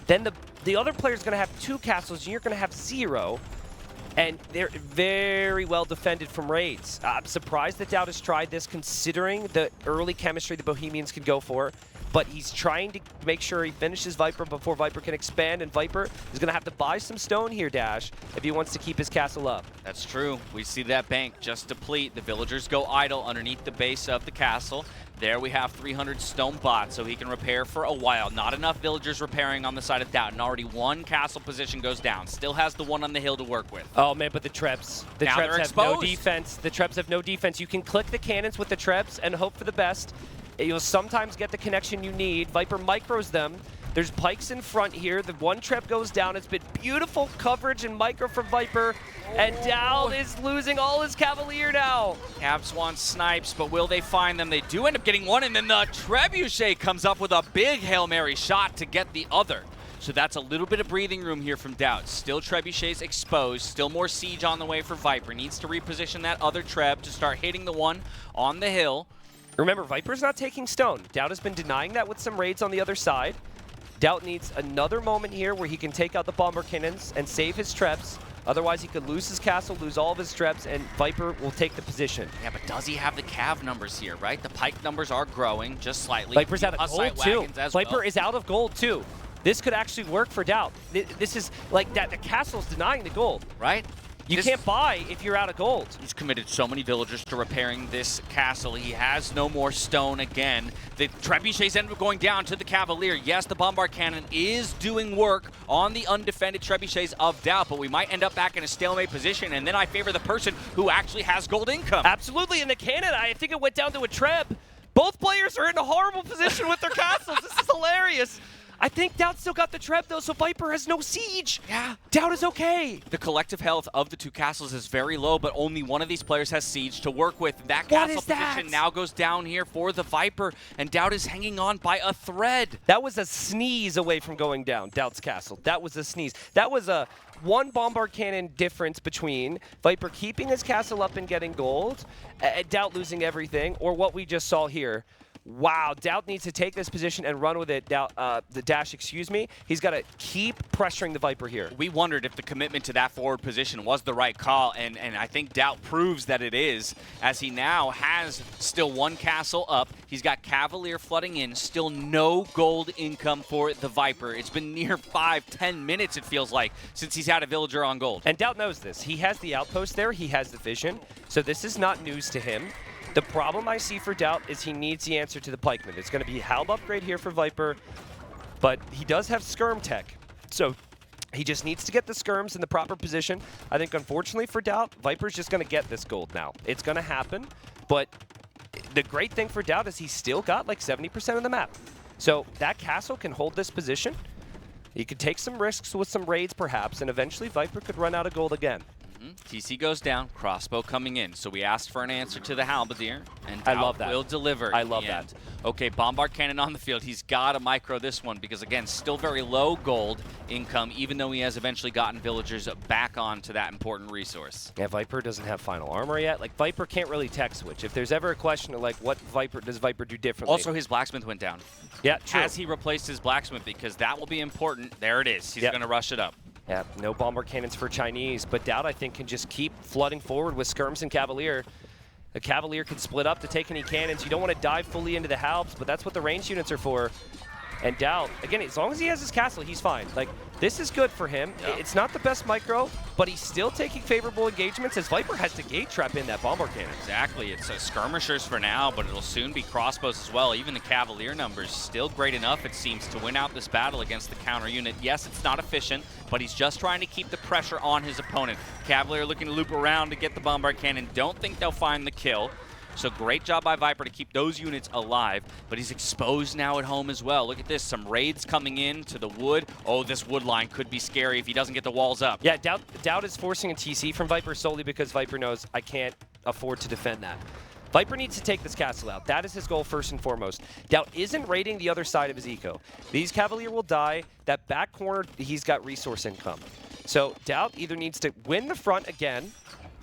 then the other player's going to have 2 castles and you're going to have 0. And they're very well defended from raids. I'm surprised that DauT has tried this considering the early chemistry the Bohemians can go for. But he's trying to make sure he finishes Viper before Viper can expand, and Viper is going to have to buy some stone here, Dash, if he wants to keep his castle up. That's true. We see that bank just deplete. The villagers go idle underneath the base of the castle. There we have 300 stone bots, so he can repair for a while. Not enough villagers repairing on the side of DauT, and already 1 castle position goes down. Still has the one on the hill to work with. Oh man, but the Trebs. The now Trebs have no defense. The Trebs have no defense. You can click the cannons with the Trebs and hope for the best. You'll sometimes get the connection you need. Viper micros them. There's pikes in front here. The 1 Treb goes down. It's been beautiful coverage and micro from Viper. And DauT is losing all his Cavalier now. Cav Swan snipes, but will they find them? They do end up getting 1, and then the Trebuchet comes up with a big Hail Mary shot to get the other. So that's a little bit of breathing room here from DauT. Still Trebuchet's exposed. Still more siege on the way for Viper. Needs to reposition that other Treb to start hitting the one on the hill. Remember, Viper's not taking stone. DauT has been denying that with some raids on the other side. DauT needs another moment here where he can take out the bomber cannons and save his Trebs. Otherwise, he could lose his castle, lose all of his Trebs, and Viper will take the position. Yeah, but does he have the Cav numbers here, right? The Pike numbers are growing just slightly. Viper's out of gold, too. Viper is out of gold, too. This could actually work for DauT. This is like that. The castle's denying the gold. Right? You can't buy if you're out of gold. He's committed so many villagers to repairing this castle. He has no more stone again. The Trebuchets end up going down to the Cavalier. Yes, the Bombard Cannon is doing work on the undefended Trebuchets of DauT, but we might end up back in a stalemate position, and then I favor the person who actually has gold income. Absolutely, in the cannon, I think it went down to a Treb. Both players are in a horrible position with their castles. This is hilarious. I think DauT still got the Treb, though, so Viper has no siege. Yeah. DauT is okay. The collective health of the 2 castles is very low, but only one of these players has siege to work with. That castle position now goes down here for the Viper, and DauT is hanging on by a thread. That was a sneeze away from going down, DauT's castle. That was a sneeze. That was a 1 bombard cannon difference between Viper keeping his castle up and getting gold, DauT losing everything, or what we just saw here. Wow, DauT needs to take this position and run with it. The Dash, excuse me. He's got to keep pressuring the Viper here. We wondered if the commitment to that forward position was the right call, and I think DauT proves that it is, as he now has still 1 castle up. He's He's got Cavalier flooding in. Still no gold income for the Viper. It's been near 5-10 minutes, it feels like, since he's had a villager on gold. And DauT knows this. He has the outpost there. He has the vision. So this is not news to him. The problem I see for DauT is he needs the answer to the pikeman. It's going to be Halb upgrade here for Viper, but he does have skirm tech. So he just needs to get the skirms in the proper position. I think, unfortunately for DauT, Viper's just going to get this gold now. It's going to happen, but the great thing for DauT is he's still got like 70% of the map. So that castle can hold this position. He could take some risks with some raids, perhaps, and eventually Viper could run out of gold again. TC goes down, crossbow coming in. So we asked for an answer to the halberdier, and I love that. will deliver. I love that. Okay, bombard cannon on the field. He's got to micro this one because, again, still very low gold income, even though he has eventually gotten villagers back onto that important resource. Yeah, Viper doesn't have final armor yet. Like, Viper can't really tech switch. If there's ever a question of, like, what does Viper do differently? Also, his blacksmith went down. Yeah, true. Has he replaced his blacksmith? Because that will be important. There it is. He's going to rush it up. Yeah, no bombard cannons for Chinese, but DauT, I think, can just keep flooding forward with skirms and Cavalier. The Cavalier can split up to take any cannons. You don't want to dive fully into the halbs, but that's what the range units are for. And DauT, again, as long as he has his castle, he's fine. Like, this is good for him. Yeah. It's not the best micro, but he's still taking favorable engagements as Viper has to gate trap in that bombard cannon. Exactly. It's skirmishers for now, but it'll soon be crossbows as well. Even the Cavalier numbers still great enough, it seems, to win out this battle against the counter unit. Yes, it's not efficient, but he's just trying to keep the pressure on his opponent. Cavalier looking to loop around to get the bombard cannon. Don't think they'll find the kill. So great job by Viper to keep those units alive, but he's exposed now at home as well. Look at this, some raids coming in to the wood. Oh, this wood line could be scary if he doesn't get the walls up. Yeah, DauT is forcing a TC from Viper solely because Viper knows I can't afford to defend that. Viper needs to take this castle out. That is his goal first and foremost. DauT isn't raiding the other side of his eco. These Cavalier will die. That back corner, he's got resource income. So DauT either needs to win the front again,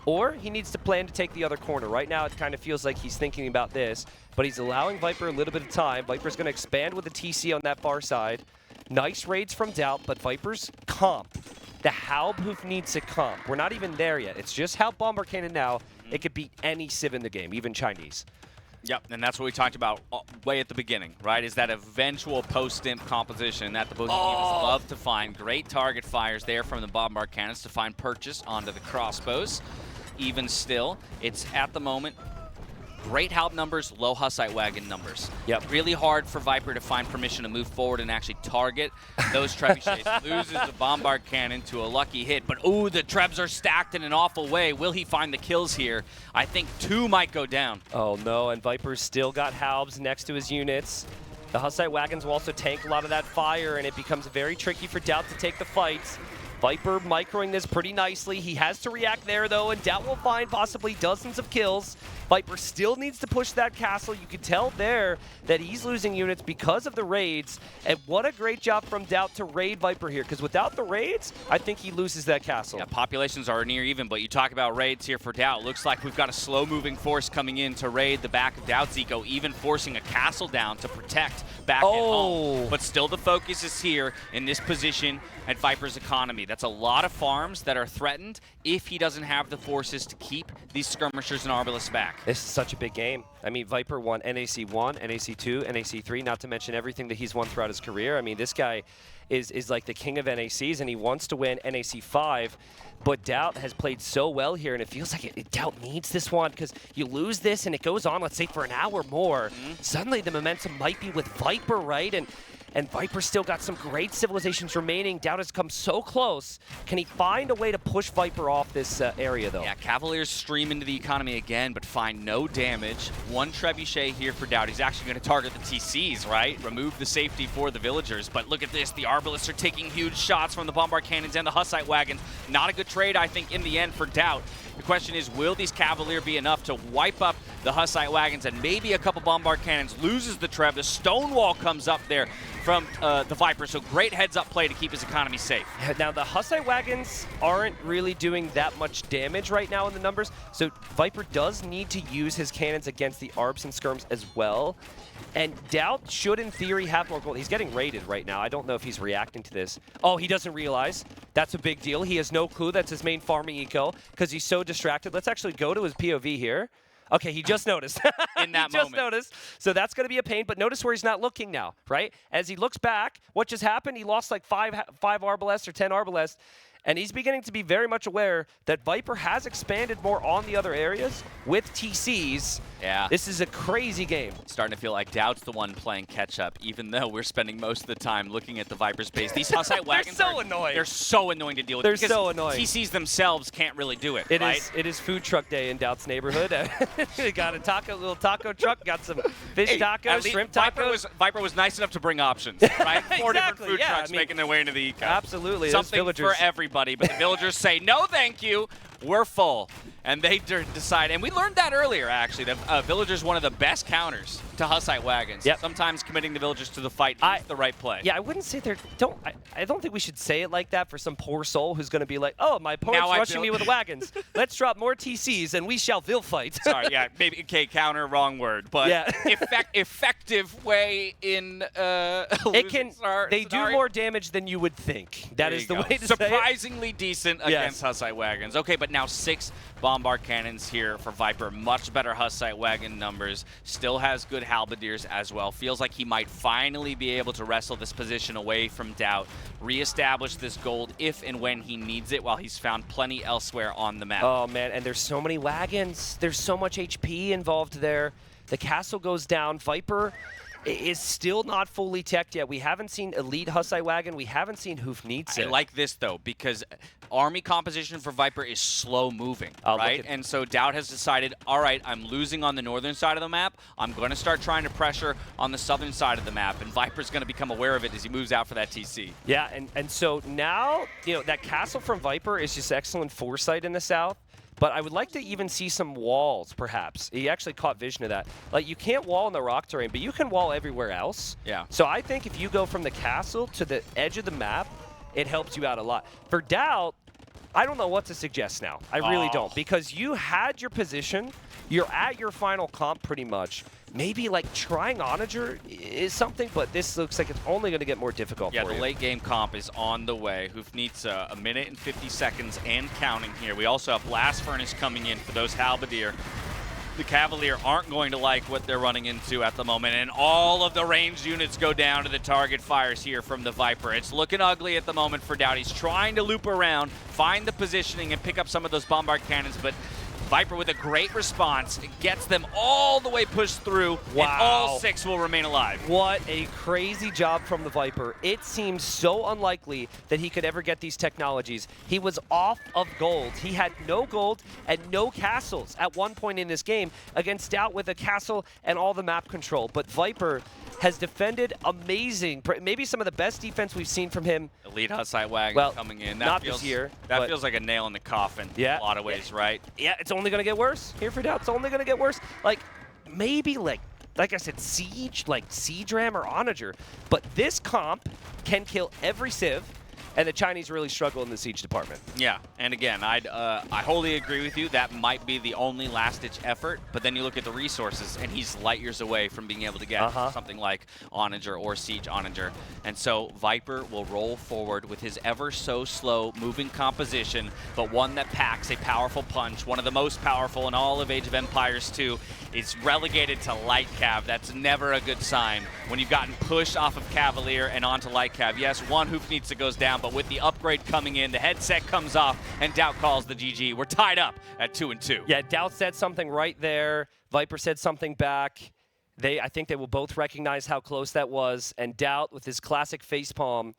or he needs to plan to take the other corner. Right now, it kind of feels like he's thinking about this, but he's allowing Viper a little bit of time. Viper's going to expand with the TC on that far side. Nice raids from DauT, but Viper's comp. The Halbhoof needs to comp. We're not even there yet. It's just Halb Bombard Cannon now. It could beat any Civ in the game, even Chinese. Yep, and that's what we talked about way at the beginning, right? Is that eventual post-stimp composition that the both teams love to find. Great target fires there from the bombard cannons to find purchase onto the crossbows. Even still, it's at the moment great Halb numbers, low Hussite wagon numbers. Yep. Really hard for Viper to find permission to move forward and actually target those trebuchets. Loses the bombard cannon to a lucky hit, but ooh, the trebs are stacked in an awful way. Will he find the kills here? I think 2 might go down. Oh no, and Viper's still got Halbs next to his units. The Hussite wagons will also tank a lot of that fire, and it becomes very tricky for DauT to take the fights. Viper microing this pretty nicely. He has to react there, though, and DauT will find possibly dozens of kills. Viper still needs to push that castle. You can tell there that he's losing units because of the raids, and what a great job from DauT to raid Viper here, because without the raids, I think he loses that castle. Yeah, populations are near even, but you talk about raids here for DauT. Looks like we've got a slow-moving force coming in to raid the back of DauT's eco, even forcing a castle down to protect back at home. But still the focus is here in this position at Viper's economy. That's a lot of farms that are threatened if he doesn't have the forces to keep these skirmishers and arbalists back. This is such a big game. I mean, Viper won NAC 1, NAC 2, NAC 3, not to mention everything that he's won throughout his career. I mean, this guy is like the king of NACs, and he wants to win NAC 5. But DauT has played so well here, and it feels like DauT needs this one, because you lose this and it goes on, let's say, for an hour more. Suddenly the momentum might be with Viper, right? And Viper's still got some great civilizations remaining. DauT has come so close. Can he find a way to push Viper off this area, though? Yeah, Cavaliers stream into the economy again, but find no damage. 1 trebuchet here for DauT. He's actually going to target the TCs, right? Remove the safety for the villagers. But look at this. The arbalists are taking huge shots from the bombard cannons and the Hussite wagons. Not a good trade, I think, in the end for DauT. The question is, will these Cavalier be enough to wipe up the Hussite wagons and maybe a couple bombard cannons? Loses the Treb. The Stonewall comes up there from the Viper, so great heads-up play to keep his economy safe. Now, the Hussite wagons aren't really doing that much damage right now in the numbers, so Viper does need to use his cannons against the ARBs and skirms as well. And DauT should, in theory, have more gold. He's getting raided right now. I don't know if he's reacting to this. Oh, he doesn't realize. That's a big deal. He has no clue that's his main farming eco because he's so distracted. Let's actually go to his POV here. Okay, he just noticed. In that he just moment. noticed. So that's going to be a pain. But notice where he's not looking now, right? As he looks back, what just happened? He lost like five Arbalests or 10 Arbalests. And he's beginning to be very much aware that Viper has expanded more on the other areas with TCs. Yeah. This is a crazy game. Starting to feel like DauT's the one playing catch-up, even though we're spending most of the time looking at the Viper's base. These Hussite wagons They're so annoying. They're so annoying to deal with. They're because so annoying. TCs themselves can't really do it, right? It is food truck day in DauT's neighborhood. We got a little taco truck, got some fish tacos, shrimp tacos. Viper was nice enough to bring options, right? Four different food trucks making their way into the eco. Absolutely. Something for everybody, but the villagers say, no, thank you. We're full. And they decide, and we learned that earlier, actually, that villagers one of the best counters to Hussite wagons. Yep. Sometimes committing the villagers to the fight is the right play. Yeah, I wouldn't say they're. I don't think we should say it like that for some poor soul who's going to be like, oh, my opponent's rushing me with wagons. Let's drop more TCs and we shall will fight. Sorry, yeah, maybe okay, counter, wrong word, but yeah. effective way in it can. They do more damage than you would think. That is the way to say it. Surprisingly decent against Hussite wagons. Okay, but now 6 bombard cannons here for Viper. Much better Hussite wagon numbers. Still has good halberdiers as well. Feels like he might finally be able to wrestle this position away from DauT, reestablish this gold if and when he needs it, while he's found plenty elsewhere on the map. Oh, man, and there's so many wagons. There's so much HP involved there. The castle goes down. Viper is still not fully teched yet. We haven't seen Elite Hussite Wagon. We haven't seen Hoofnitze. I like this, though, because army composition for Viper is slow moving, right? And so DauT has decided, all right, I'm losing on the northern side of the map. I'm going to start trying to pressure on the southern side of the map, and Viper's going to become aware of it as he moves out for that TC. Yeah, and so now, that castle from Viper is just excellent foresight in the south. But I would like to even see some walls, perhaps. He actually caught vision of that. Like, you can't wall in the rock terrain, but you can wall everywhere else. Yeah. So I think if you go from the castle to the edge of the map, it helps you out a lot. For DauT, I don't know what to suggest now. I really don't. Because you had your position. You're at your final comp pretty much. Maybe like trying Onager is something, but this looks like it's only going to get more difficult for you. Yeah, the late game comp is on the way. Hoofnitze, 1 minute and 50 seconds and counting here. We also have Blast Furnace coming in for those Halberdier. The Cavalier aren't going to like what they're running into at the moment, and all of the ranged units go down to the target fires here from the Viper. It's looking ugly at the moment for DauT. He's trying to loop around, find the positioning, and pick up some of those bombard cannons, but Viper with a great response. It gets them all the way pushed through, and all 6 will remain alive. What a crazy job from the Viper. It seemed so unlikely that he could ever get these technologies. He was off of gold. He had no gold and no castles at one point in this game against DauT with a castle and all the map control. But Viper has defended amazing. Maybe some of the best defense we've seen from him. Elite Hussite Wagon coming in. That not feels, this year. That feels like a nail in the coffin in a lot of ways, right? Yeah, it's only going to get worse. Here for DauT, it's only going to get worse. Like, maybe like I said, Siege, like Siege Ram or Onager. But this comp can kill every Civ. And the Chinese really struggle in the Siege department. Yeah, and again, I wholly agree with you. That might be the only last-ditch effort, but then you look at the resources, and he's light years away from being able to get something like Onager or Siege Onager. And so Viper will roll forward with his ever-so-slow moving composition, but one that packs a powerful punch, one of the most powerful in all of Age of Empires 2. It's relegated to Light Cav. That's never a good sign when you've gotten pushed off of Cavalier and onto Light Cav. Yes, one Hoofnitze goes down, but with the upgrade coming in, the headset comes off, and DauT calls the GG. We're tied up at 2-2. Yeah, DauT said something right there. Viper said something back. I think they will both recognize how close that was. And DauT, with his classic facepalm,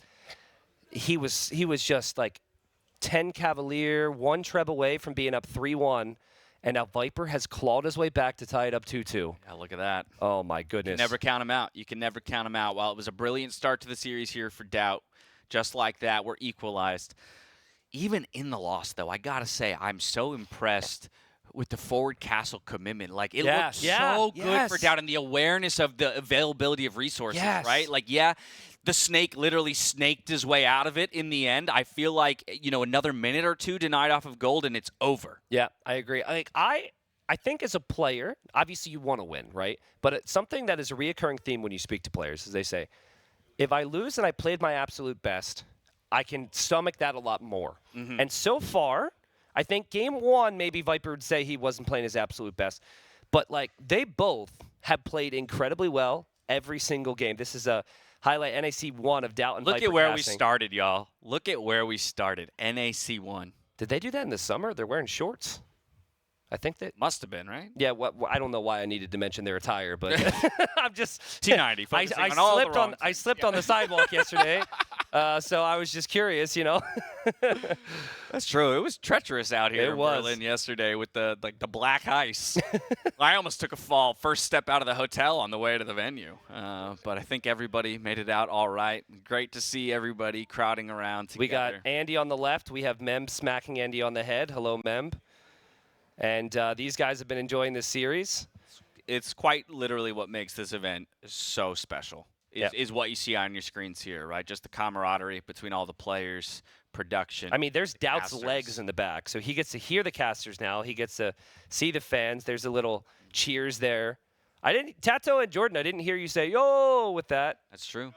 he was just like 10 Cavalier, 1 Treb away from being up 3-1. And now Viper has clawed his way back to tie it up 2-2. Yeah, look at that. Oh, my goodness. You can never count him out. You can never count him out. While it was a brilliant start to the series here for DauT, just like that, we're equalized. Even in the loss, though, I got to say, I'm so impressed with the forward castle commitment. Like, it looked so good for DauT, and the awareness of the availability of resources, right? Like, the snake literally snaked his way out of it in the end. I feel like, another minute or two denied off of gold, and it's over. Yeah, I agree. I think as a player, obviously you want to win, right? But it's something that is a reoccurring theme when you speak to players is they say, if I lose and I played my absolute best, I can stomach that a lot more. And so far, I think game 1, maybe Viper would say he wasn't playing his absolute best. But, like, they both have played incredibly well every single game. This is a highlight NAC 1 of DauT and Look Viper at where we casting. started, y'all. Look at where we started. NAC 1. Did they do that in the summer? They're wearing shorts. I think that. Must have been, right? Yeah, I don't know why I needed to mention their attire, but I'm just T90. I on all slipped the wrong I slipped on the sidewalk yesterday, so I was just curious, you know. That's true. It was treacherous out here It in was. Berlin yesterday with the black ice. I almost took a fall first step out of the hotel on the way to the venue, but I think everybody made it out all right. Great to see everybody crowding around together. We got Andy on the left. We have Memb smacking Andy on the head. Hello, Memb. And these guys have been enjoying this series. It's quite literally what makes this event so special. Is what you see on your screens here, right? Just the camaraderie between all the players, production. I mean, there's DauT's casters. legs in the back, so he gets to hear the casters now. He gets to see the fans. There's a little cheers there. Tato and Jordan, I didn't hear you say "yo" with that. That's true.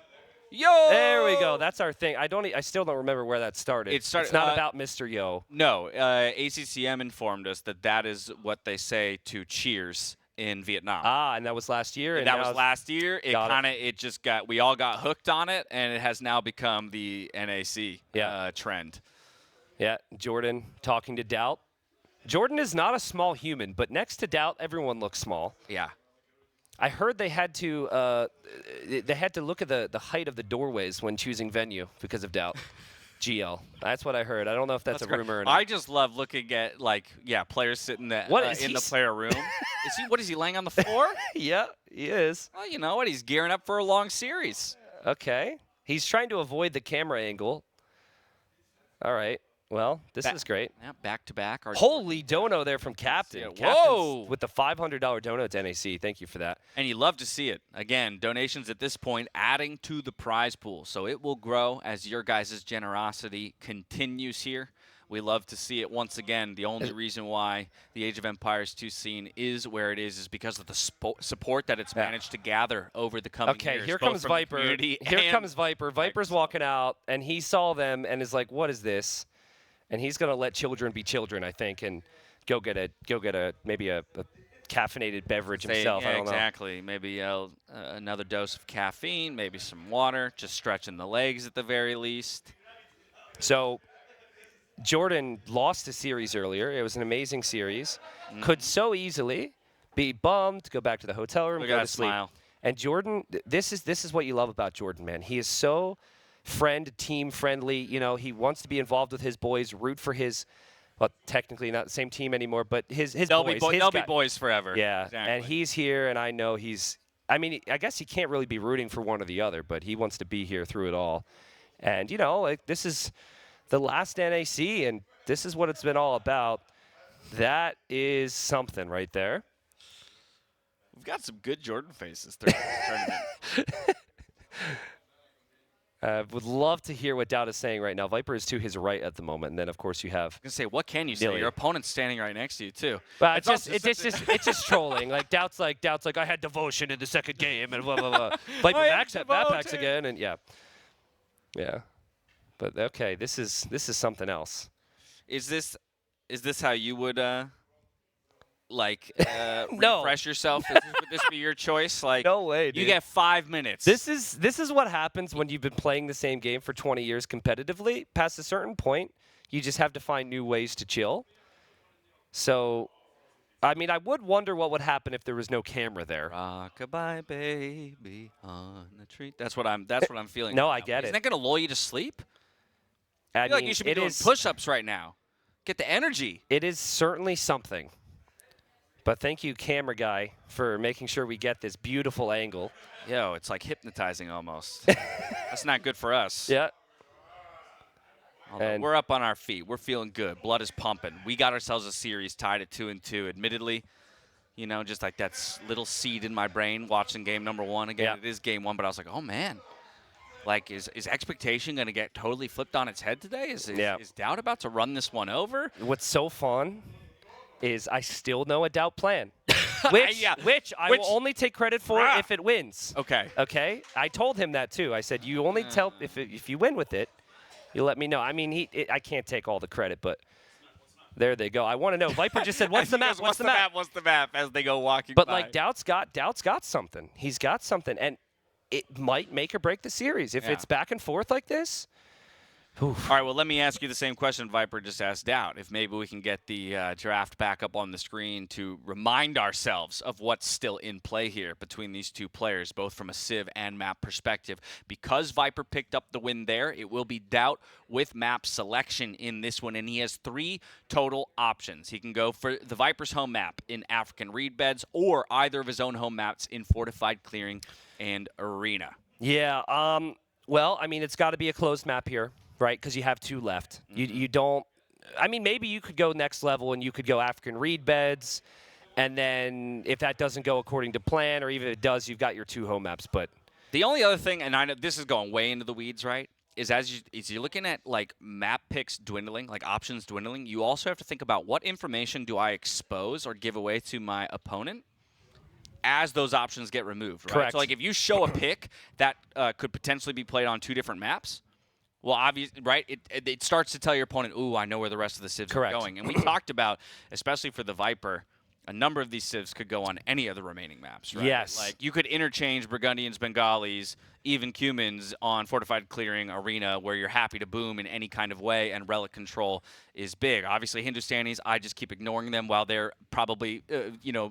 Yo! There we go. That's our thing. I still don't remember where that started. It started, it's not about Mr. Yo. No, ACCM informed us that is what they say to cheers in Vietnam. Ah, and that was last year. And that was last year. We all got hooked on it, and it has now become the NAC trend. Yeah, Jordan talking to DauT. Jordan is not a small human, but next to DauT, everyone looks small. Yeah. I heard they had to look at the height of the doorways when choosing venue because of DauT. GL. That's what I heard. I don't know if that's a rumor or not. I just love looking at players sitting in the player room. What is he laying on the floor? Yeah, he is. Well, you know what? He's gearing up for a long series. Okay. He's trying to avoid the camera angle. All right. Well, this is great. Yeah, back to back. Holy dono there from Captain. Yeah, whoa! With the $500 dono to NAC. Thank you for that. And you love to see it. Again, donations at this point adding to the prize pool. So it will grow as your guys' generosity continues here. We love to see it once again. The only reason why the Age of Empires 2 scene is where it is because of the support that it's managed to gather over the coming years. Okay, here comes Viper. Here comes Viper. Viper's walking out, and he saw them and is like, what is this? And he's going to let children be children, I think, and go get maybe a caffeinated beverage himself. Yeah, I don't know. exactly. Maybe another dose of caffeine, maybe some water, just stretching the legs at the very least. So Jordan lost a series earlier. It was an amazing series. Could so easily be bummed, go back to the hotel room, go to sleep. Smile. And Jordan, this is what you love about Jordan, man. He is so team friendly. You know, he wants to be involved with his boys, root for his, well, technically not the same team anymore, but his they'll boys. They'll be boys forever. Yeah, exactly. And he's here, and I know I guess he can't really be rooting for one or the other, but he wants to be here through it all. And, you know, like, this is the last NAC, and this is what it's been all about. That is something right there. We've got some good Jordan faces throughout this tournament. Would love to hear what DauT is saying right now. Viper is to his right at the moment, and then of course you have. I was gonna say, what can you say? Your opponent's standing right next to you too. Well, it's just trolling. Like DauT's like I had devotion in the second game, and blah blah blah. Viper backpacks again, and yeah. But okay, this is something else. Is this how you would No. refresh yourself? Would this be your choice? Like, no way, dude. You get 5 minutes. This is what happens when you've been playing the same game for 20 years competitively. Past a certain point, you just have to find new ways to chill. So, I mean, I would wonder what would happen if there was no camera there. Rock-a-bye, baby, on the tree. That's what I'm feeling. No, right I now. get it. Isn't that gonna lull you to sleep? I feel like you should be doing push-ups right now. Get the energy. It is certainly something. But thank you, camera guy, for making sure we get this beautiful angle. Yo, it's like hypnotizing almost. That's not good for us. Yeah. And we're up on our feet. We're feeling good. Blood is pumping. We got ourselves a series tied at 2-2. Admittedly, you know, just like that little seed in my brain watching game number 1. Again, It is game 1, but I was like, oh, man. Like, is expectation going to get totally flipped on its head today? Is DauT about to run this one over? What's so fun is I still know a DauT plan, which I will only take credit for if it wins. Okay. Okay? I told him that, too. I said, you only tell if you win with it, you let me know. I mean, I can't take all the credit, but There they go. I want to know. Viper just said, "What's the map? What's the map? What's the map?" As they go walking But by. like DauT's got something. He's got something, and it might make or break the series if it's back and forth like this. Oof. All right, well, let me ask you the same question Viper just asked DauT. If maybe we can get the draft back up on the screen to remind ourselves of what's still in play here between these two players, both from a Civ and map perspective. Because Viper picked up the win there, it will be DauT with map selection in this one, and he has 3 total options. He can go for the Viper's home map in African reed beds or either of his own home maps in Fortified Clearing and Arena. Yeah. Well, I mean, it's got to be a closed map here. Right, because you have 2 left. You don't. I mean, maybe you could go next level and you could go African reed beds, and then if that doesn't go according to plan, or even if it does, you've got your 2 home maps. But the only other thing, and I know this is going way into the weeds, right? Is as you're looking at like map picks dwindling, like options dwindling, you also have to think about what information do I expose or give away to my opponent as those options get removed. Right? Correct. So like if you show a pick that could potentially be played on 2 different maps. Well, obviously, right, it starts to tell your opponent, ooh, I know where the rest of the civs are going. And we talked about, especially for the Viper, a number of these civs could go on any of the remaining maps, right? Yes. Like, you could interchange Burgundians, Bengalis, even Cumans on Fortified Clearing Arena, where you're happy to boom in any kind of way, and Relic Control is big. Obviously, Hindustanis, I just keep ignoring them while they're probably,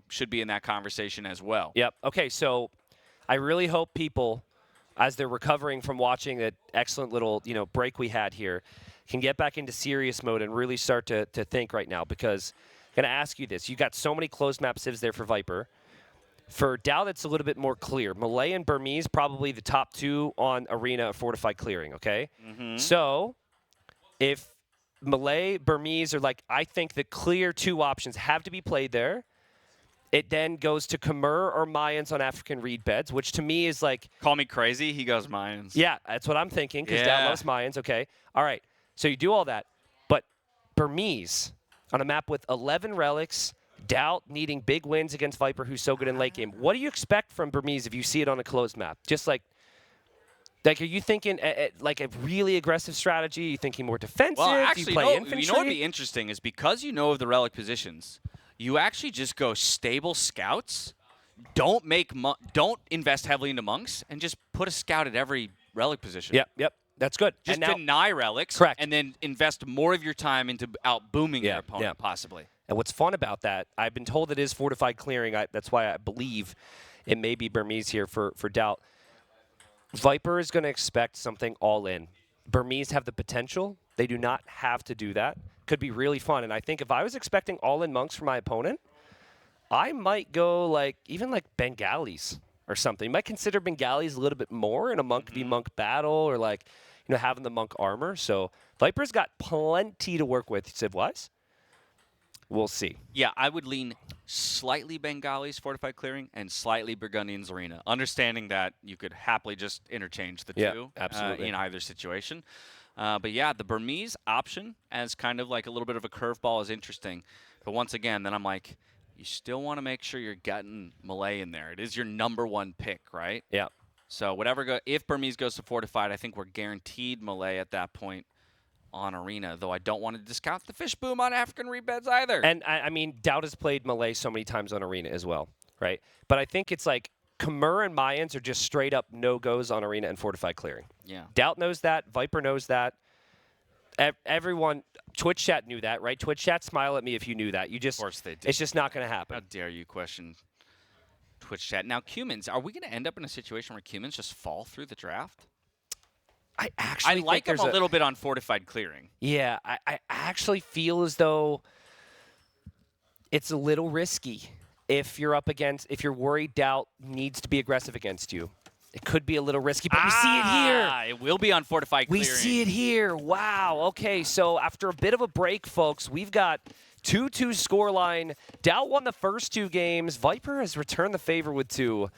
should be in that conversation as well. Yep. Okay, so I really hope people, as they're recovering from watching that excellent little break we had here, can get back into serious mode and really start to think right now. Because I'm going to ask you this. You got so many closed map civs there for Viper. For DauT, it's a little bit more clear. Malay and Burmese, probably the top 2 on Arena of Fortified Clearing, okay? So if Malay, Burmese are like, I think the clear 2 options have to be played there. It then goes to Khmer or Mayans on African reed beds, which to me is like... Call me crazy, he goes Mayans. Yeah, that's what I'm thinking, because DauT loves Mayans. Okay, all right. So you do all that. But Burmese, on a map with 11 relics, DauT needing big wins against Viper, who's so good in late game. What do you expect from Burmese if you see it on a closed map? Just like are you thinking like a really aggressive strategy? Are you thinking more defensive? Well, Do actually, you play infantry? you know what would be interesting is because you know of the relic positions, you actually just go stable scouts. Don't invest heavily into monks, and just put a scout at every relic position. Yep. That's good. Just deny relics, correct. And then invest more of your time into out-booming your opponent, possibly. And what's fun about that, I've been told it is Fortified Clearing. That's why I believe it may be Burmese here for DauT. Viper is going to expect something all in. Burmese have the potential. They do not have to do that. Could be really fun. And I think if I was expecting all-in monks from my opponent, I might go even like Bengalis or something. You might consider Bengalis a little bit more in a monk v monk battle, or having the monk armor. So Viper's got plenty to work with, Civ-wise. We'll see. Yeah, I would lean slightly Bengalis Fortified Clearing and slightly Burgundians Arena, understanding that you could happily just interchange the two absolutely. In either situation. But yeah, the Burmese option as kind of like a little bit of a curveball is interesting. But once again, then I'm like, you still want to make sure you're getting Malay in there. It is your #1 pick, right? Yeah. So if Burmese goes to Fortified, I think we're guaranteed Malay at that point on Arena, though I don't want to discount the fish boom on African reed beds either. And I mean, DauT has played Malay so many times on Arena as well, right? But I think it's like Khmer and Mayans are just straight up no-goes on Arena and Fortified Clearing. Yeah. DauT knows that. Viper knows that. Everyone, Twitch chat knew that, right? Twitch chat, smile at me if you knew that. Of course they did. It's just not going to happen. How dare you question Twitch chat. Now, Cumans, are we going to end up in a situation where Cumans just fall through the draft? I actually like them a little bit on Fortified Clearing. Yeah, I actually feel as though it's a little risky if you're worried DauT needs to be aggressive against you. It could be a little risky, but we see it here. It will be on Fortified Clearing. We see it here. Wow. Okay, so after a bit of a break, folks, we've got 2-2 scoreline. DauT won the first 2 games. Viper has returned the favor with 2.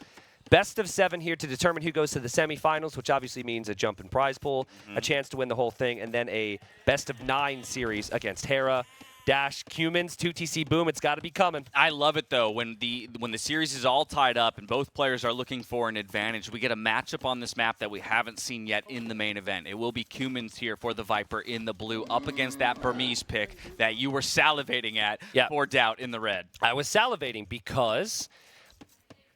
Best of 7 here to determine who goes to the semifinals, which obviously means a jump in prize pool, a chance to win the whole thing, and then a best of 9 series against Hera. Dash, Cumins, 2TC, boom, it's got to be coming. I love it though when the series is all tied up and both players are looking for an advantage. We get a matchup on this map that we haven't seen yet in the main event. It will be Cumins here for the Viper in the blue up against that Burmese pick that you were salivating at for DauT in the red. I was salivating because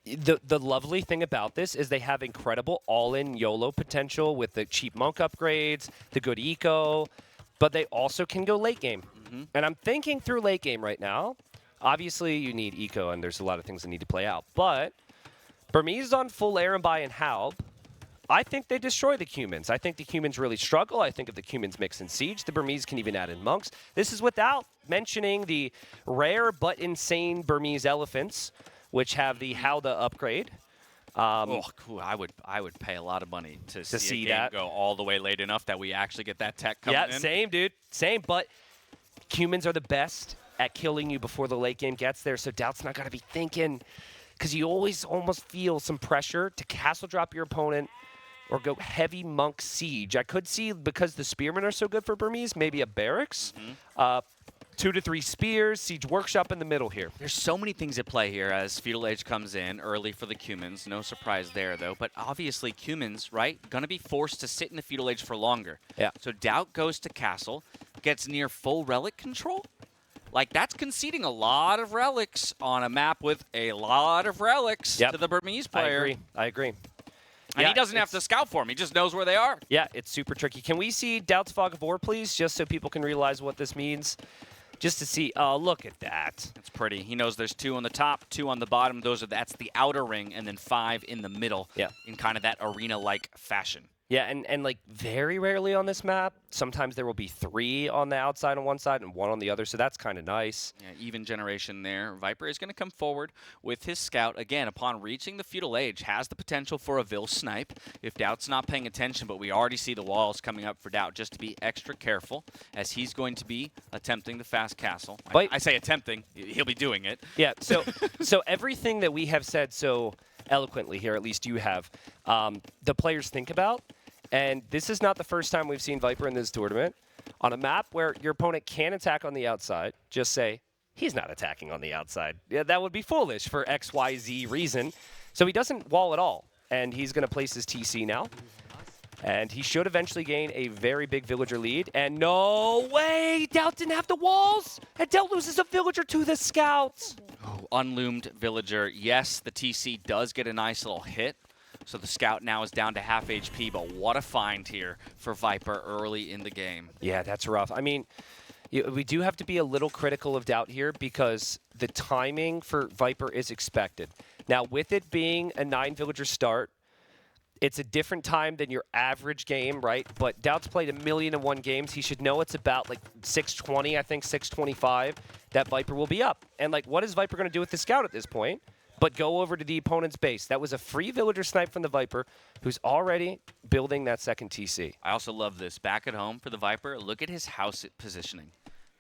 the lovely thing about this is they have incredible all-in YOLO potential with the cheap monk upgrades, the good eco, but they also can go late game. And I'm thinking through late game right now. Obviously, you need eco, and there's a lot of things that need to play out. But Burmese on full air and buy and Haub, I think they destroy the Cumins. I think the Cumins really struggle. I think if the Cumins mix in Siege, the Burmese can even add in monks. This is without mentioning the rare but insane Burmese elephants, which have the Howda upgrade. Cool. I would pay a lot of money to see a game that go all the way late enough that we actually get that tech coming in. Yeah, same, dude. Same, but Cumins are the best at killing you before the late game gets there, so DauT's not going to be thinking, because you always almost feel some pressure to castle drop your opponent or go heavy monk siege. I could see, because the spearmen are so good for Burmese, maybe a barracks. 2 to 3 spears, siege workshop in the middle here. There's so many things at play here as Feudal Age comes in early for the Cumins. No surprise there, though. But obviously, Cumins, right, going to be forced to sit in the Feudal Age for longer. Yeah. So DauT goes to castle, gets near full relic control. Like, that's conceding a lot of relics on a map with a lot of relics to the Burmese player. I agree. And he doesn't have to scout for them. He just knows where they are. Yeah, it's super tricky. Can we see DauT's Fog of War, please, just so people can realize what this means? Just to see, oh, look at that. It's pretty. He knows there's 2 on the top, 2 on the bottom. That's the outer ring, and then 5 in the middle in kind of that arena-like fashion. Yeah, and like very rarely on this map, sometimes there will be 3 on the outside on one side and 1 on the other, so that's kind of nice. Yeah, even generation there. Viper is going to come forward with his scout. Again, upon reaching the Feudal Age, has the potential for a Vil snipe if DauT's not paying attention, but we already see the walls coming up for DauT, just to be extra careful as he's going to be attempting the fast castle. I say attempting. He'll be doing it. Yeah, so everything that we have said so eloquently here, at least you have, the players think about. And this is not the first time we've seen Viper in this tournament. On a map where your opponent can attack on the outside, just say, he's not attacking on the outside. Yeah, that would be foolish for X, Y, Z reason. So he doesn't wall at all. And he's going to place his TC now. And he should eventually gain a very big villager lead. And no way! DauT didn't have the walls! And DauT loses a villager to the scouts! Oh, unloomed villager. Yes, the TC does get a nice little hit. So the scout now is down to half HP, but what a find here for Viper early in the game. Yeah, that's rough. I mean, we do have to be a little critical of DauT here because the timing for Viper is expected. Now, with it being a 9-villager start, it's a different time than your average game, right? But DauT's played 1,000,001 games. He should know it's about like 620, I think 625, that Viper will be up. And like, what is Viper going to do with the scout at this point? But go over to the opponent's base. That was a free villager snipe from the Viper, who's already building that second TC. I also love this. Back at home for the Viper, look at his house positioning.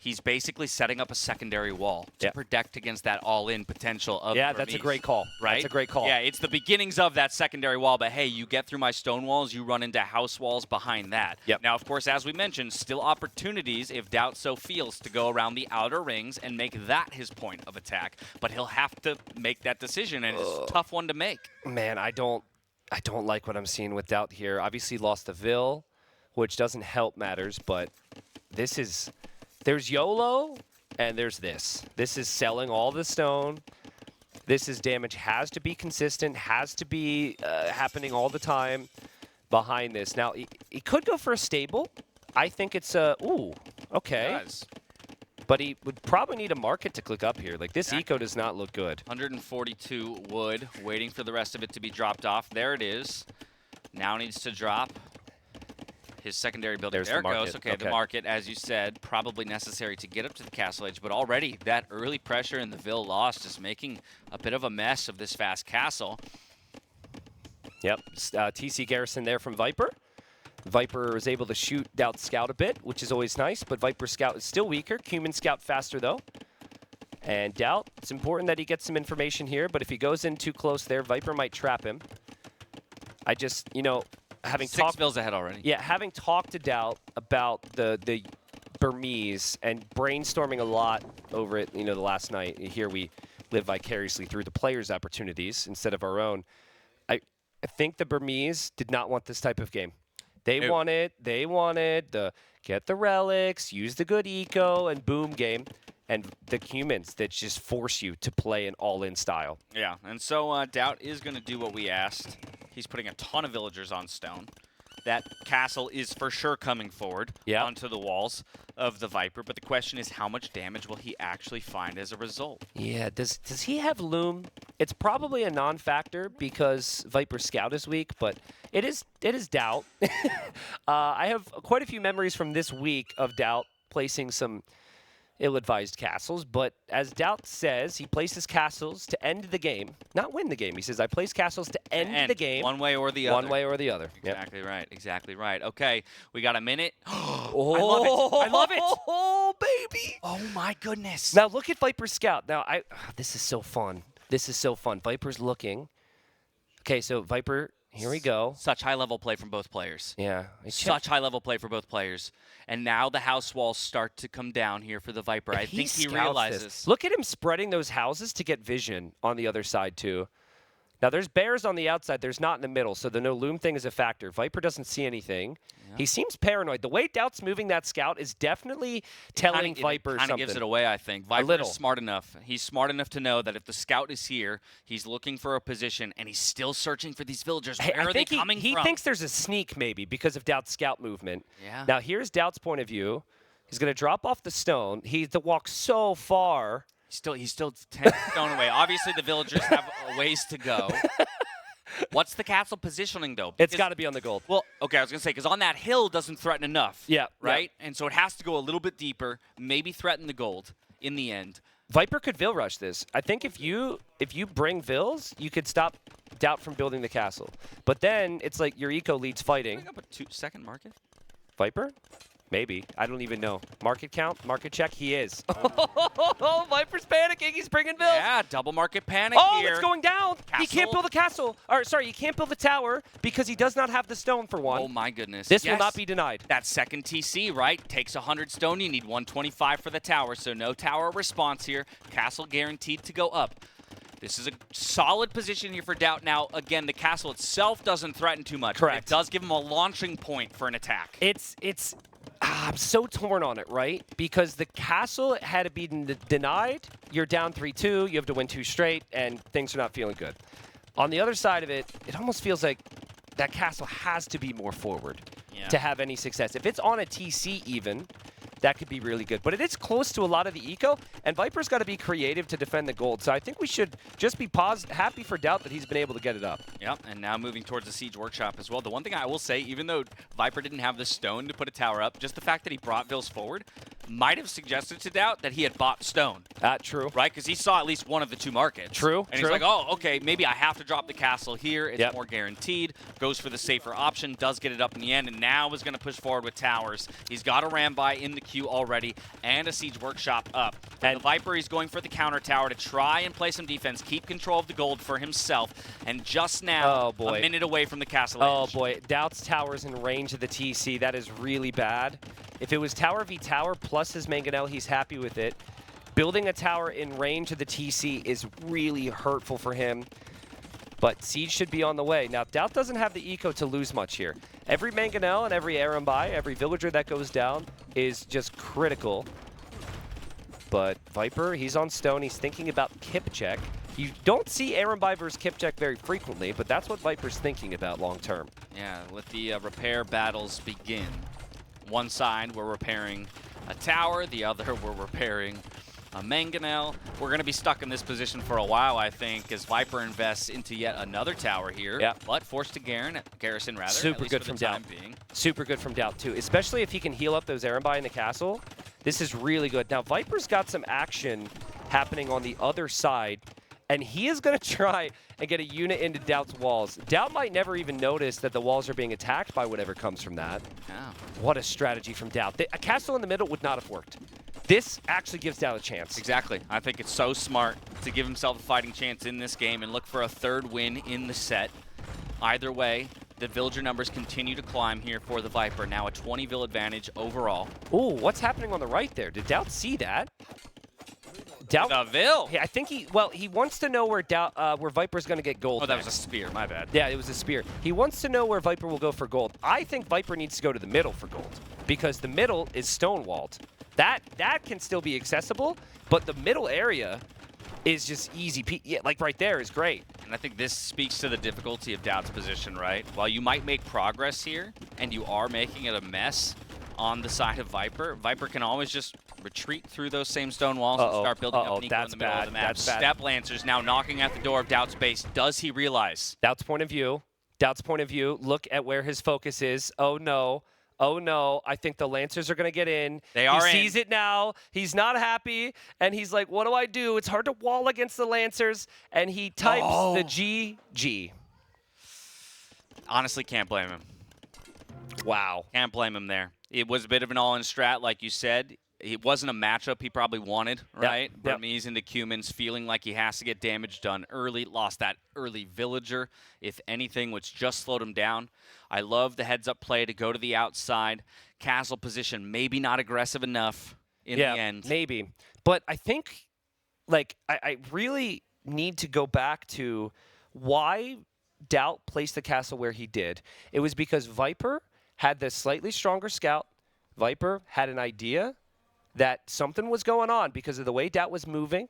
He's basically setting up a secondary wall to protect against that all-in potential of Yeah, Burmese, that's a great call. right? That's a great call. Yeah, it's the beginnings of that secondary wall, but hey, you get through my stone walls, you run into house walls behind that. Yep. Now, of course, as we mentioned, still opportunities if DauT so feels to go around the outer rings and make that his point of attack, but he'll have to make that decision, and it's a tough one to make. Man, I don't like what I'm seeing with DauT here. Obviously lost the Vil, which doesn't help matters, but this is... There's YOLO, and there's this. This is selling all the stone. This is damage has to be consistent, has to be happening all the time behind this. Now, he could go for a stable. I think it's a... Ooh, okay. He does. But he would probably need a market to click up here. Like, this eco does not look good. 142 wood, waiting for the rest of it to be dropped off. There it is. Now needs to drop his secondary building. There's there the it market. goes. Okay, the market, as you said, probably necessary to get up to the castle edge, but already that early pressure in the Vil lost is making a bit of a mess of this fast castle. Yep, TC Garrison there from Viper. Viper is able to shoot DauT Scout a bit, which is always nice, but Viper Scout is still weaker. Cumin Scout faster, though. And DauT, it's important that he gets some information here, but if he goes in too close there, Viper might trap him. I just, you know, having 6 Vils ahead already. Yeah, having talked to DauT about the Burmese and brainstorming a lot over it, the last night. Here we live vicariously through the players' opportunities instead of our own. I think the Burmese did not want this type of game. They wanted the get the relics, use the good eco, and boom game. And the humans that just force you to play an all-in style. Yeah, and so DauT is going to do what we asked. He's putting a ton of villagers on stone. That castle is for sure coming forward onto the walls of the Viper, but the question is how much damage will he actually find as a result? Yeah, does he have Loom? It's probably a non-factor because Viper Scout is weak, but it is DauT. I have quite a few memories from this week of DauT placing some ill-advised castles, but as DauT says, he places castles to end the game, not win the game. He says, I place castles to end the game. One way or the other. One way or the other. Exactly right. Exactly right. Okay, we got a minute. Oh, I love it. Oh, baby. Oh, my goodness. Now, look at Viper Scout. Now, this is so fun. This is so fun. Viper's looking. Okay, so Viper, here we go. Such high-level play from both players. Yeah. Such high-level play for both players. And now the house walls start to come down here for the Viper. I think he realizes. This. Look at him spreading those houses to get vision on the other side, too. Now, there's bears on the outside. There's not in the middle, so the no loom thing is a factor. Viper doesn't see anything. Yeah. He seems paranoid. The way DauT's moving that scout is definitely telling Viper something. Kind of gives it away, I think. Viper is smart enough. He's smart enough to know that if the scout is here, he's looking for a position, and he's still searching for these villagers. Where are they coming from? He thinks there's a sneak, maybe, because of DauT's scout movement. Yeah. Now, here's DauT's point of view. He's going to drop off the stone. He has to walk so far. He's still 10 stone away. Obviously, the villagers have a ways to go. What's the castle positioning, though? It's got to be on the gold. Well, okay, I was going to say, because on that hill doesn't threaten enough. Yeah. Right? Yeah. And so it has to go a little bit deeper, maybe threaten the gold in the end. Viper could Vill rush this. I think if you bring Vills, you could stop DauT from building the castle. But then it's like your eco leads fighting. Bring up a 2-second market? Viper? Maybe. I don't even know. Market count? Market check? He is. Oh, Viper's panicking. He's bringing Vills. Yeah, double market panic here. Oh, it's going down. Castle. He can't build a castle. Or, sorry, he can't build the tower because he does not have the stone for one. Oh, my goodness. This will not be denied. That second TC, right? Takes 100 stone. You need 125 for the tower, so no tower response here. Castle guaranteed to go up. This is a solid position here for DauT. Now, again, the castle itself doesn't threaten too much. Correct. It does give him a launching point for an attack. I'm so torn on it, right? Because the castle had to be denied. You're down 3-2. You have to win 2 straight, and things are not feeling good. On the other side of it, it almost feels like that castle has to be more forward to have any success. If it's on a TC even, that could be really good. But it is close to a lot of the eco, and Viper's got to be creative to defend the gold. So I think we should just be happy for DauT that he's been able to get it up. Yep, and now moving towards the Siege Workshop as well. The one thing I will say, even though Viper didn't have the stone to put a tower up, just the fact that he brought Vills forward might have suggested to DauT that he had bought stone. True. Right, because he saw at least one of the 2 markets. True. And he's like, oh, okay, maybe I have to drop the castle here. It's more guaranteed. Goes for the safer option, does get it up in the end, and now is going to push forward with towers. He's got a Rambai in the queue already and a Siege Workshop up. And the Viper, he's going for the counter tower to try and play some defense, keep control of the gold for himself, and just now, a minute away from the castle edge. Oh, boy. DauT's tower's in range of the TC. That is really bad. If it was tower v tower plus his mangonel, he's happy with it. Building a tower in range of the TC is really hurtful for him. But Siege should be on the way. Now, DauT doesn't have the eco to lose much here. Every mangonel and every Arambai, every villager that goes down is just critical. But Viper, he's on stone. He's thinking about Kip check. You don't see Arambai versus Kip check very frequently, but that's what Viper's thinking about long term. Yeah, let the repair battles begin. One side, we're repairing a tower. The other, we're repairing a mangonel. We're going to be stuck in this position for a while, I think, as Viper invests into yet another tower here. Yeah. But forced to garrison, rather. Super good from DauT. Super good from DauT, too. Especially if he can heal up those Arambai in the castle. This is really good. Now, Viper's got some action happening on the other side, and he is going to try and get a unit into DauT's walls. DauT might never even notice that the walls are being attacked by whatever comes from that. Yeah. What a strategy from DauT. A castle in the middle would not have worked. This actually gives DauT a chance. Exactly. I think it's so smart to give himself a fighting chance in this game and look for a 3rd win in the set. Either way, The villager numbers continue to climb here for the Viper. Now a 20 vill advantage overall. Ooh, what's happening on the right there? Did DauT see that? DauT, The vill. I think he wants to know where where Viper's going to get gold. Oh, that was a next. spear. My bad. Yeah, it was a spear. He wants to know where Viper will go for gold. I think Viper needs to go to the middle for gold because the middle is stonewalled. That can still be accessible, but the middle area is just easy. Yeah, like right there is great. And I think this speaks to the difficulty of DauT's position, right? While you might make progress here, and you are making it a mess on the side of Viper, Viper can always just retreat through those same stone walls and start building up an eco in the middle of the map. That's bad. Step Lancers now knocking at the door of DauT's base. Does he realize? DauT's point of view. Look at where his focus is. Oh no. Oh no, I think the Lancers are going to get in. They are in. He sees it now. He's not happy. And he's like, what do I do? It's hard to wall against the Lancers. And he types the GG. Honestly, can't blame him. Wow. Can't blame him there. It was a bit of an all-in strat, like you said. It wasn't a matchup he probably wanted, right? Yep. Burmese into Cumans feeling like he has to get damage done early. Lost that early villager, if anything, which just slowed him down. I love the heads-up play to go to the outside. Castle position, maybe not aggressive enough in the end. Maybe. But I think, like, I really need to go back to why DauT placed the castle where he did. It was because Viper had the slightly stronger scout. Viper had an idea that something was going on because of the way DauT was moving.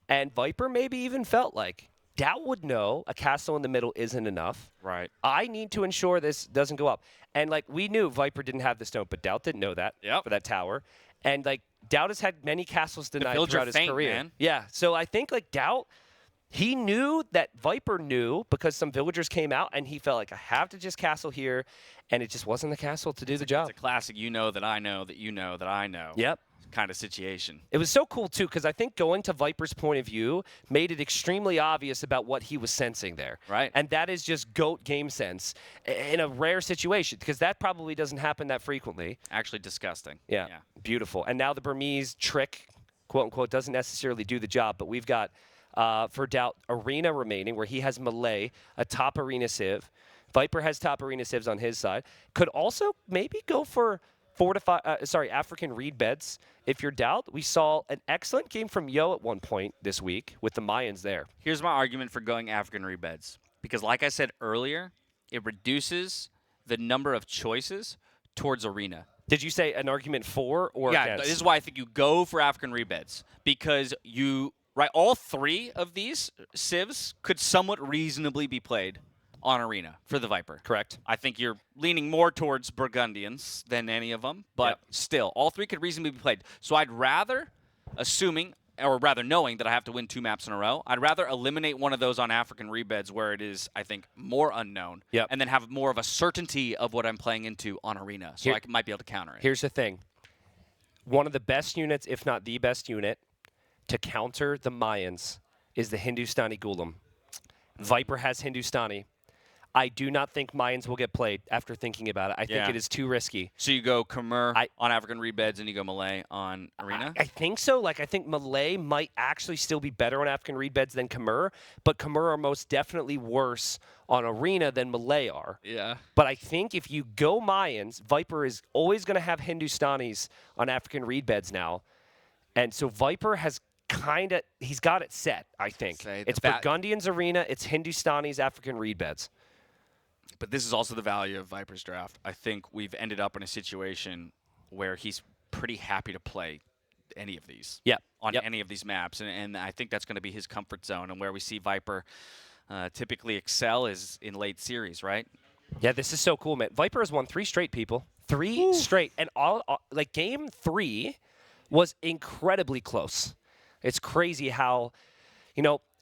And Viper maybe even felt like DauT would know a castle in the middle isn't enough. Right. I need to ensure this doesn't go up. And, like, we knew Viper didn't have the stone, but DauT didn't know that for that tower. And, like, DauT has had many castles denied throughout his career. Man. Yeah, so I think, like, DauT, he knew that Viper knew because some villagers came out, and he felt like, I have to just castle here, and it just wasn't the castle to do the job. It's a classic you know that I know that you know that I know. Yep. Kind of situation. It was so cool, too, because I think going to Viper's point of view made it extremely obvious about what he was sensing there. Right. And that is just GOAT game sense in a rare situation, because that probably doesn't happen that frequently. Actually disgusting. Yeah. Beautiful. And now the Burmese trick, quote-unquote, doesn't necessarily do the job, but we've got, for DauT, Arena remaining, where he has Melee, a top Arena Civ. Viper has top Arena Civs on his side. Could also maybe go for African reed beds. If you're DauT, we saw an excellent game from Yo at one point this week with the Mayans there. Here's my argument for going African reed beds. Because like I said earlier, it reduces the number of choices towards Arena. Did you say an argument for or against? This is why I think you go for African reed beds. Because all three of these civs could somewhat reasonably be played on Arena for the Viper. Correct. I think you're leaning more towards Burgundians than any of them, but still, all three could reasonably be played. So I'd rather, knowing that I have to win 2 maps in a row, I'd rather eliminate one of those on African rebeds where it is, I think, more unknown, and then have more of a certainty of what I'm playing into on Arena, so I might be able to counter it. Here's the thing. One of the best units, if not the best unit, to counter the Mayans is the Hindustani Golem. Viper has Hindustani. I do not think Mayans will get played after thinking about it. I think it is too risky. So you go Khmer on African reed beds and you go Malay on Arena? I think so. Like, I think Malay might actually still be better on African reed beds than Khmer, but Khmer are most definitely worse on Arena than Malay are. Yeah. But I think if you go Mayans, Viper is always going to have Hindustanis on African reed beds now. And so Viper has he's got it set, I think. It's Burgundians Arena, it's Hindustanis, African reed beds. But this is also the value of Viper's draft. I think we've ended up in a situation where he's pretty happy to play any of these. On any of these maps. And I think that's going to be his comfort zone. And where we see Viper typically excel is in late series, right? Yeah, this is so cool, man. Viper has won 3 straight, people. 3 straight. And like game 3 was incredibly close. It's crazy how,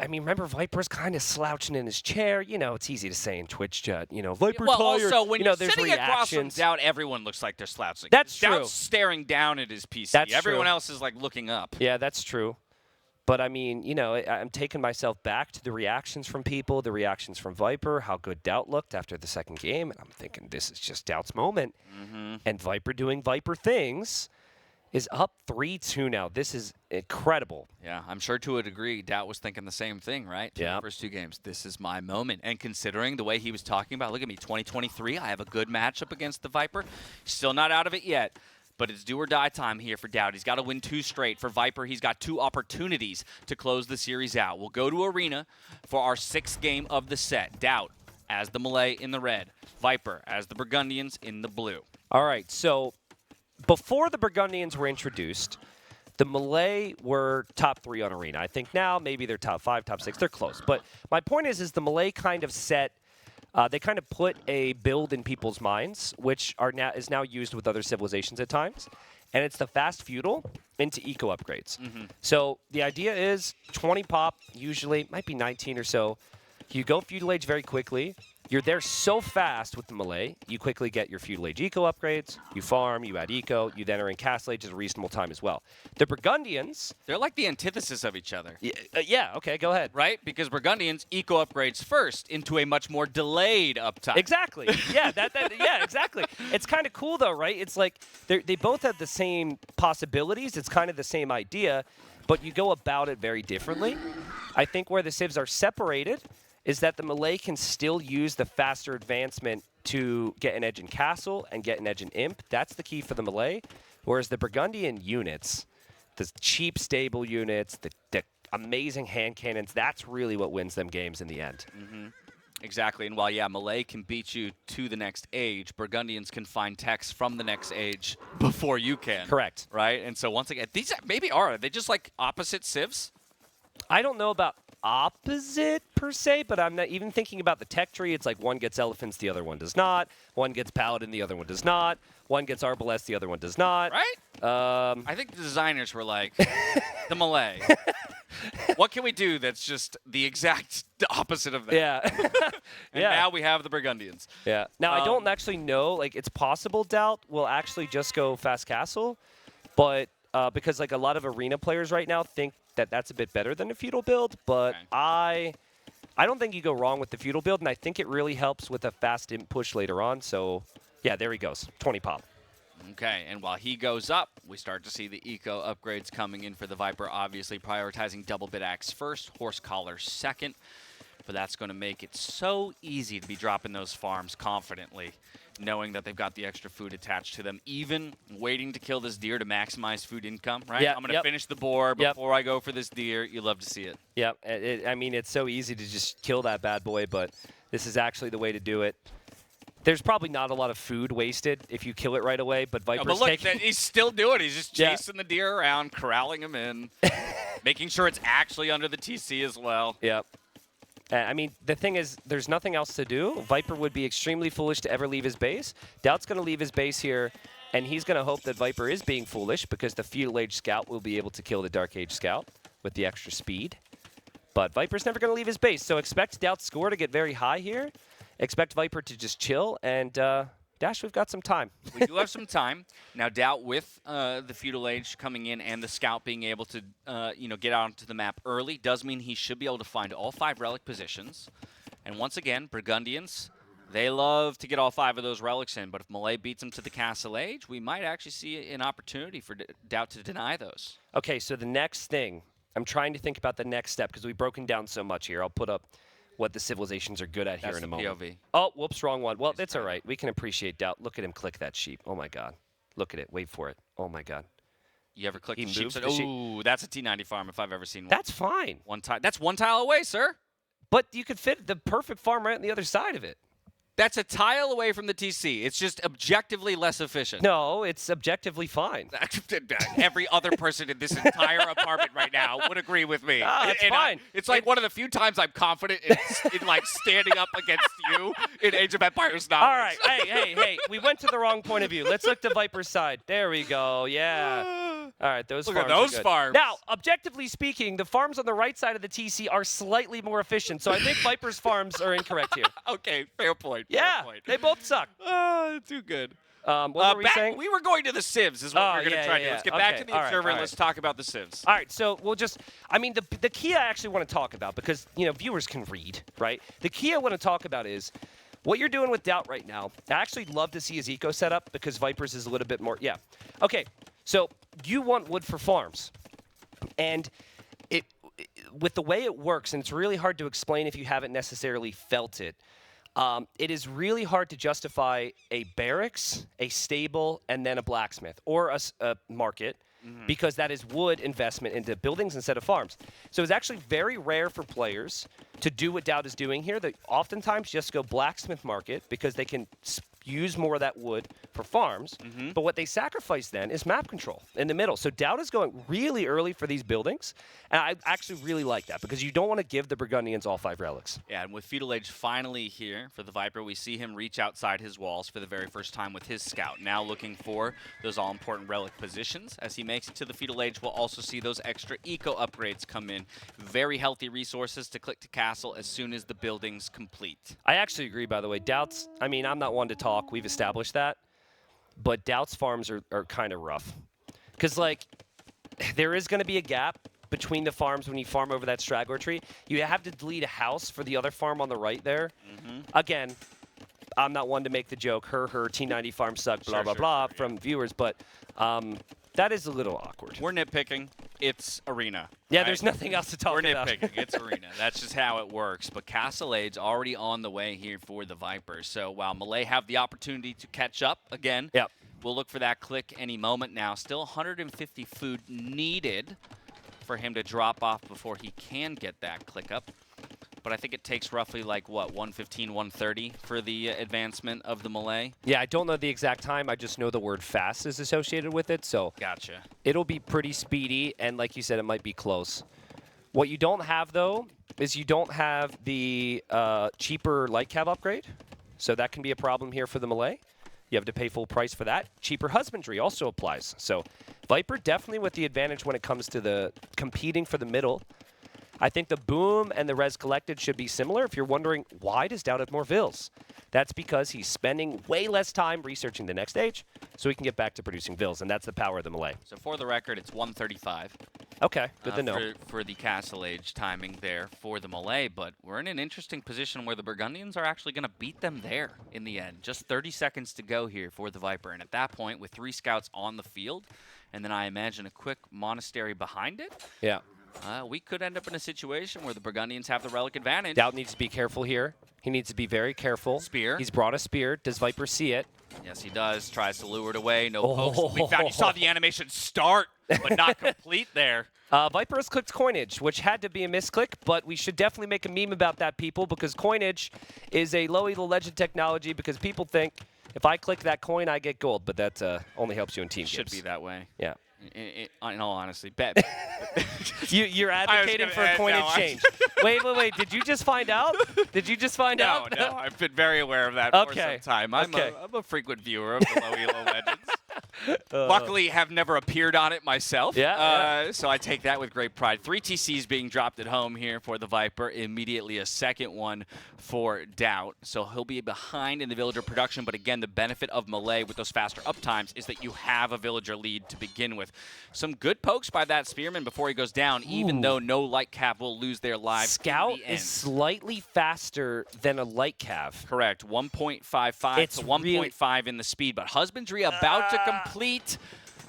remember Viper's kind of slouching in his chair. It's easy to say in Twitch chat, Viper tired. Also, when you're there's sitting across from reactions. DauT, everyone looks like they're slouching. That's true. DauT's staring down at his PC. That's Everyone true. else is like looking up. Yeah, that's true. But I mean, I'm taking myself back to the reactions from people, the reactions from Viper, how good DauT looked after the second game. And I'm thinking this is just DauT's moment. And Viper doing Viper things. is up 3-2 now. This is incredible. Yeah, I'm sure to a degree, DauT was thinking the same thing, right? Yeah. The first 2 games, this is my moment. And considering the way he was talking about, look at me, 2023, I have a good matchup against the Viper. Still not out of it yet, but it's do or die time here for DauT. He's got to win 2 straight. For Viper, he's got 2 opportunities to close the series out. We'll go to Arena for our 6th game of the set. DauT as the Malay in the red, Viper as the Burgundians in the blue. All right, so before the Burgundians were introduced, the Malay were top 3 on Arena. I think now maybe they're top 5, top 6. They're close. But my point is the Malay kind of set, they kind of put a build in people's minds, which is now used with other civilizations at times. And it's the fast feudal into eco upgrades. So the idea is 20 pop, usually, might be 19 or so. You go feudal age very quickly. You're there so fast with the Malay, you quickly get your feudal age eco upgrades, you farm, you add eco, you then are in castle age at a reasonable time as well. The Burgundians... They're like the antithesis of each other. Yeah, okay, go ahead. Right? Because Burgundians eco upgrades first into a much more delayed uptime. Exactly. Yeah, yeah, exactly. It's kind of cool though, right? It's like they both have the same possibilities. It's kind of the same idea, but you go about it very differently. I think where the civs are separated is that the Malay can still use the faster advancement to get an edge in castle and get an edge in imp. That's the key for the Malay. Whereas the Burgundian units, the cheap stable units, the amazing hand cannons, that's really what wins them games in the end. Exactly. And while, yeah, Malay can beat you to the next age, Burgundians can find techs from the next age before you can. Correct. Right? And so once again, these maybe are they just like opposite civs? I don't know about opposite per se, but I'm not even thinking about the tech tree. It's like one gets elephants, the other one does not. One gets paladin, the other one does not. One gets arbalest, the other one does not. Right? I think the designers were like, the Malay. What can we do that's just the exact opposite of that? Yeah. And now we have the Burgundians. Yeah. Now, I don't actually know. Like, it's possible DauT will actually just go fast castle, but because, like, a lot of arena players right now think that that's a bit better than a feudal build, but okay. I don't think you go wrong with the feudal build, and I think it really helps with a fast imp push later on. So, yeah, there he goes. 20 pop. Okay, and while he goes up, we start to see the eco upgrades coming in for the Viper, obviously prioritizing double bit axe first, horse collar second, but that's going to make it so easy to be dropping those farms confidently, knowing that they've got the extra food attached to them, even waiting to kill this deer to maximize food income, right? Yeah, I'm going to finish the boar before I go for this deer. You love to see it. Yeah, I mean, it's so easy to just kill that bad boy, but this is actually the way to do it. There's probably not a lot of food wasted if you kill it right away, but Viper's but look, taking... he's still doing it. He's just chasing the deer around, corralling him in, making sure it's actually under the TC as well. Yep. I mean, the thing is, there's nothing else to do. Viper would be extremely foolish to ever leave his base. DauT's going to leave his base here, and he's going to hope that Viper is being foolish because the Feudal Age Scout will be able to kill the Dark Age Scout with the extra speed. But Viper's never going to leave his base, so expect DauT's score to get very high here. Expect Viper to just chill, and Dash, we've got some time. We do have some time. Now, DauT with the Feudal Age coming in and the Scout being able to get onto the map early does mean he should be able to find all 5 relic positions. And once again, Burgundians, they love to get all 5 of those relics in, but if Malay beats them to the Castle Age, we might actually see an opportunity for DauT to deny those. Okay, so the next thing, I'm trying to think about the next step because we've broken down so much here. I'll put up what the civilizations are good at here in a moment. POV. Oh, whoops, wrong one. Well, it's all right. We can appreciate DauT. Look at him click that sheep. Oh, my God. Look at it. Wait for it. Oh, my God. You ever click the sheep? Moves the sheep. Ooh, that's a T90 farm if I've ever seen one. That's fine. That's 1 tile away, sir. But you could fit the perfect farm right on the other side of it. That's a tile away from the TC. It's just objectively less efficient. No, it's objectively fine. Every other person in this entire apartment right now would agree with me. It's fine. It's like one of the few times I'm confident in like standing up against you in Age of Empires knowledge. All right. Hey. We went to the wrong point of view. Let's look to Viper's side. There we go. Yeah. All right, those Look farms at those are good. farms. Now, objectively speaking, the farms on the right side of the TC are slightly more efficient, so I think Viper's farms are incorrect here. Okay, fair point. Yeah, fair point. they both suck. Too good. What were we saying? We were going to the civs is what we're going to try to do. Let's get back to the observer and let's talk about the civs. All right, so we'll just, I mean, the key I actually want to talk about, because, viewers can read, right? The key I want to talk about is what you're doing with DauT right now. I actually love to see his eco setup because Viper's is a little bit more, Okay, So you want wood for farms. And with the way it works, and it's really hard to explain if you haven't necessarily felt it, it is really hard to justify a barracks, a stable, and then a blacksmith or a market because that is wood investment into buildings instead of farms. So it's actually very rare for players to do what DauT is doing here. They oftentimes just go blacksmith market because they can use more of that wood for farms. But what they sacrifice then is map control in the middle. So DauT is going really early for these buildings, and I actually really like that because you don't want to give the Burgundians all 5 relics. Yeah, and with Feudal Age finally here for the Viper, we see him reach outside his walls for the very first time with his scout. Now looking for those all-important relic positions. As he makes it to the Feudal Age, we'll also see those extra eco upgrades come in. Very healthy resources to click to castle as soon as the building's complete. I actually agree, by the way. DauT's, I mean, I'm not one to talk. We've established that. But DauT's farms are kind of rough. Because, like, there is going to be a gap between the farms when you farm over that straggler tree. You have to delete a house for the other farm on the right there. Again, I'm not one to make the joke, her, T90 farm suck, blah, blah, from viewers. But that is a little awkward. We're nitpicking. It's Arena. Yeah, right? there's nothing else to talk about. We're nitpicking. It's Arena. That's just how it works. But Castle Aid's already on the way here for the Vipers. So while Malay have the opportunity to catch up again, we'll look for that click any moment now. Still 150 food needed for him to drop off before he can get that click up. But I think it takes roughly, like, what, 115, 130 for the advancement of the Malay? Yeah, I don't know the exact time. I just know the word fast is associated with it. So gotcha. It'll be pretty speedy, and like you said, it might be close. What you don't have, though, is you don't have the cheaper light cav upgrade. So that can be a problem here for the Malay. You have to pay full price for that. Cheaper husbandry also applies. So Viper definitely with the advantage when it comes to the competing for the middle. I think the boom and the res collected should be similar. If you're wondering, why does DauT have more vills? That's because he's spending way less time researching the next stage so he can get back to producing vills, and that's the power of the Malay. So for the record, it's 135. Okay, good to know. For the Castle Age timing there for the Malay, but we're in an interesting position where the Burgundians are actually going to beat them there in the end. Just 30 seconds to go here for the Viper, and at that point, with 3 scouts on the field, and then I imagine a quick monastery behind it, we could end up in a situation where the Burgundians have the relic advantage. DauT needs to be careful here. He needs to be very careful. Spear. He's brought a spear. Does Viper see it? Yes, he does. Tries to lure it away. No pokes. We found, you saw the animation start, but not complete there. Viper has clicked coinage, which had to be a misclick, but we should definitely make a meme about that, people, because coinage is a low elo legend technology because people think if I click that coin, I get gold, but that only helps you in team games. Should be that way. Yeah. In all honesty, bet. You're advocating for a coinage change. Wait. Did you just find out? Did you just find out? No, I've been very aware of that for some time. I'm a frequent viewer of the low elo legends. Luckily, have never appeared on it myself. So I take that with great pride. 3 TCs being dropped at home here for the Viper. Immediately a second one for DauT. So he'll be behind in the villager production. But again, the benefit of Malay with those faster uptimes is that you have a villager lead to begin with. Some good pokes by that Spearman before he goes down, even though no light cav will lose their lives. Scout is slightly faster than a light cav. Correct. 1.55 to 1.5 in the speed. But husbandry about to complete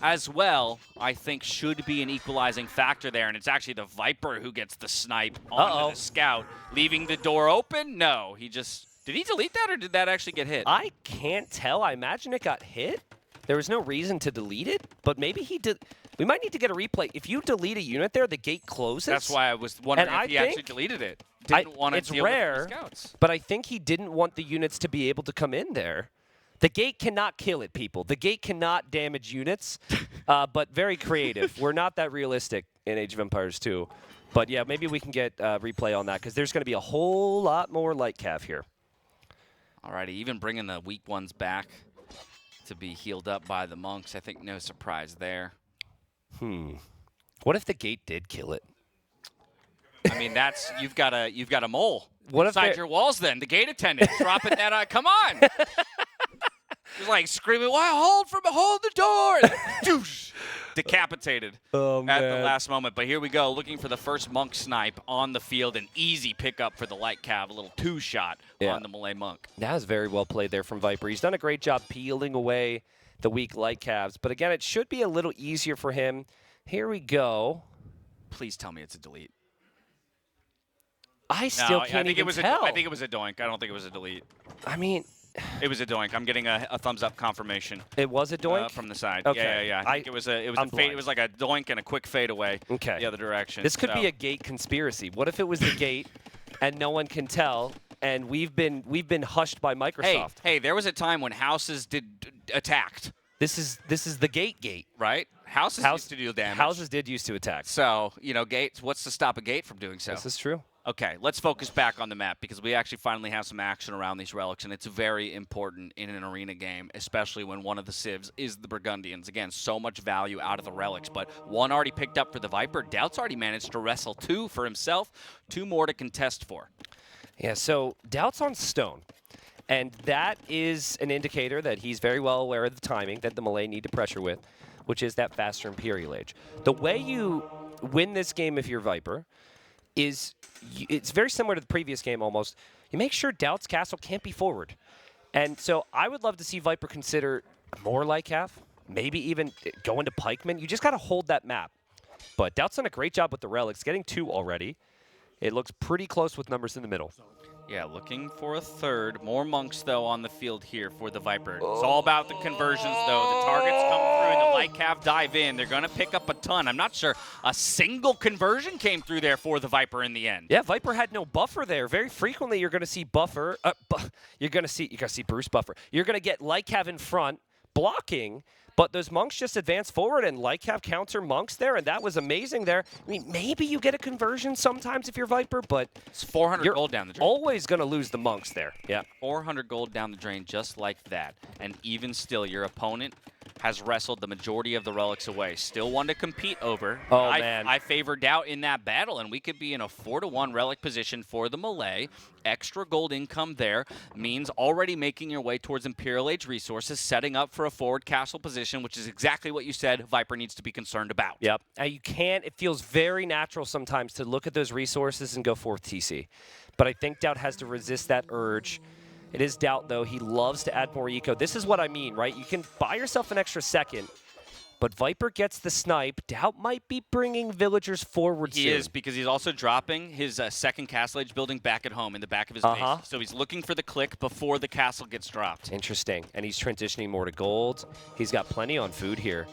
as well, I think, should be an equalizing factor there. And it's actually the Viper who gets the snipe on the Scout. Leaving the door open? No, he just... Did he delete that, or did that actually get hit? I can't tell. I imagine it got hit. There was no reason to delete it, but maybe he did. We might need to get a replay. If you delete a unit there, the gate closes. That's why I was wondering if he actually deleted it. Didn't want to deal with the scouts. But I think he didn't want the units to be able to come in there. The gate cannot kill it, people. The gate cannot damage units, but very creative. We're not that realistic in Age of Empires 2. But yeah, maybe we can get replay on that, because there's going to be a whole lot more light cav here. Alrighty, even bringing the weak ones back to be healed up by the monks. I think no surprise there. What if the gate did kill it? I mean, that's you've got a mole what inside your walls. Then the gate attendant dropping that. Come on, he's like screaming, "Why hold the door?" Decapitated at the last moment. But here we go, looking for the first monk snipe on the field. An easy pickup for the light cav. A little 2-shot on the Malay monk. That was very well played there from Viper. He's done a great job peeling away the weak light calves. But again, it should be a little easier for him. Here we go. Please tell me it's a delete. I still can't even tell. I think it was a doink. I don't think it was a delete. I mean, it was a doink. I'm getting a thumbs up confirmation. It was a doink from the side. Okay. Yeah. I think it was a fade. It was like a doink and a quick fade away. Okay. The other direction. This could be a gate conspiracy. What if it was the gate and no one can tell? And we've been hushed by Microsoft. Hey, there was a time when houses attacked. This is the gate, right? Houses used to do damage. Houses did used to attack. So gates. What's to stop a gate from doing so? This is true. Okay, let's focus back on the map because we actually finally have some action around these relics, and it's very important in an arena game, especially when one of the civs is the Burgundians. Again, so much value out of the relics, but one already picked up for the Viper. DauT's already managed to wrestle 2 for himself, 2 more to contest for. Yeah, so DauT's on stone, and that is an indicator that he's very well aware of the timing that the Malay need to pressure with, which is that faster Imperial Age. The way you win this game if you're Viper is it's very similar to the previous game almost. You make sure DauT's castle can't be forward. And so I would love to see Viper consider more like half, maybe even go into pikemen. You just got to hold that map. But DauT's done a great job with the relics, getting 2 already. It looks pretty close with numbers in the middle. Yeah, looking for a third. More monks, though, on the field here for the Viper. It's all about the conversions, though. The targets come through, and the light cav dive in. They're going to pick up a ton. I'm not sure a single conversion came through there for the Viper in the end. Yeah, Viper had no buffer there. Very frequently, you're going to see buffer. You're going to see Bruce buffer. You're going to get light cav in front blocking. But those monks just advance forward, and Lightcap counter monks there, and that was amazing there. I mean, maybe you get a conversion sometimes if you're Viper, but it's 400 gold down the drain. Always going to lose the monks there. Yeah, 400 gold down the drain just like that. And even still, your opponent has wrestled the majority of the relics away. Still one to compete over. Oh, man. I favor DauT in that battle, and we could be in a 4-1 relic position for the Malay. Extra gold income there means already making your way towards Imperial Age resources, setting up for a forward castle position, which is exactly what you said Viper needs to be concerned about. Yep. You can't, it feels very natural sometimes to look at those resources and go for TC. But I think DauT has to resist that urge. It is DauT, though. He loves to add more eco. This is what I mean, right? You can buy yourself an extra second, but Viper gets the snipe. DauT might be bringing villagers forward soon. He is, because he's also dropping his second Castle Age building back at home in the back of his base. So he's looking for the click before the castle gets dropped. Interesting. And he's transitioning more to gold. He's got plenty on food here.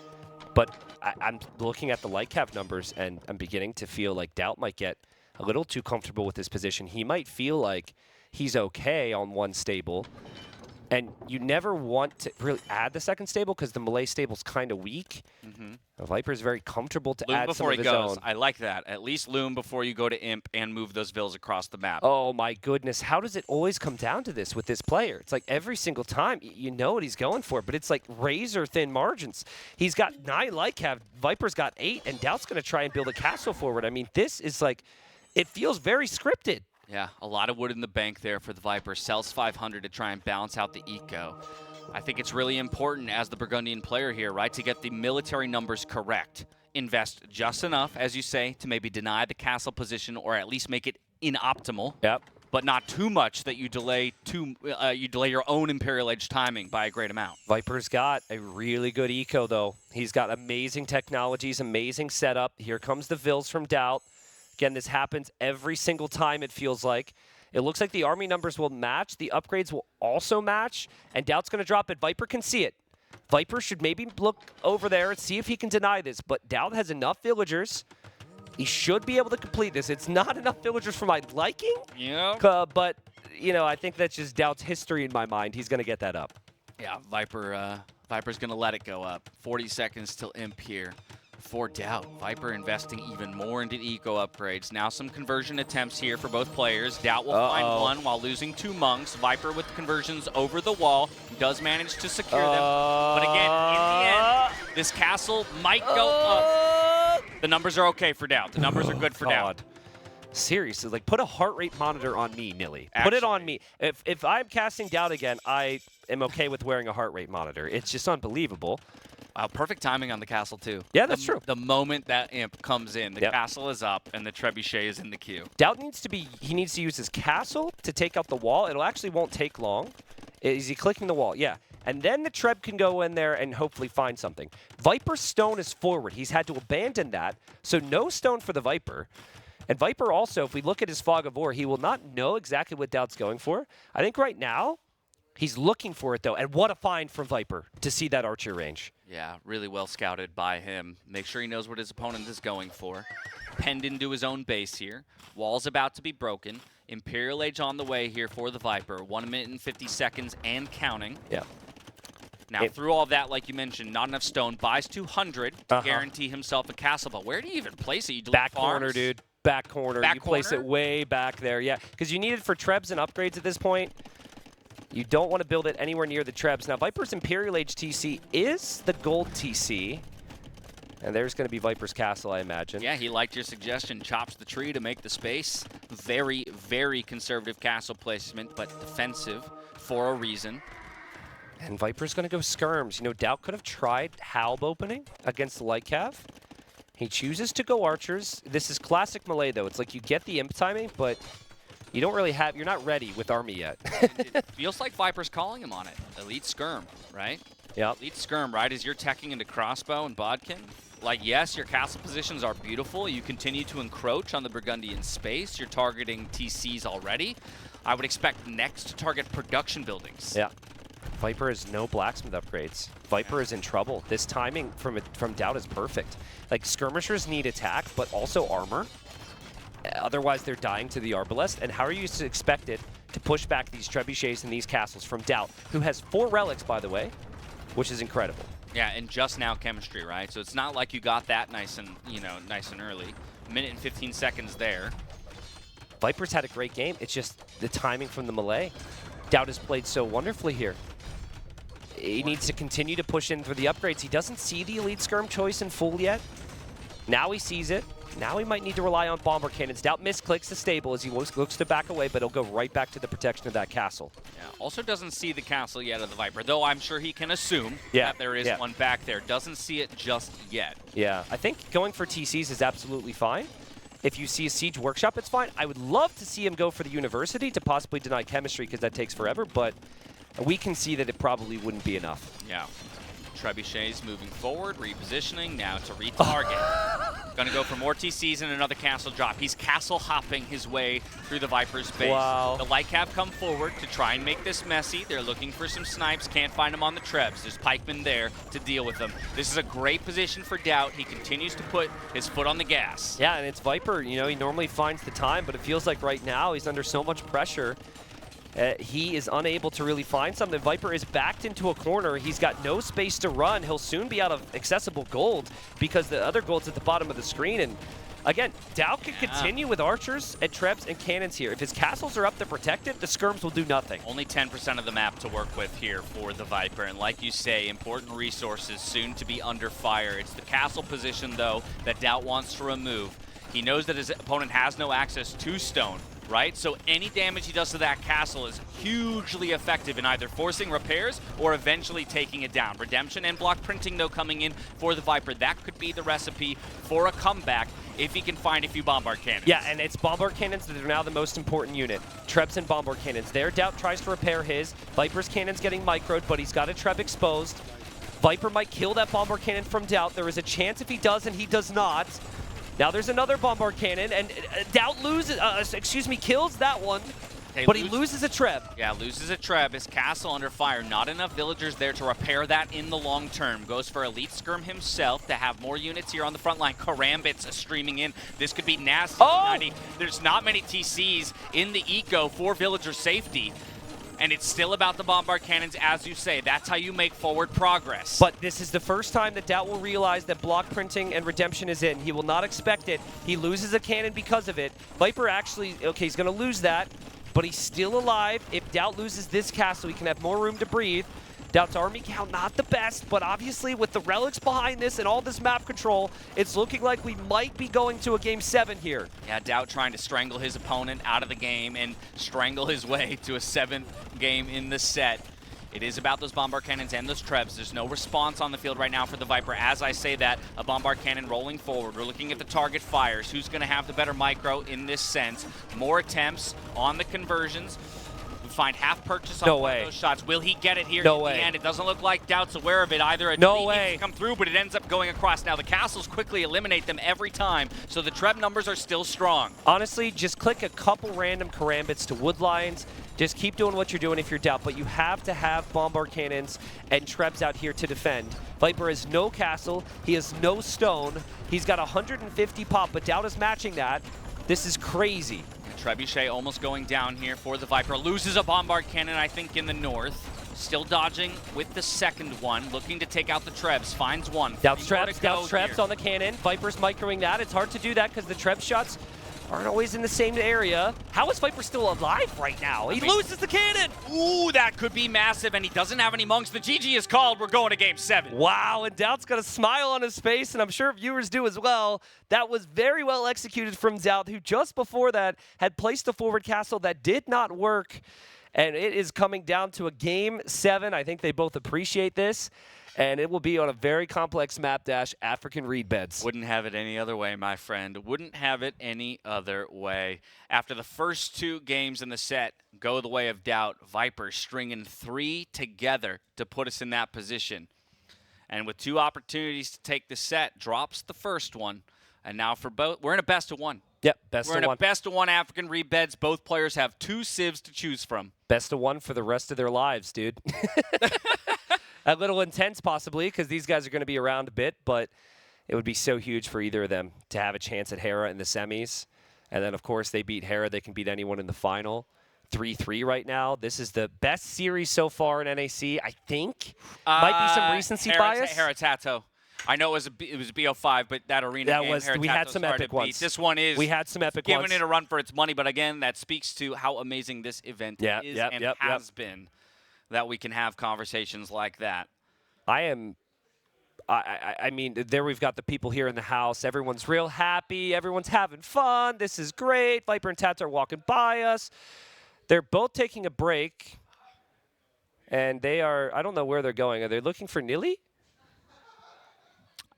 But I'm looking at the light cap numbers, and I'm beginning to feel like DauT might get a little too comfortable with this position. He might feel like he's okay on one stable. And you never want to really add the second stable because the Malay stable's kind of weak. Viper's very comfortable to add some of his own. I like that. At least loom before you go to Imp and move those vills across the map. Oh, my goodness. How does it always come down to this with this player? It's like every single time, you know what he's going for, but it's like razor-thin margins. He's got 9 light cav. Viper's got 8, and DauT's going to try and build a castle forward. I mean, this is like, it feels very scripted. Yeah, a lot of wood in the bank there for the Viper. Sells 500 to try and balance out the eco. I think it's really important as the Burgundian player here, right, to get the military numbers correct. Invest just enough, as you say, to maybe deny the castle position or at least make it inoptimal. Yep. But not too much that you delay your own Imperial Age timing by a great amount. Viper's got a really good eco, though. He's got amazing technologies, amazing setup. Here comes the vills from DauT. Again, this happens every single time, it feels like. It looks like the army numbers will match. The upgrades will also match. And DauT's going to drop it. Viper can see it. Viper should maybe look over there and see if he can deny this. But DauT has enough villagers. He should be able to complete this. It's not enough villagers for my liking. Yeah. But, you know, I think that's just DauT's history in my mind. He's going to get that up. Yeah, Viper's going to let it go up. 40 seconds till Imp here. For DauT, Viper investing even more into eco upgrades. Now some conversion attempts here for both players. DauT will find one while losing 2 monks. Viper with conversions over the wall. Does manage to secure them. But again, in the end, this castle might go up. The numbers are okay for DauT. The numbers are good for DauT. Seriously, like, put a heart rate monitor on me, Nilly. Put it on me. If I'm casting DauT again, I am okay with wearing a heart rate monitor. It's just unbelievable. Perfect timing on the castle, too. Yeah, that's true. The moment that Imp comes in, the castle is up, and the trebuchet is in the queue. DauT needs to use his castle to take out the wall. It actually won't take long. Is he clicking the wall? Yeah. and then the Treb can go in there and hopefully find something. Viper's stone is forward. He's had to abandon that, so no stone for the Viper. And Viper also, if we look at his fog of war, he will not know exactly what DauT's going for. I think right now, he's looking for it, though, and what a find from Viper to see that archer range. Yeah, really well scouted by him. Make sure he knows what his opponent is going for. Penned into his own base here. Wall's about to be broken. Imperial Age on the way here for the Viper. 1 minute and 50 seconds and counting. Yeah. Now, through all of that, like you mentioned, not enough stone. Buys 200 to guarantee himself a castle. But where do you even place it? You delete Back farms? corner, dude. Back corner. Back you place it corner? way back there. Yeah, because you need it for Trebs and upgrades at this point. You don't want to build it anywhere near the Trebs. Now, Viper's Imperial Age TC is the gold TC. And there's going to be Viper's castle, I imagine. Yeah, he liked your suggestion. Chops the tree to make the space. Very, very conservative castle placement, but defensive for a reason. And Viper's going to go skirms. You know, DauT could have tried Halb opening against the Light Cav. He chooses to go archers. This is classic melee, though. It's like you get the imp timing, but you don't really have, you're not ready with army yet. It feels like Viper's calling him on it. Elite skirm, right? Yeah. Elite skirm, right, as you're teching into crossbow and bodkin. Like, yes, your castle positions are beautiful. You continue to encroach on the Burgundian space. You're targeting TCs already. I would expect next to target production buildings. Yeah. Viper has no blacksmith upgrades. Viper is in trouble. This timing from DauT is perfect. Like, skirmishers need attack, but also armor. Otherwise, they're dying to the Arbalest. And how are you to expect it to push back these trebuchets and these castles from DauT, who has 4 relics, by the way, which is incredible. Yeah, and just now chemistry, right? So it's not like you got that nice and, nice and early. Minute and 15 seconds there. Viper's had a great game. It's just the timing from the melee. DauT has played so wonderfully here. He needs to continue to push in for the upgrades. He doesn't see the Elite Skirm choice in full yet. Now he sees it. Now he might need to rely on bomber cannons. DauT misclicks the stable as he looks to back away, but he'll go right back to the protection of that castle. Yeah, also doesn't see the castle yet of the Viper, though I'm sure he can assume that there is one back there. Doesn't see it just yet. Yeah, I think going for TCs is absolutely fine. If you see a Siege Workshop, it's fine. I would love to see him go for the University to possibly deny chemistry because that takes forever, but we can see that it probably wouldn't be enough. Yeah. Trebuchets moving forward, repositioning, now to retarget. Gonna go for more TCs and another castle drop. He's castle hopping his way through the Viper's base. Wow. The Light Cav come forward to try and make this messy. They're looking for some snipes, can't find them on the Trebs. There's pikemen there to deal with them. This is a great position for DauT. He continues to put his foot on the gas. Yeah, and it's Viper, he normally finds the time, but it feels like right now he's under so much pressure. He is unable to really find something. Viper is backed into a corner. He's got no space to run. He'll soon be out of accessible gold because the other gold's at the bottom of the screen. And again, DauT can continue with archers and Trebs and cannons here. If his castles are up to protect it, the skirms will do nothing. Only 10% of the map to work with here for the Viper. And like you say, important resources soon to be under fire. It's the castle position, though, that DauT wants to remove. He knows that his opponent has no access to stone. Right? So any damage he does to that castle is hugely effective in either forcing repairs or eventually taking it down. Redemption and block printing, though, coming in for the Viper. That could be the recipe for a comeback if he can find a few bombard cannons. Yeah, and it's bombard cannons that are now the most important unit. Trebs and bombard cannons. There, DauT tries to repair his. Viper's cannon's getting microed, but he's got a Treb exposed. Viper might kill that bombard cannon from DauT. There is a chance if he does, and he does not. Now there's another bombard cannon, and DauT kills that one, but he loses a Treb. Yeah, loses a Treb. His castle under fire. Not enough villagers there to repair that in the long term. Goes for Elite Skirm himself to have more units here on the front line. Karambits streaming in. This could be nasty. T90. There's not many TCs in the eco for villager safety. And it's still about the bombard cannons, as you say. That's how you make forward progress. But this is the first time that DauT will realize that block printing and redemption is in. He will not expect it. He loses a cannon because of it. Viper actually, okay, he's going to lose that, but he's still alive. If DauT loses this castle, he can have more room to breathe. DauT's army count, not the best, but obviously with the relics behind this and all this map control, it's looking like we might be going to a Game 7 here. Yeah, DauT trying to strangle his opponent out of the game and strangle his way to a 7th game in the set. It is about those bombard cannons and those Trebs. There's no response on the field right now for the Viper. As I say that, a bombard cannon rolling forward. We're looking at the target fires. Who's going to have the better micro in this sense? More attempts on the conversions. find half purchase on No one way. of those shots. Will he get it here No in way. the end? It doesn't look like DauT's aware of it either. A No delete way. needs to come through, but it ends up going across. Now the castles quickly eliminate them every time, so the Treb numbers are still strong. Honestly, just click a couple random karambits to wood lines. Just keep doing what you're doing if you're DauT, but you have to have bombard cannons and Trebs out here to defend. Viper has no castle. He has no stone. He's got 150 pop, but DauT is matching that. This is crazy. Trebuchet almost going down here for the Viper. Loses a bombard cannon, I think, in the north. Still dodging with the second one. Looking to take out the Trebs. Finds one. DauT's Trebs on the cannon. Viper's microing that. It's hard to do that because the Treb shots aren't always in the same area. How is Viper still alive right now? He loses the cannon. Ooh, that could be massive, and he doesn't have any monks. The GG is called. We're going to game 7. Wow, and DauT's got a smile on his face, and I'm sure viewers do as well. That was very well executed from DauT, who just before that had placed a forward castle that did not work. And it is coming down to a game 7. I think they both appreciate this. And it will be on a very complex map dash, African reed beds. Wouldn't have it any other way, my friend. Wouldn't have it any other way. After the first 2 games in the set go the way of DauT, Viper stringing 3 together to put us in that position. And with 2 opportunities to take the set, drops the first one. And now for both, we're in a best of 1. Yep, best We're of in 1. a best of 1 African reed beds. Both players have 2 civs to choose from. Best of 1 for the rest of their lives, dude. A little intense, possibly, because these guys are going to be around a bit, but it would be so huge for either of them to have a chance at Hera in the semis. And then, of course, they beat Hera. They can beat anyone in the final. 3-3 right now. This is the best series so far in NAC, I think. Might be some recency bias. Hera Tato. I know it was BO5, but that arena That game, was, Hera we had Tato's some hard epic to beat. ones. This one is. We had some epic giving ones. it a run for its money, but again, that speaks to how amazing this event is and has been, that we can have conversations like that. I mean, there we've got the people here in the house. Everyone's real happy. Everyone's having fun. This is great. Viper and Tats are walking by us. They're both taking a break. And they are, I don't know where they're going. Are they looking for Nilly?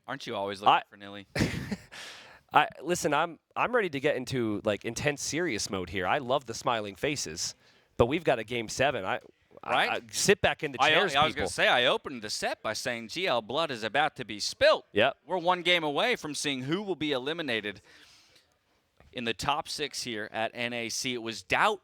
Aren't you always looking for Nilly? Listen, I'm ready to get into like intense serious mode here. I love the smiling faces. But we've got a game 7. I sit back in the chairs, I was going to say, I opened the set by saying GL blood is about to be spilt. Yep. We're 1 game away from seeing who will be eliminated in the top 6 here at NAC. It was DauT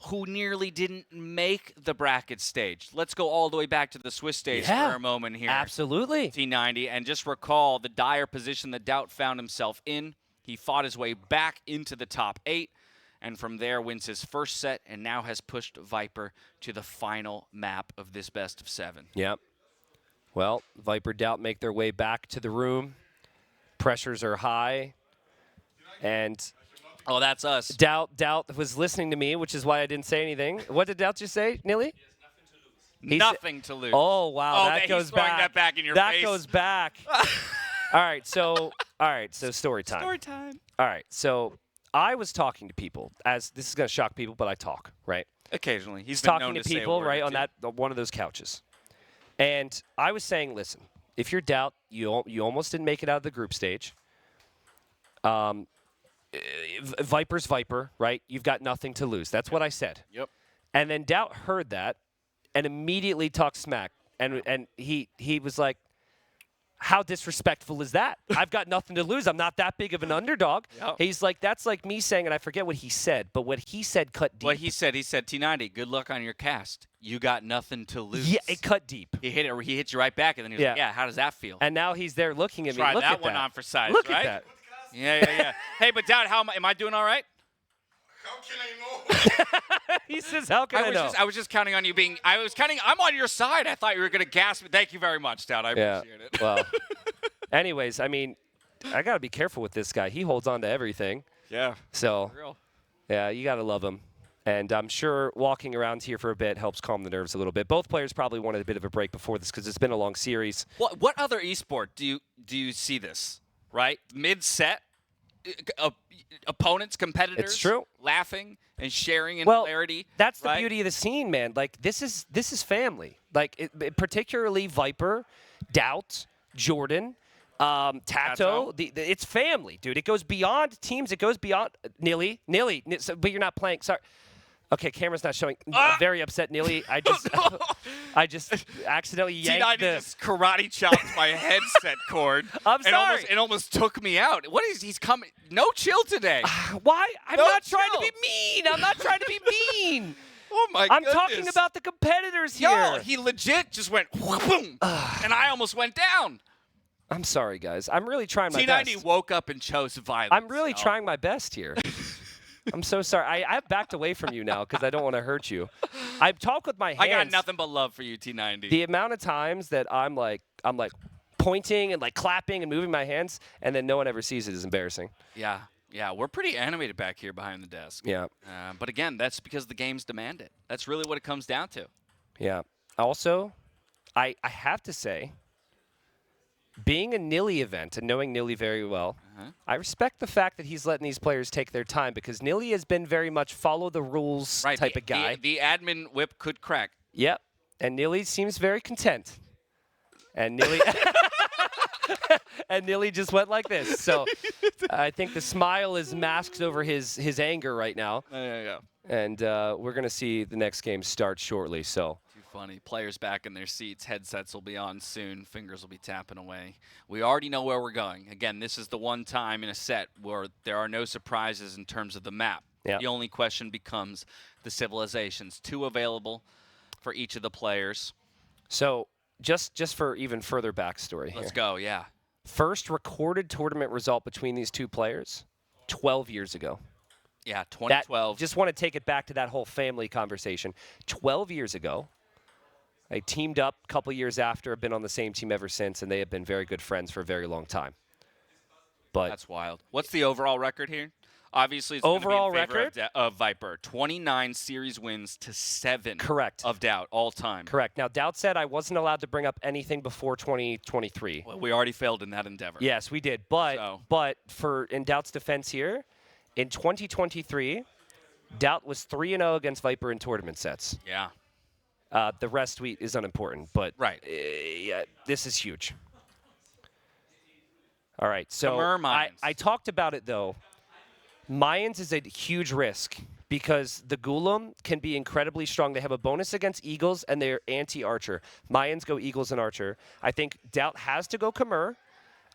who nearly didn't make the bracket stage. Let's go all the way back to the Swiss stage for a moment here. Absolutely. T90, and just recall the dire position that DauT found himself in. He fought his way back into the top 8. And from there wins his first set and now has pushed Viper to the final map of this best of 7. Yep. Well, Viper DauT make their way back to the room. Pressures are high. And oh, that's us. DauT was listening to me, which is why I didn't say anything. What did DauT just say, Nilly? Nothing to lose. Oh, wow. Oh, that goes throwing back. that back in your that face. goes back. All right, so story time. Story time. All right, so I was talking to people, as this is going to shock people, but I talk, right? Occasionally. He's talking to people, right, on one of those couches. And I was saying, listen, if you're DauT, you almost didn't make it out of the group stage. Viper's Viper, right? You've got nothing to lose. That's what I said. Yep. And then DauT heard that and immediately talked smack. And he was like, how disrespectful is that? I've got nothing to lose. I'm not that big of an underdog. Yep. He's like, that's like me saying, and I forget what he said, but what he said cut deep. What he said, T90, good luck on your cast. You got nothing to lose. Yeah, it cut deep. He hit you right back, and then he was like, yeah, how does that feel? And now he's there looking at me. Try Look that at one that. on for size, Look right? at that. Yeah. Hey, but DauT, am I doing all right? How can I know? He says, how can I know? I was just counting on you being. I'm on your side. I thought you were going to gasp. Thank you very much, DauT. I appreciate it. Well, anyways, I mean, I got to be careful with this guy. He holds on to everything. Yeah. So, Real. yeah, you got to love him. And I'm sure walking around here for a bit helps calm the nerves a little bit. Both players probably wanted a bit of a break before this because it's been a long series. What other esport do you see this, right? Mid-set, opponents, competitors It's true. laughing and sharing in Well, hilarity. that's the right? beauty of the scene, man. Like, this is family. Like, particularly Viper, DauT, Jordan, Tato. It's family, dude. It goes beyond teams. It goes beyond Nilly, but you're not playing. Sorry. Okay, camera's not showing. I'm very upset, Neely. I just accidentally yanked T90 the. just karate chopped my headset cord. I'm and sorry. It almost took me out. What is he's coming? No chill today. Why? I'm No not trying to chill. be mean. I'm not trying to be mean. Oh my I'm goodness. talking about the competitors here. Yo, he legit just went boom, and I almost went down. I'm sorry, guys. I'm really trying my T90 best. woke up and chose violence. I'm really trying my best here. I'm so sorry. I've backed away from you now because I don't want to hurt you. I've talked with my hands. I got nothing but love for you, T90. The amount of times that I'm like pointing and like clapping and moving my hands, and then no one ever sees it is embarrassing. Yeah, we're pretty animated back here behind the desk. Yeah. But again, that's because the games demand it. That's really what it comes down to. Yeah. Also, I have to say, being a Nilly event and knowing Nilly very well, I respect the fact that he's letting these players take their time because Nilly has been very much follow the rules type of guy. The admin whip could crack. Yep. And Nilly seems very content. And Nilly and Nilly just went like this. So I think the smile is masked over his anger right now. Yeah. And we're going to see the next game start shortly. So Too funny. Players back in their seats. Headsets will be on soon. Fingers will be tapping away. We already know where we're going. Again, this is the one time in a set where there are no surprises in terms of the map. Yep. The only question becomes the civilizations. 2 available for each of the players. So just for even further backstory Let's here. go, yeah. First recorded tournament result between these two players, 12 years ago. Yeah, 2012. Just want to take it back to that whole family conversation. 12 years ago, they teamed up a couple years after, have been on the same team ever since, and they have been very good friends for a very long time. But That's wild. What's the overall record here? Obviously, it's Overall gonna be in favor record? of Viper. 29 series wins to 7 Correct. of DauT all time. Correct. Now, DauT said I wasn't allowed to bring up anything before 2023. Well, we already failed in that endeavor. Yes, we did. But So- in DauT's defense here, in 2023, DauT was 3-0 against Viper in tournament sets. Yeah. The rest is unimportant, but Right. Yeah, this is huge. All right, so Khmer Mayans. I talked about it though. Mayans is a huge risk because the Ghoulam can be incredibly strong. They have a bonus against Eagles and they're anti-Archer. Mayans go Eagles and Archer. I think DauT has to go Khmer.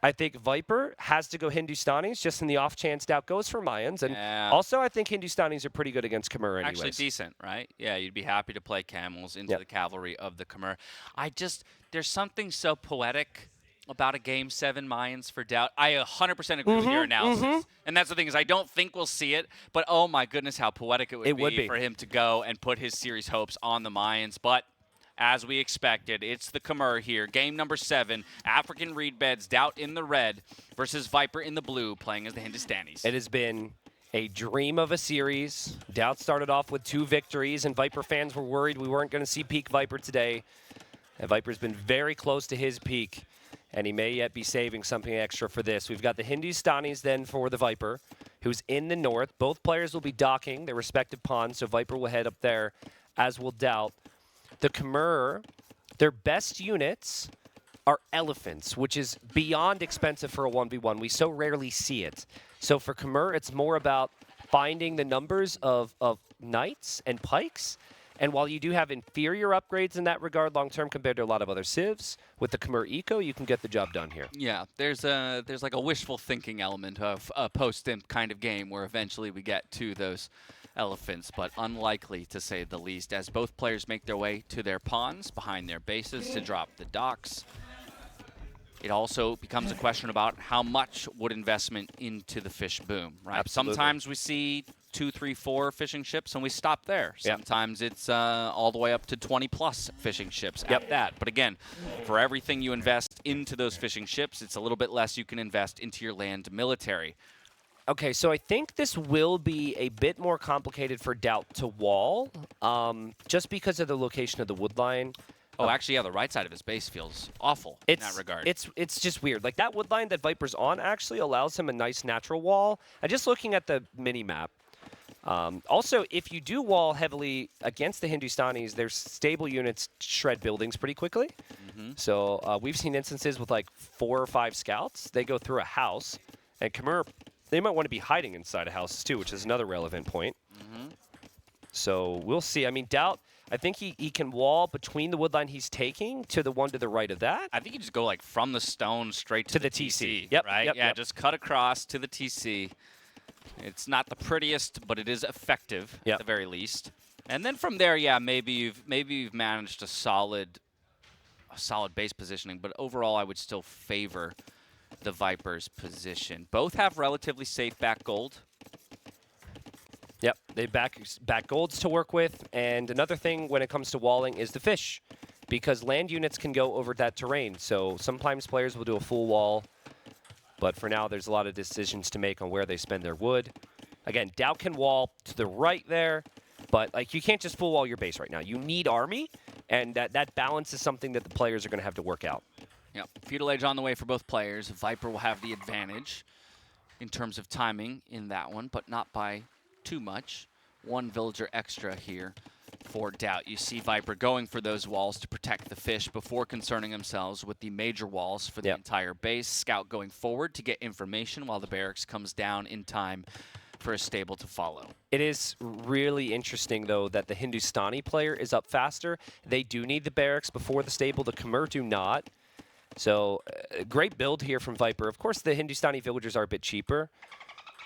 I think Viper has to go Hindustanis just in the off chance DauT goes for Mayans. And Yeah. also I think Hindustanis are pretty good against Khmer anyways. Actually decent, right? Yeah, you'd be happy to play camels into Yep. the cavalry of the Khmer. There's something so poetic about a Game 7 Mayans for DauT. I 100% agree with your analysis. And that's the thing is I don't think we'll see it, but oh my goodness, how poetic it would be for him to go and put his series hopes on the Mayans. But as we expected, it's the Khmer here. Game number 7, African Reed Beds, DauT in the red versus Viper in the blue, playing as the Hindustanis. It has been a dream of a series. DauT started off with 2 victories, and Viper fans were worried we weren't going to see peak Viper today. And Viper's been very close to his peak, and he may yet be saving something extra for this. We've got the Hindustanis then for the Viper, who's in the north. Both players will be docking their respective pawns, so Viper will head up there, as will DauT. The Khmer, their best units are elephants, which is beyond expensive for a 1v1. We so rarely see it. So for Khmer, it's more about finding the numbers of knights and pikes. And while you do have inferior upgrades in that regard long-term compared to a lot of other civs, with the Khmer Eco, you can get the job done here. Yeah, there's like a wishful thinking element of a post-imp kind of game where eventually we get to those elephants, but unlikely to say the least, as both players make their way to their pawns behind their bases to drop the docks. It also becomes a question about how much would investment into the fish boom, right? Absolutely. Sometimes we see 2, 3, 4 fishing ships and we stop there. Yep. Sometimes it's all the way up to 20+ fishing ships at that. But again, for everything you invest into those fishing ships, it's a little bit less you can invest into your land military. Okay, so I think this will be a bit more complicated for DauT to wall, just because of the location of the wood line. Oh, actually, yeah, the right side of his base feels awful in that regard. It's just weird. Like, that wood line that Viper's on actually allows him a nice natural wall. And just looking at the mini-map, also, if you do wall heavily against the Hindustanis, their stable units shred buildings pretty quickly. So we've seen instances with, like, 4 or 5 scouts. They go through a house, and Khmer, they might want to be hiding inside of houses, too, which is another relevant point. So we'll see. I mean, DauT, I think he can wall between the woodline he's taking to the one to the right of that. I think you just go like from the stone straight to the TC. Yep, Right? yep, Yeah, yep. just cut across to the TC. It's not the prettiest, but it is effective Yep. at the very least. And then from there, yeah, maybe you've managed a solid base positioning, but overall I would still favor the Viper's position. Both have relatively safe back gold. Yep, they back golds to work with. And another thing when it comes to walling is the fish, because land units can go over that terrain. So sometimes players will do a full wall, but for now there's a lot of decisions to make on where they spend their wood. Again, DauT can wall to the right there, but like you can't just full wall your base right now. You need army, and that balance is something that the players are going to have to work out. Yep, feudal age on the way for both players. Viper will have the advantage in terms of timing in that one, but not by too much. One villager extra here for DauT. You see Viper going for those walls to protect the fish before concerning themselves with the major walls for the entire base. Scout going forward to get information while the barracks comes down in time for a stable to follow. It is really interesting, though, that the Hindustani player is up faster. They do need the barracks before the stable. The Khmer do not. So, great build here from Viper. Of course, the Hindustani villagers are a bit cheaper.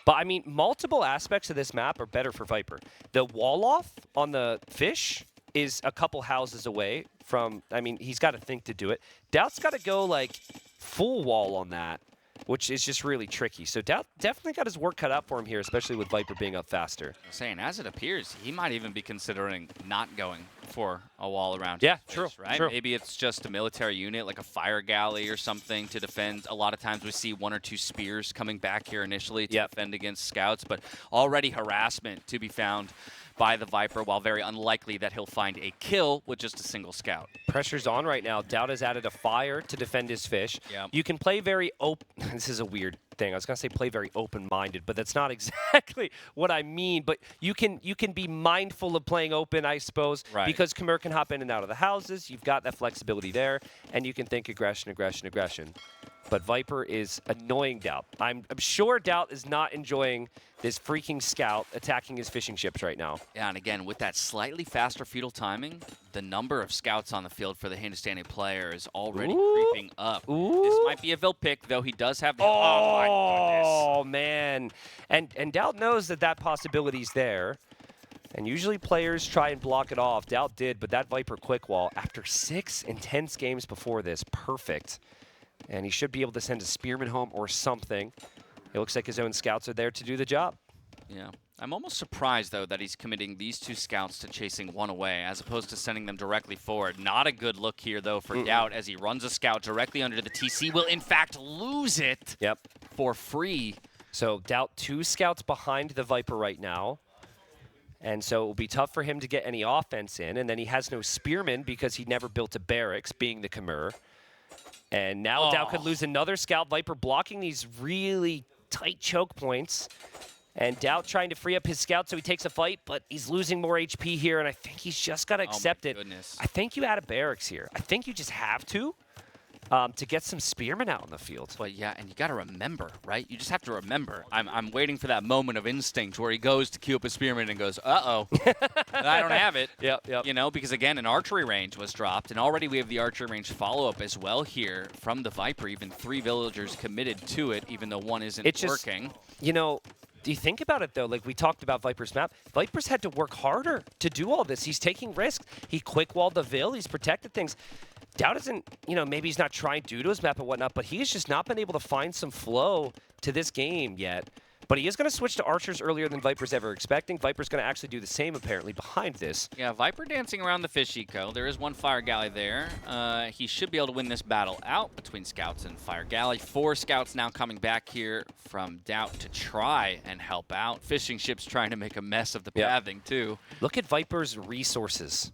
But, I mean, multiple aspects of this map are better for Viper. The wall-off on the fish is a couple houses away from... I mean, he's got to think to do it. DauT's got to go, like, full wall on that, which is just really tricky. So DauT definitely got his work cut out for him here, especially with Viper being up faster. I'm saying, as it appears, he might even be considering not going for a wall around. Yeah, his true, base, right? true. Maybe it's just a military unit, like a fire galley or something to defend. A lot of times we see 1 or 2 spears coming back here initially to defend against scouts, but already harassment to be found by the Viper, while very unlikely that he'll find a kill with just a single scout. Pressure's on right now. DauT has added a fire to defend his fish. Yep. You can play very open. This is a weird thing. I was going to say play very open-minded, but that's not exactly what I mean. But you can be mindful of playing open, I suppose, Right. because Khmer can hop in and out of the houses. You've got that flexibility there, and you can think aggression, aggression, aggression. But Viper is annoying DauT. I'm sure DauT is not enjoying this freaking scout attacking his fishing ships right now. Yeah, and again, with that slightly faster feudal timing, the number of scouts on the field for the Hindustani player is already creeping up. This might be a Vil pick, though he does have the... Oh, my goodness. Oh, man. And DauT knows that possibility's there. And usually players try and block it off. DauT did, but that Viper quick wall, after 6 intense games before this, perfect. And he should be able to send a spearman home or something. It looks like his own scouts are there to do the job. Yeah. I'm almost surprised, though, that he's committing these 2 scouts to chasing one away as opposed to sending them directly forward. Not a good look here, though, for DauT as he runs a scout directly under the TC. Will, in fact, lose it for free. So DauT 2 scouts behind the Viper right now. And so it will be tough for him to get any offense in. And then he has no spearmen because he never built a barracks, being the Khmer. And now DauT could lose another scout. Viper blocking these really tight choke points. And DauT trying to free up his scout so he takes a fight, but he's losing more HP here, and I think he's just got to accept it. Goodness. I think you add a barracks here. I think you just have to get some spearmen out in the field. But yeah, and you got to remember, right? You just have to remember. I'm waiting for that moment of instinct where he goes to queue up a spearman and goes, uh-oh, I don't have it. Yep. You know, because again, an archery range was dropped, and already we have the archery range follow-up as well here from the Viper. Even 3 villagers committed to it, even though 1 isn't working. You know, do you think about it, though? Like, we talked about Viper's map. Viper's had to work harder to do all this. He's taking risks. He quick-walled the Vil. He's protected things. DauT isn't, you know, maybe he's not trying due to his map and whatnot, but he has just not been able to find some flow to this game yet. But he is going to switch to archers earlier than Viper's ever expecting. Viper's going to actually do the same, apparently, behind this. Yeah, Viper dancing around the fish eco. There is 1 fire galley there. He should be able to win this battle out between scouts and fire galley. 4 scouts now coming back here from DauT to try and help out. Fishing ships trying to make a mess of the pathing, too. Look at Viper's resources.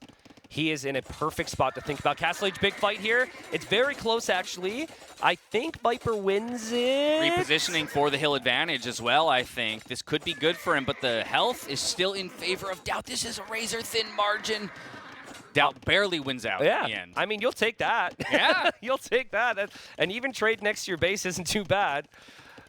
He is in a perfect spot to think about. Castle Age big fight here. It's very close, actually. I think Viper wins it. Repositioning for the hill advantage as well, I think. This could be good for him, but the health is still in favor of DauT. This is a razor-thin margin. DauT barely wins out in the end. I mean, you'll take that. Yeah. You'll take that. And even trade next to your base isn't too bad.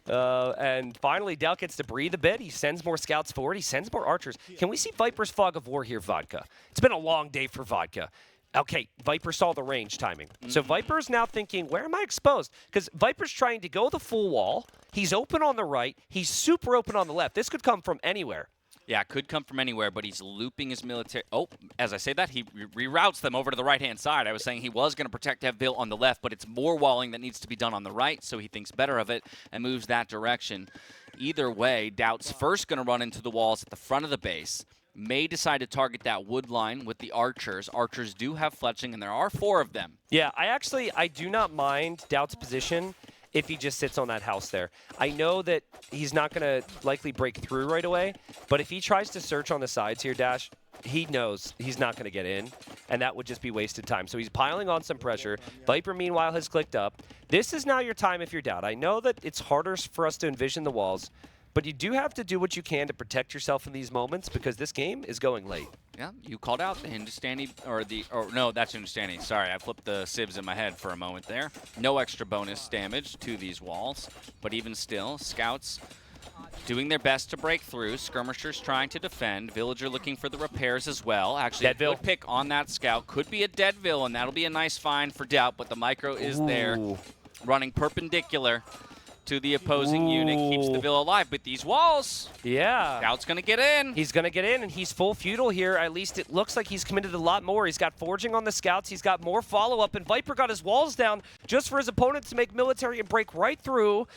And finally, DauT gets to breathe a bit. He sends more scouts forward. He sends more archers. Can we see Viper's Fog of War here, Vodka? It's been a long day for Vodka. Okay, Viper saw the range timing. So Viper's now thinking, where am I exposed? Because Viper's trying to go the full wall. He's open on the right. He's super open on the left. This could come from anywhere. Yeah, could come from anywhere, but he's looping his military. Oh, as I say that, he reroutes them over to the right-hand side. I was saying he was going to protect Devville on the left, but it's more walling that needs to be done on the right, so he thinks better of it and moves that direction. Either way, DauT's first going to run into the walls at the front of the base. May decide to target that wood line with the archers. Archers do have fletching, and there are 4 of them. Yeah, I do not mind DauT's position if he just sits on that house there. I know that he's not going to likely break through right away, but if he tries to search on the sides here, Dash, he knows he's not going to get in, and that would just be wasted time. So he's piling on some pressure. Viper, meanwhile, has clicked up. This is now your time if you're DauT. I know that it's harder for us to envision the walls, but you do have to do what you can to protect yourself in these moments because this game is going late. Yeah, you called out the Hindustani, no, that's Hindustani. Sorry, I flipped the sieves in my head for a moment there. No extra bonus damage to these walls, but even still, scouts doing their best to break through. Skirmishers trying to defend. Villager looking for the repairs as well. Actually, a good pick on that scout. Could be a Deadville, and that'll be a nice find for DauT, but the micro is there, running perpendicular to the opposing unit, keeps the Ville alive. But these walls, yeah, DauT's going to get in. He's going to get in, and he's full feudal here. At least it looks like he's committed a lot more. He's got forging on the scouts. He's got more follow-up, and Viper got his walls down just for his opponent to make military and break right through.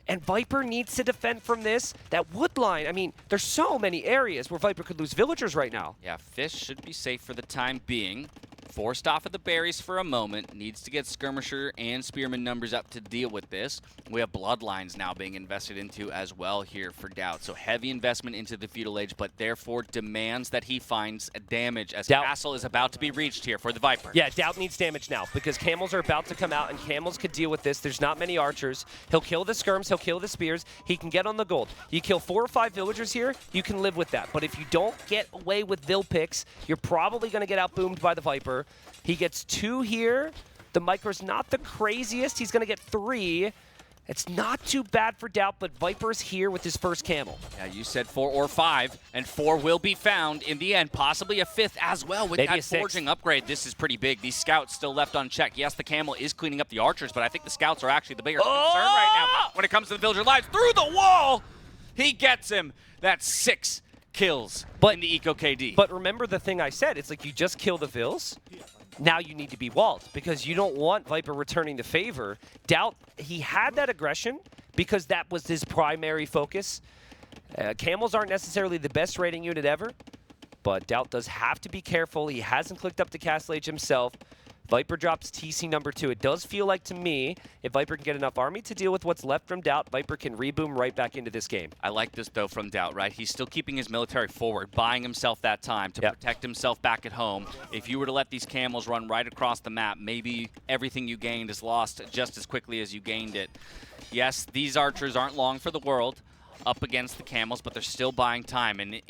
And Viper needs to defend from this. That wood line, I mean, there's so many areas where Viper could lose villagers right now. Yeah, Fish should be safe for the time being. Forced off of the berries for a moment. Needs to get Skirmisher and Spearman numbers up to deal with this. We have Bloodlines now being invested into as well here for DauT. So heavy investment into the Feudal Age, but therefore demands that he finds damage as DauT. Castle is about to be reached here for the Viper. Yeah, DauT needs damage now because Camels are about to come out, and Camels could deal with this. There's not many archers. He'll kill the skirms. He'll kill the spears. He can get on the gold. You kill 4 or 5 villagers here, you can live with that. But if you don't get away with Vil picks, you're probably going to get outboomed by the Viper. He gets 2 here. The micro's not the craziest. He's going to get 3. It's not too bad for DauT, but Viper's here with his first camel. Yeah, you said 4 or 5, and 4 will be found in the end. Possibly a 5th as well with maybe that forging upgrade. This is pretty big. These scouts still left unchecked. Yes, the camel is cleaning up the archers, but I think the scouts are actually the bigger concern right now when it comes to the villager lives. Through the wall, he gets him. That's 6 kills in the Eco KD. But remember the thing I said. It's like you just kill the Vils. Now you need to be walled because you don't want Viper returning the favor. DauT, he had that aggression because that was his primary focus. Camels aren't necessarily the best rating unit ever, but DauT does have to be careful. He hasn't clicked up the Castle Age himself. Viper drops TC number 2. It does feel like to me, if Viper can get enough army to deal with what's left from DauT, Viper can reboom right back into this game. I like this, though, from DauT, right? He's still keeping his military forward, buying himself that time to protect himself back at home. If you were to let these camels run right across the map, maybe everything you gained is lost just as quickly as you gained it. Yes, these archers aren't long for the world up against the camels, but they're still buying time. And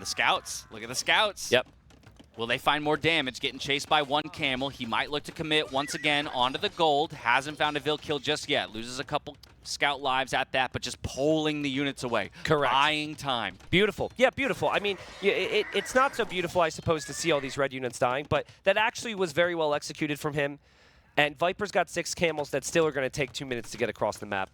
the scouts, look at the scouts. Yep. Will they find more damage? Getting chased by 1 camel. He might look to commit once again onto the gold. Hasn't found a Vil kill just yet. Loses a couple scout lives at that, but just pulling the units away. Correct. Buying time. Beautiful. Yeah, beautiful. I mean, it's not so beautiful, I suppose, to see all these red units dying, but that actually was very well executed from him. And Viper's got 6 camels that still are going to take 2 minutes to get across the map.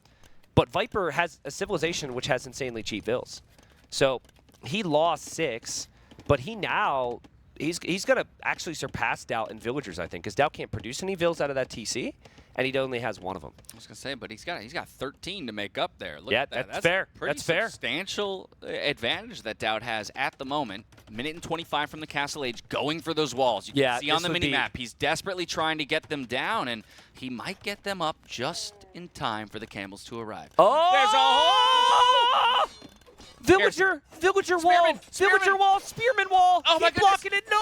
But Viper has a civilization which has insanely cheap Vils. So he lost 6, but he now... He's going to actually surpass DauT in villagers, I think, because DauT can't produce any Vils out of that TC, and he only has 1 of them. I was going to say, but he's got 13 to make up there. Look yeah, at that. That's fair. Pretty that's fair. Substantial advantage that DauT has at the moment. 1:25 from the Castle Age, going for those walls. You can see on the minimap, he's desperately trying to get them down, and he might get them up just in time for the camels to arrive. Oh! There's a hole! Villager wall! Villager wall! Spearman wall! Oh my Keep blocking it! No!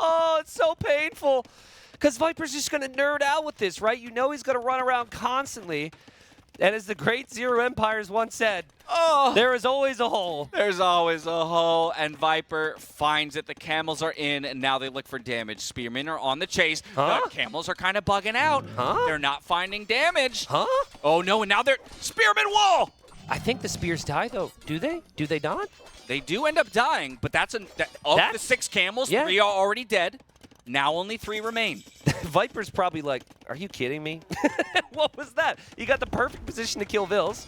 Oh, it's so painful. Because Viper's just going to nerd out with this, right? You know he's going to run around constantly. And as the great Zero Empires once said, Oh, there is always a hole. there's always a hole, and Viper finds it. The camels are in, and now they look for damage. Spearmen are on the chase. Huh? The camels are kind of bugging out. Huh? They're not finding damage. Huh? Oh, no, and now they're Spearman wall! I think the spears die, though. Do they? Do they not? They do end up dying, but of the 6 camels, Yeah. 3 are already dead. Now only 3 remain. Viper's probably like, are you kidding me? What was that? You got the perfect position to kill Vils.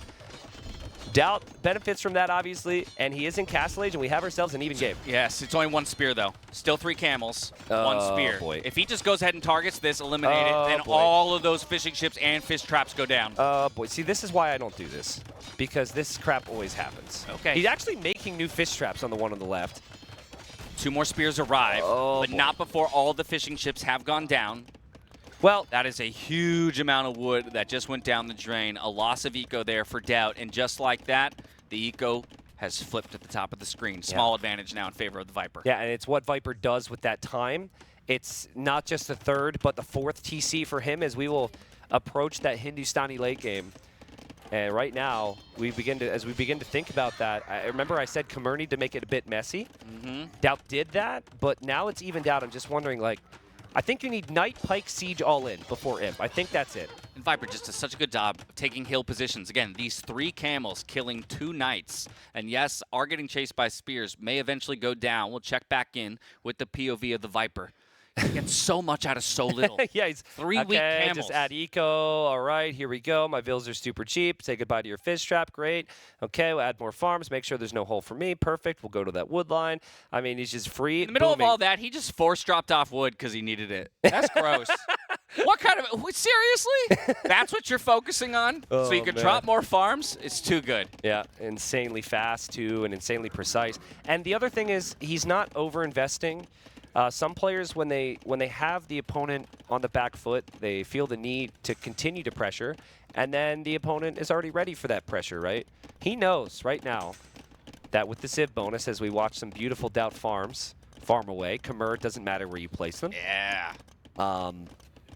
DauT benefits from that, obviously, and he is in Castle Age, and we have ourselves an even game. Yes, it's only 1 spear, though. Still 3 camels, 1 Oh, spear. boy. If he just goes ahead and targets this, eliminate Oh, it, then boy. all of those fishing ships and fish traps go down. Boy, see, this is why I don't do this, because this crap always happens. Okay. He's actually making new fish traps on the one on the left. 2 more spears arrive, Oh, but boy. not before all the fishing ships have gone down. Well, That is a huge amount of wood that just went down the drain. A loss of eco there for DauT, and just like that, the eco has flipped at the top of the screen. Small advantage now in favor of the Viper. yeah, and it's what Viper does with that time. It's not just the 3rd, but the 4th TC for him as we will approach that Hindustani late game. And right now, as we begin to think about that, I remember I said Khmer need to make it a bit messy. DauT did that, but now it's evened out. I'm just wondering, like, I think you need Knight, Pike, Siege all in before Imp. I think that's it. And Viper just does such a good job of taking hill positions. Again, these 3 camels killing 2 knights. And yes, are getting chased by spears. May eventually go down. We'll check back in with the POV of the Viper. He gets so much out of so little. Yeah, he's 3 weak okay, camels. just add eco. All right, here we go. My Vils are super cheap. Say goodbye to your fish trap. Great. Okay, we'll add more farms. Make sure there's no hole for me. Perfect. We'll go to that wood line. I mean, he's just free. In the middle booming. of all that, he just force dropped off wood because he needed it. That's gross. What kind of... Seriously? That's what you're focusing on? Oh, so you could man. drop more farms? It's too good. Yeah, insanely fast, too, and insanely precise. And the other thing is he's not over-investing. Some players, when they have the opponent on the back foot, they feel the need to continue to pressure, and then the opponent is already ready for that pressure, right? He knows right now that with the Civ bonus, as we watch some beautiful DauT farms farm away, Khmer, it doesn't matter where you place them. Yeah.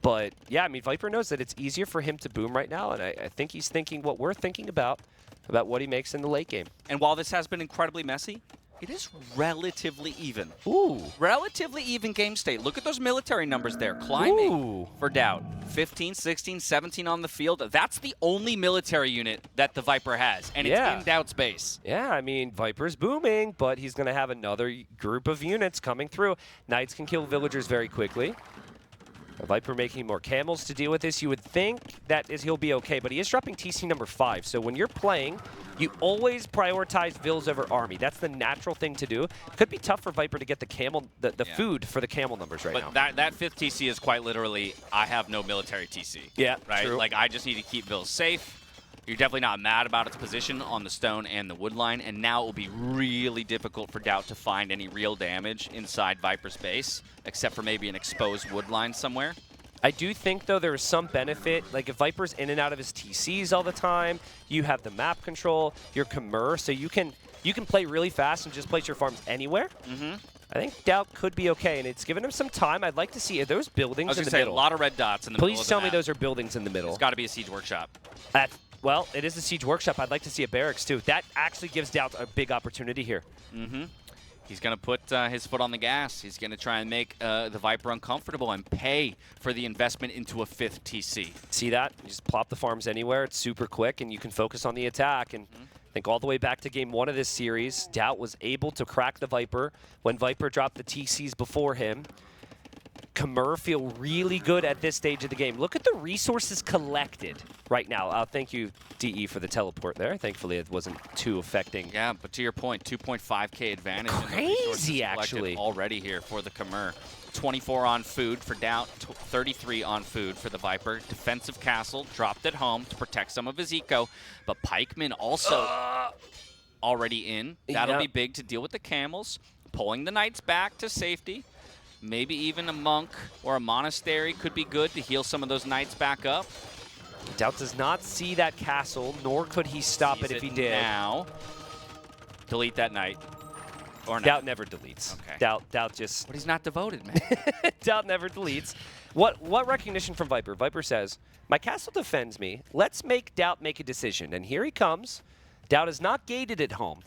But, yeah, I mean, Viper knows that it's easier for him to boom right now, and I think he's thinking what we're thinking about what he makes in the late game. And while this has been incredibly messy, it is relatively even. Ooh. Relatively even game state. Look at those military numbers there, climbing Ooh. for DauT. 15, 16, 17 on the field. That's the only military unit that the Viper has, and it's Yeah. in DauT's base. Yeah, I mean, Viper's booming, but he's going to have another group of units coming through. Knights can kill villagers very quickly. Viper making more camels to deal with this. You would think that he'll be okay, but he is dropping TC number 5. So when you're playing, you always prioritize Vils over army. That's the natural thing to do. Could be tough for Viper to get the camel, the Yeah. food for the camel numbers right now. But that 5th TC is quite literally, I have no military TC. Yeah, Right? true. Like, I just need to keep Vils safe. You're definitely not mad about its position on the stone and the wood line, and now it will be really difficult for DauT to find any real damage inside Viper's base, except for maybe an exposed wood line somewhere. I do think, though, there is some benefit. Like, if Viper's in and out of his TCs all the time, you have the map control, your Khmer, so you can play really fast and just place your farms anywhere. I think DauT could be okay, and it's given him some time. I'd like to see, are those buildings I was in going the to say, middle? a lot of red dots in the middle Please of the tell me map. those are buildings in the middle. It's got to be a siege workshop. Well, it is a siege workshop. I'd like to see a barracks, too. That actually gives DauT a big opportunity here. He's going to put his foot on the gas. He's going to try and make the Viper uncomfortable and pay for the investment into a 5th TC. See that? You just plop the farms anywhere. It's super quick, and you can focus on the attack. And I think all the way back to game 1 of this series, DauT was able to crack the Viper when Viper dropped the TCs before him. Khmer feel really good at this stage of the game. Look at the resources collected right now. Thank you, DE, for the teleport there. Thankfully, it wasn't too affecting. Yeah, but to your point, 2.5K advantage. in the Crazy, resources collected actually. Already here for the Khmer. 24 on food for DauT, 33 on food for the Viper. Defensive castle, dropped at home to protect some of his eco, but Pikeman also already in. That'll Yeah. be big to deal with the camels, pulling the knights back to safety. Maybe even a monk or a monastery could be good to heal some of those knights back up. DauT does not see that castle, nor could he stop Sees it if he did. Now, delete that knight. Or not? DauT never deletes. Okay. DauT just... But he's not devoted, man. DauT never deletes. What recognition from Viper? Viper says, my castle defends me. Let's make DauT make a decision. And here he comes. DauT is not gated at home.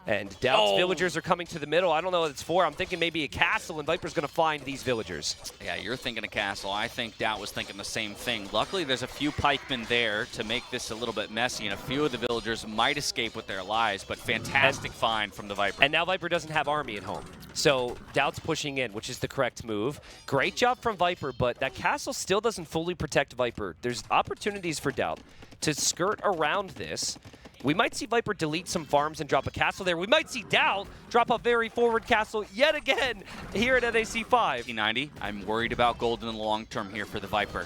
And DauT's villagers are coming to the middle. I don't know what it's for. I'm thinking maybe a castle, and Viper's going to find these villagers. Yeah, you're thinking a castle. I think DauT was thinking the same thing. Luckily, there's a few pikemen there to make this a little bit messy, and a few of the villagers might escape with their lives, but fantastic find from the Viper. And now Viper doesn't have army at home. So DauT's pushing in, which is the correct move. Great job from Viper, but that castle still doesn't fully protect Viper. There's opportunities for DauT to skirt around this. We might see Viper delete some farms and drop a castle there. We might see DauT drop a very forward castle yet again here at NAC 5. T90, I'm worried about gold in the long term here for the Viper.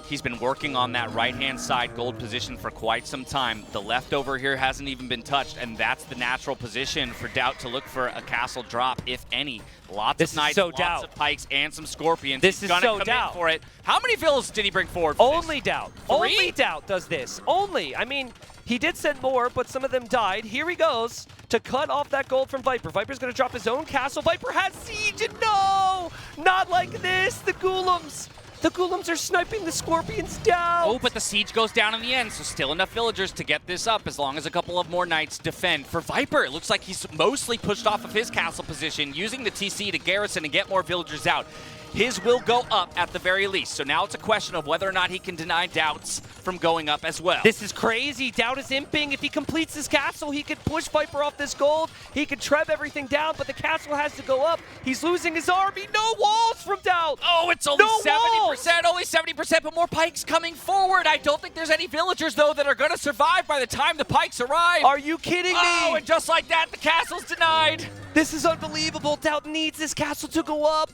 He's been working on that right-hand side gold position for quite some time. The leftover here hasn't even been touched, and that's the natural position for DauT to look for a castle drop, if any. Lots of knights, lots of pikes, and some scorpions. This He's is gonna so come DauT. in for it. How many villas did he bring forward for Only this? DauT. 3? Only DauT does this. Only. I mean, he did send more, but some of them died. Here he goes to cut off that gold from Viper. Viper's going to drop his own castle. Viper has siege, and no! Not like this. The Golems. The Golems are sniping the Scorpions down. Oh, but the siege goes down in the end, so still enough villagers to get this up as long as a couple of more knights defend. For Viper, it looks like he's mostly pushed off of his castle position, using the TC to garrison and get more villagers out. His will go up at the very least, so now it's a question of whether or not he can deny DauT's from going up as well. This is crazy. DauT is imping. If he completes his castle, he could push Viper off this gold. He could treb everything down, but the castle has to go up. He's losing his army. No walls from DauT. Oh, it's only No 70%, only 70%, but more pikes coming forward. I don't think there's any villagers, though, that are going to survive by the time the pikes arrive. Are you kidding me? Oh, and just like that, the castle's denied. This is unbelievable. DauT needs this castle to go up.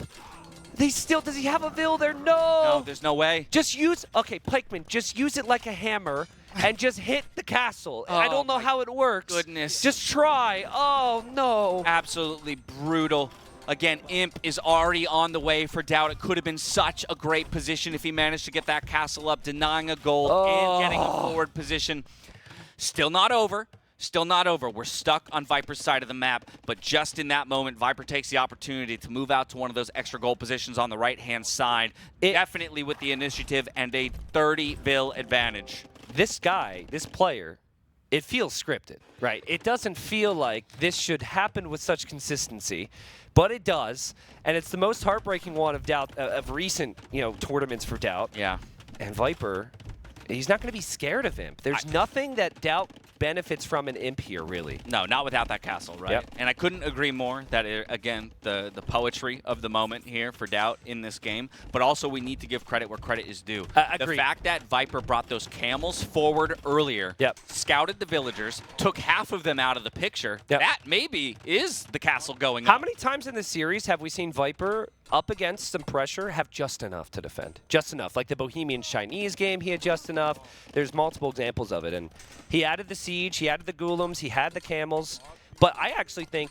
Does he have a vill there? No. No, there's no way. Just use, okay, pikeman, just use it like a hammer and just hit the castle. I don't know how it works. Goodness. Just try. Oh, no. Absolutely brutal. Again, Imp is already on the way for DauT. It could have been such a great position if he managed to get that castle up, denying a gold and getting a forward position. Still not over. Still not over. We're stuck on Viper's side of the map, but just in that moment, Viper takes the opportunity to move out to one of those extra goal positions on the right-hand side, definitely with the initiative and a 30 vill advantage. This guy, this player, it feels scripted, right? It doesn't feel like this should happen with such consistency, but it does, and it's the most heartbreaking one of DauT, of recent, tournaments for DauT. Yeah. And Viper, he's not going to be scared of Imp. There's nothing that DauT benefits from an Imp here, really. No, not without that castle, right? Yep. And I couldn't agree more that, again, the poetry of the moment here for DauT in this game, but also we need to give credit where credit is due. The fact that Viper brought those camels forward earlier, scouted the villagers, took half of them out of the picture, that maybe is the castle going up. How many times in this series have we seen Viper up against some pressure have just enough to defend? Just enough. Like the Bohemian Chinese game, he had just enough. There's multiple examples of it. And he added the siege, he added the Golems, he had the camels. But I actually think,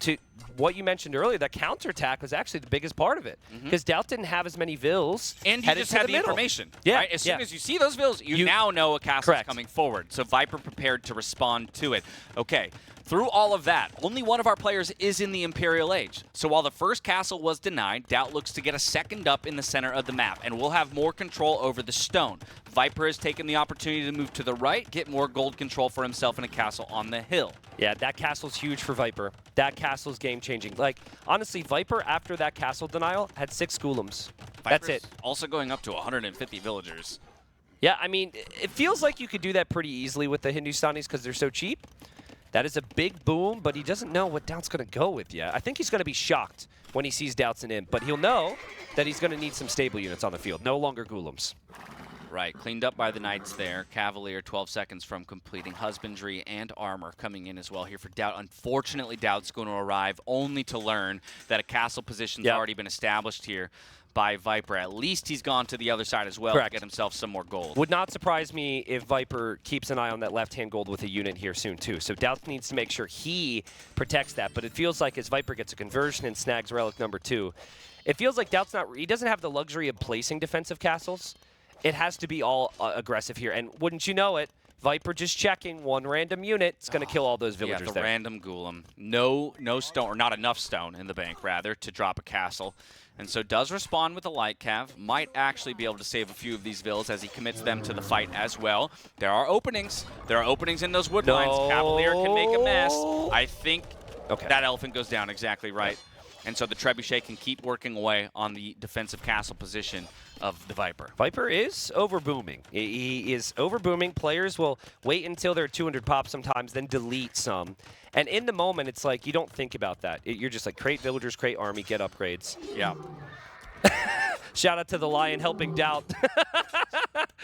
to what you mentioned earlier, that counterattack was actually the biggest part of it. Because DauT didn't have as many vills. And you just had the information. Yeah. Right? As soon as you see those vills, you now know a castle's coming forward. So Viper prepared to respond to it. Okay. Through all of that, only one of our players is in the Imperial Age. So while the first castle was denied, DauT looks to get a second up in the center of the map, and we'll have more control over the stone. Viper has taken the opportunity to move to the right, get more gold control for himself in a castle on the hill. Yeah, that castle's huge for Viper. That castle's game-changing. Like, honestly, Viper, after that castle denial, had 6 Golems. That's it. Also going up to 150 villagers. Yeah, I mean, it feels like you could do that pretty easily with the Hindustanis because they're so cheap. That is a big boom, but he doesn't know what DauT's going to go with yet. I think he's going to be shocked when he sees DauT's an Imp, but he'll know that he's going to need some stable units on the field. No longer Golems. Right, cleaned up by the Knights there. Cavalier 12 seconds from completing husbandry and armor coming in as well here for DauT. Unfortunately, DauT's going to arrive only to learn that a castle position's already been established here by Viper. At least he's gone to the other side as well to get himself some more gold. Would not surprise me if Viper keeps an eye on that left-hand gold with a unit here soon, too. So DauT needs to make sure he protects that. But it feels like as Viper gets a conversion and snags relic number 2, it feels like DauT's he doesn't have the luxury of placing defensive castles. It has to be all aggressive here. And wouldn't you know it, Viper just checking one random unit. It's going to kill all those villagers yeah, the there. random Golem. No stone, or not enough stone in the bank, rather, to drop a castle. And so does respond with a light cav. Might actually be able to save a few of these vills as he commits them to the fight as well. There are openings. There are openings in those wood lines. Cavalier can make a mess. I think that elephant goes down, exactly right. And so the Trebuchet can keep working away on the defensive castle position of the Viper. Viper is overbooming. He is overbooming. Players will wait until they're 200 pop sometimes, then delete some. And in the moment, it's like you don't think about that. You're just like, create villagers, create army, get upgrades. Yeah. Shout out to the Lion helping DauT.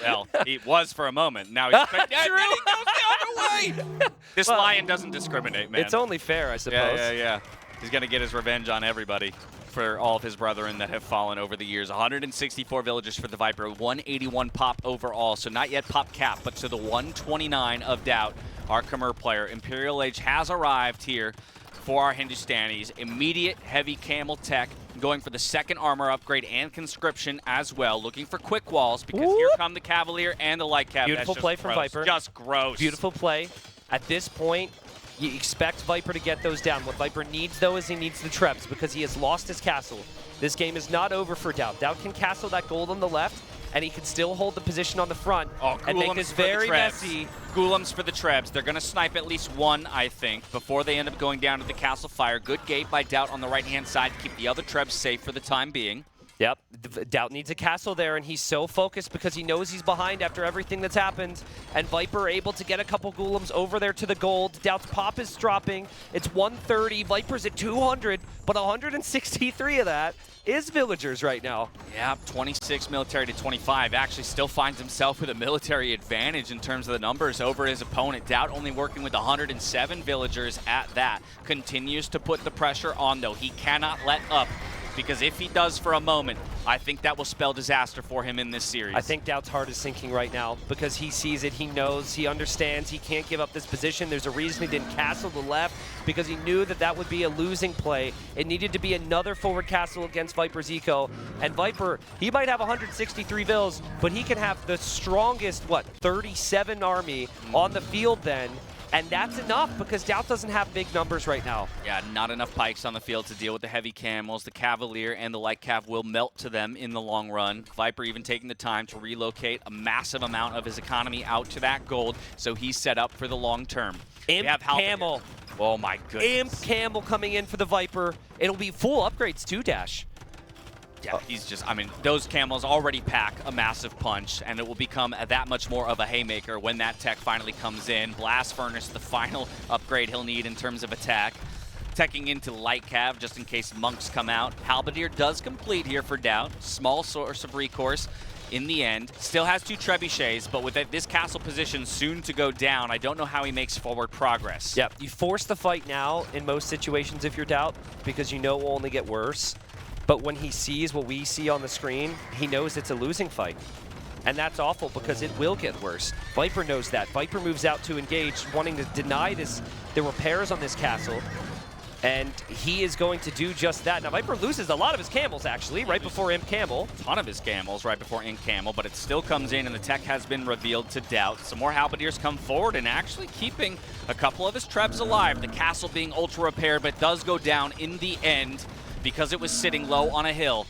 Well, he was for a moment. Now he's then he goes the other way. This Lion doesn't discriminate, man. It's only fair, I suppose. Yeah. He's going to get his revenge on everybody for all of his brethren that have fallen over the years. 164 villagers for the Viper, 181 pop overall, so not yet pop cap, but to the 129 of DauT, our Khmer player. Imperial Age has arrived here for our Hindustanis. Immediate heavy camel tech, going for the second armor upgrade and conscription as well, looking for quick walls because here come the Cavalier and the light cav. Beautiful play from Viper. Just gross. Beautiful play. At this point, you expect Viper to get those down. What Viper needs, though, is he needs the Trebs because he has lost his castle. This game is not over for DauT. DauT can castle that gold on the left, and he can still hold the position on the front and make this very messy. Golems for the Trebs. They're going to snipe at least one, I think, before they end up going down to the castle fire. Good gate by DauT on the right-hand side to keep the other Trebs safe for the time being. Yep, DauT needs a castle there, and he's so focused because he knows he's behind after everything that's happened. And Viper able to get a couple Golems over there to the gold. DauT's pop is dropping. It's 130. Viper's at 200, but 163 of that is villagers right now. Yeah, 26 military to 25. Actually still finds himself with a military advantage in terms of the numbers over his opponent. DauT only working with 107 villagers at that. Continues to put the pressure on, though. He cannot let up, because if he does for a moment, I think that will spell disaster for him in this series. I think DauT's heart is sinking right now because he sees it, he knows, he understands, he can't give up this position. There's a reason he didn't castle the left because he knew that that would be a losing play. It needed to be another forward castle against Viper's eco. And Viper, he might have 163 vills, but he can have the strongest, 37 army on the field then. And that's enough because DauT doesn't have big numbers right now. Yeah, not enough pikes on the field to deal with the heavy camels. The Cavalier and the light cav will melt to them in the long run. Viper even taking the time to relocate a massive amount of his economy out to that gold, so he's set up for the long term. Imp Camel. Oh my goodness. Imp Camel coming in for the Viper. It'll be full upgrades too, Dash. Yeah, he's just, I mean, those camels already pack a massive punch, and it will become that much more of a haymaker when that tech finally comes in. Blast Furnace, the final upgrade he'll need in terms of attack. Teching into light cav just in case monks come out. Halberdier does complete here for DauT. Small source of recourse in the end. Still has 2 trebuchets, but with this castle position soon to go down, I don't know how he makes forward progress. Yep, you force the fight now in most situations if you're DauT because you know it will only get worse. But when he sees what we see on the screen, he knows it's a losing fight. And that's awful because it will get worse. Viper knows that. Viper moves out to engage, wanting to deny the repairs on this castle. And he is going to do just that. Now, Viper loses a lot of his camels, actually, right before Imp Camel. A ton of his camels right before Imp Camel, but it still comes in, and the tech has been revealed to DauT. Some more Halberdiers come forward and actually keeping a couple of his Trebs alive. The castle being ultra repaired, but it does go down in the end because it was sitting low on a hill.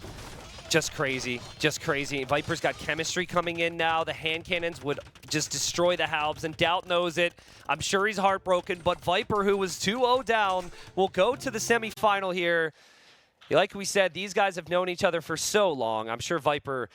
Just crazy, just crazy. Viper's got chemistry coming in now. The hand cannons would just destroy the Halbs, and DauT knows it. I'm sure he's heartbroken, but Viper, who was 2-0 down, will go to the semifinal here. Like we said, these guys have known each other for so long. I'm sure Viper